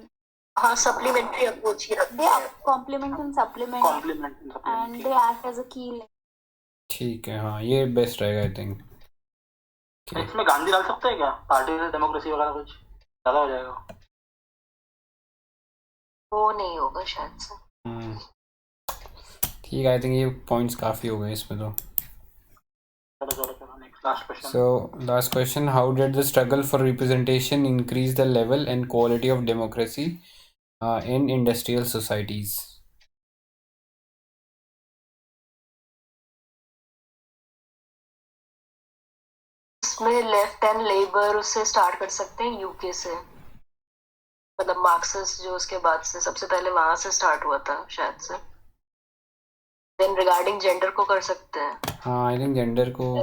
हाँ सप्लीमेंट्री अप्रोच ही रखते
they
हैं.
are complement and supplement and they act as a key link.
ठीक है, हाँ ये बेस्ट रहेगा आई थिंक.
इसमें गांधी डाल सकते हैं क्या? पार्टी डेमोक्रेसी वगैरह कुछ ज्यादा हो जाएगा.
वो नहीं होगा शायद से.
ठीक है, आई थिंक ये पॉइंट्स काफ़ी हो गए इसमें तो.
Last question.
So last question, how did the struggle for representation increase the level and quality of democracy in industrial societies?
इसमें लेफ्ट एंड लेबर उससे स्टार्ट कर सकते हैं यूके से, मतलब मार्क्सिस्ट जो उसके बाद से सबसे पहले वहां से स्टार्ट हुआ था शायद से. देन रिगार्डिंग जेंडर को कर सकते हैं.
हाँ आई थिंक जेंडर को,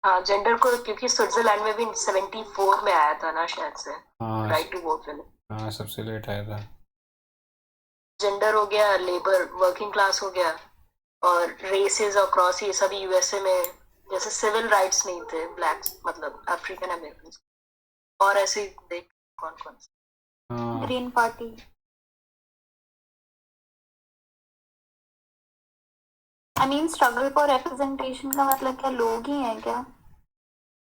हाँ जेंडर को क्योंकि स्विट्जरलैंड में भी 74 में आया था ना शायद से
हाँ
राइट टू वोट.
हाँ सबसे लेट आया था.
जेंडर हो गया, लेबर वर्किंग क्लास हो गया, और रेसेस और क्रॉस ये सभी यूएसए में जैसे सिविल राइट्स नहीं थे ब्लैक मतलब अफ्रीकन अमेरिकन. और ऐसे देख कौन कौन से.
हाँ
green party. I mean struggle for representation का मतलब क्या लोग ही हैं क्या?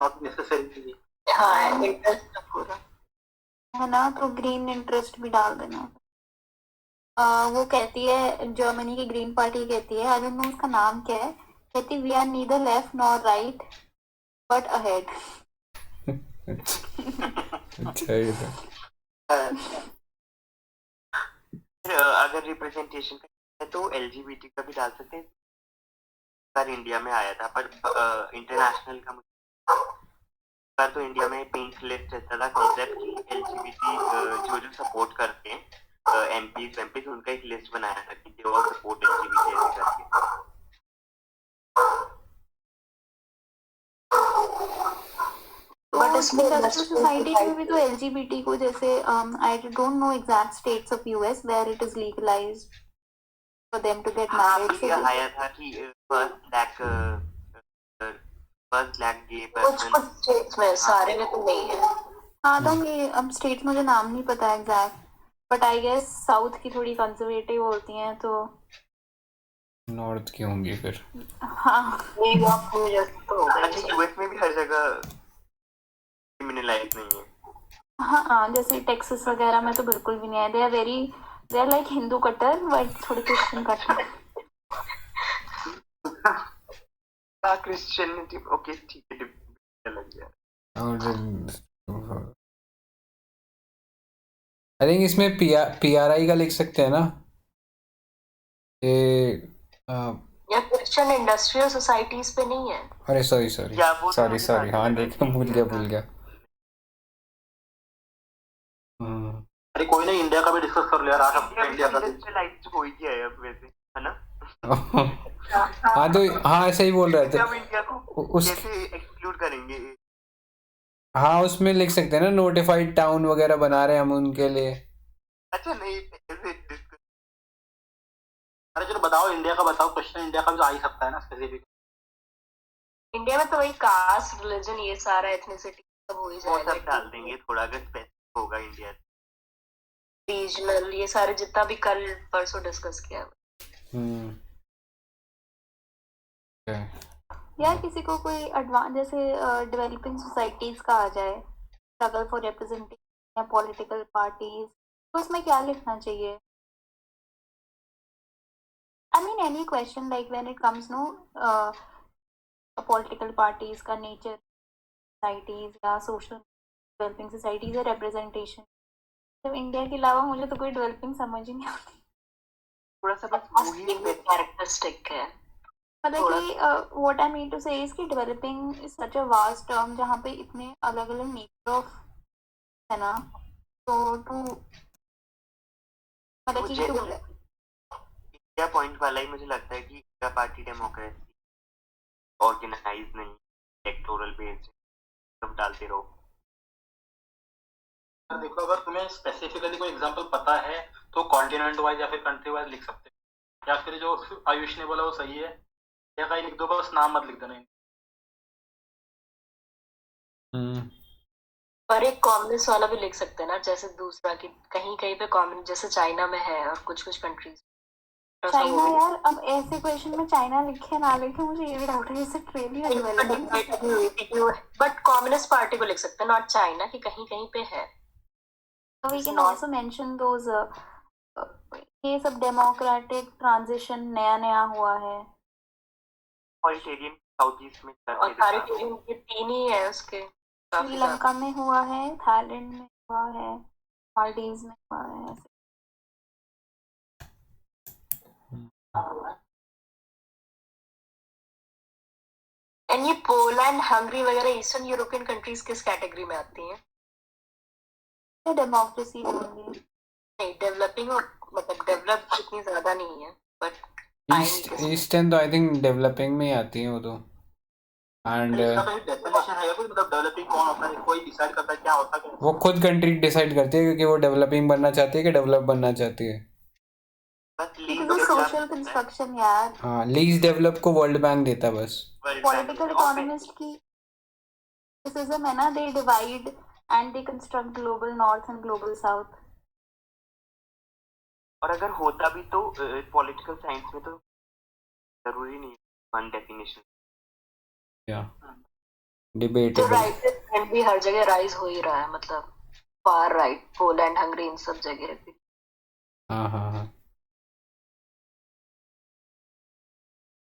Not necessary.
हाँ इंटरेस्ट पूरा
है ना, तो ग्रीन इंटरेस्ट भी डाल देना. वो कहती है जर्मनी की ग्रीन पार्टी कहती है, आई डोंट नो उसका नाम क्या है, कहती we are neither left nor right but ahead.
अच्छा ये था.
अगर रिप्रेजेंटेशन है तो एलजीबीटी का भी डाल सकते हैं. पर इंडिया में आया था पर इंटरनेशनल का पर तो इंडिया में पिंक लिस्ट ऐसा था कॉन्सेप्ट की एलजीबीटी जो सपोर्ट करते हैं एमपीज उनका एक लिस्ट बनाया था कि दे ऑल सपोर्ट एलजीबीटी ऐसे करके.
बट इंडस्ट्रियल सोसाइटी में भी तो एलजीबीटी को जैसे I don't know exact states of US where it is legalised for them to get married.
So आया था कि first black gay person.
कुछ स्टेट्स में, सारे में तो नहीं है.
हाँ तो ये अब स्टेट्स मुझे नाम नहीं पता exact, but I guess south की थोड़ी कंजर्वेटिव होती हैं तो
नॉर्थ की होंगी फिर.
हाँ
न्यूयॉर्क में जैसे तो होगा.
अच्छा यूएस में भी हर जगह क्रिमिनलाइज नहीं है.
हाँ जैसे टेक्सास वगैरह में तो बिल्कुल भी नहीं है. दे आर लाइक हिंदू कट्टर बट थोड़ी क्रिश्चियन कट्टर.
क्रिश्चियनिटी ओके ठीक है लग गया.
आई थिंक इसमें पीआरआई का लिख सकते हैं ना,
या क्रिश्चियन इंडस्ट्रियल सोसाइटीज पे नहीं है.
अरे सॉरी हाँ देखो भूल गया.
अरे कोई नहीं, इंडिया का भी डिस्कस कर लिया. इंडिया का
इंडस्ट्रियलाइज्ड हो ही गया है अब वैसे, है ना.
हाँ तो हाँ ऐसे ही बोल रहे थे.
हम इंडिया को कैसे एक्सक्लूड करेंगे.
हाँ उसमें लिख सकते हैं ना नोटिफाइड टाउन वगैरह बना रहे हैं हम उनके लिए.
अच्छा नहीं ऐसे डिस्कस.
अरे चलो बताओ, इंडिया का बताओ. क्वेश्चन इंडिया का भी तो आ ही सकता है ना स्पेसिफिक.
इंडिया में तो वही कास्ट रिलीजन ये सारा एथनिसिटी सब हो ही जाएगा.
सब डाल देंगे थोड़ा अगर स्पेसिफिक होगा इंडिया.
रीजनल ये सारे जितना भी कल परसों डिस्कस किया.
Okay.
या किसी को कोई एडवांस जैसे डेवलपिंग सोसाइटीज का आ जाए स्ट्रगल फॉर रिप्रेजेंटेशन या पॉलिटिकल पार्टीज, तो उसमें क्या लिखना चाहिए? I mean any question like when it comes no political parties का नेचर, सोसाइटीज या सोशल डेवलपिंग सोसाइटीज या रिप्रेजेंटेशन। तो इंडिया के अलावा मुझे तो कोई डेवलपिंग समझ ही नहीं आती।
थोड़ा सा बस वही
कैरेक्टरिस्टिक है।
मतलब कि व्हाट आई मीन टू से इज कि developing is such a vast term जहाँ पे इतने अलग अलग नेचर ऑफ है ना, तो टू मतलब कि
इंडिया पॉइंट वाला ही मुझे लगता है कि इंडिया पार्टी डेमोक्रेसी ऑर्गेनाइज नहीं, इलेक्टोरल बेस्ड सब डालते रहो।
देखो, अगर तुम्हें स्पेसिफिकली कोई एग्जांपल पता है तो कॉन्टिनेंट वाइज या फिर कंट्री वाइज लिख सकते हो, या फिर जो आयुष ने बोला वो सही है, या कहीं लिख दो, बस नाम मत लिख देना।
पर एक कॉमनेस वाला भी लिख सकते हैं ना, जैसे दूसरा कि कहीं कहीं पे कॉमन, जैसे चाइना में है और कुछ कुछ कंट्रीज।
चाइना यार, अब ऐसे क्वेश्चन में चाइना लिखे ना लिखे मुझे ये भी डाउट है, इसे ट्रेन
बट कम्युनिस्ट पार्टी को लिख सकते हैं, नॉट चाइना, कि कहीं कहीं पे है।
So we can also mention those ये सब डेमोक्रेटिक ट्रांजिशन नया नया हुआ है।
ऑस्ट्रेलियन साउथ ईस्ट में
और सारे ये तीन ही है उसके।
श्रीलंका में हुआ है, थाईलैंड में हुआ है, मालदीव्स में हुआ है।
एंड ये पोलैंड, हंगरी वगैरह ईस्टर्न यूरोपियन कंट्रीज किस कैटेगरी में आती हैं?
डेमोक्रेसी होंगी
नहीं, डेवलपिंग और मतलब डेवलप इतनी ज्यादा नहीं है, बट
ईस्टर्न तो आई थिंक डेवलपिंग में ही आती है वो तो। एंड
डेफिनेशन है कोई, मतलब डेवलपिंग कौन होता है, कोई डिसाइड करता है क्या होता है?
वो खुद कंट्री डिसाइड करती है क्योंकि वो डेवलपिंग बनना चाहती है कि डेवलप बनना चाहती है।
सोशल कंस्ट्रक्शन यार।
हाँ, लीस्ट डेवलप को वर्ल्ड बैंक देता है बस।
पॉलिटिकल इकोनॉमिस्ट की क्रिटिसिज्म है ना, they divide and they construct global north and global south.
और अगर होता भी तो पॉलिटिकल साइंस में तो जरूरी नहीं वन डेफिनेशन।
या डिबेटेबल।
राइट भी हर जगह राइज हो ही रहा है, मतलब फार राइट, पोलैंड, हंगरी, इन सब जगह भी।
हाँ हाँ हाँ,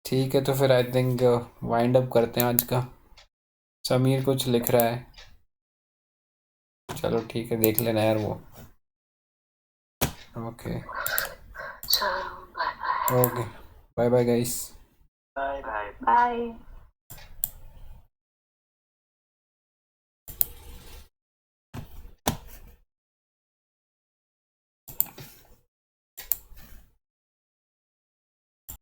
ठीक है, तो फिर आई थिंक वाइंड अप करते हैं आज का। समीर कुछ लिख रहा है, चलो ठीक है, देख लेना यार वो। ओके
चलो bye bye.
Okay, bye bye guys.
Bye
bye.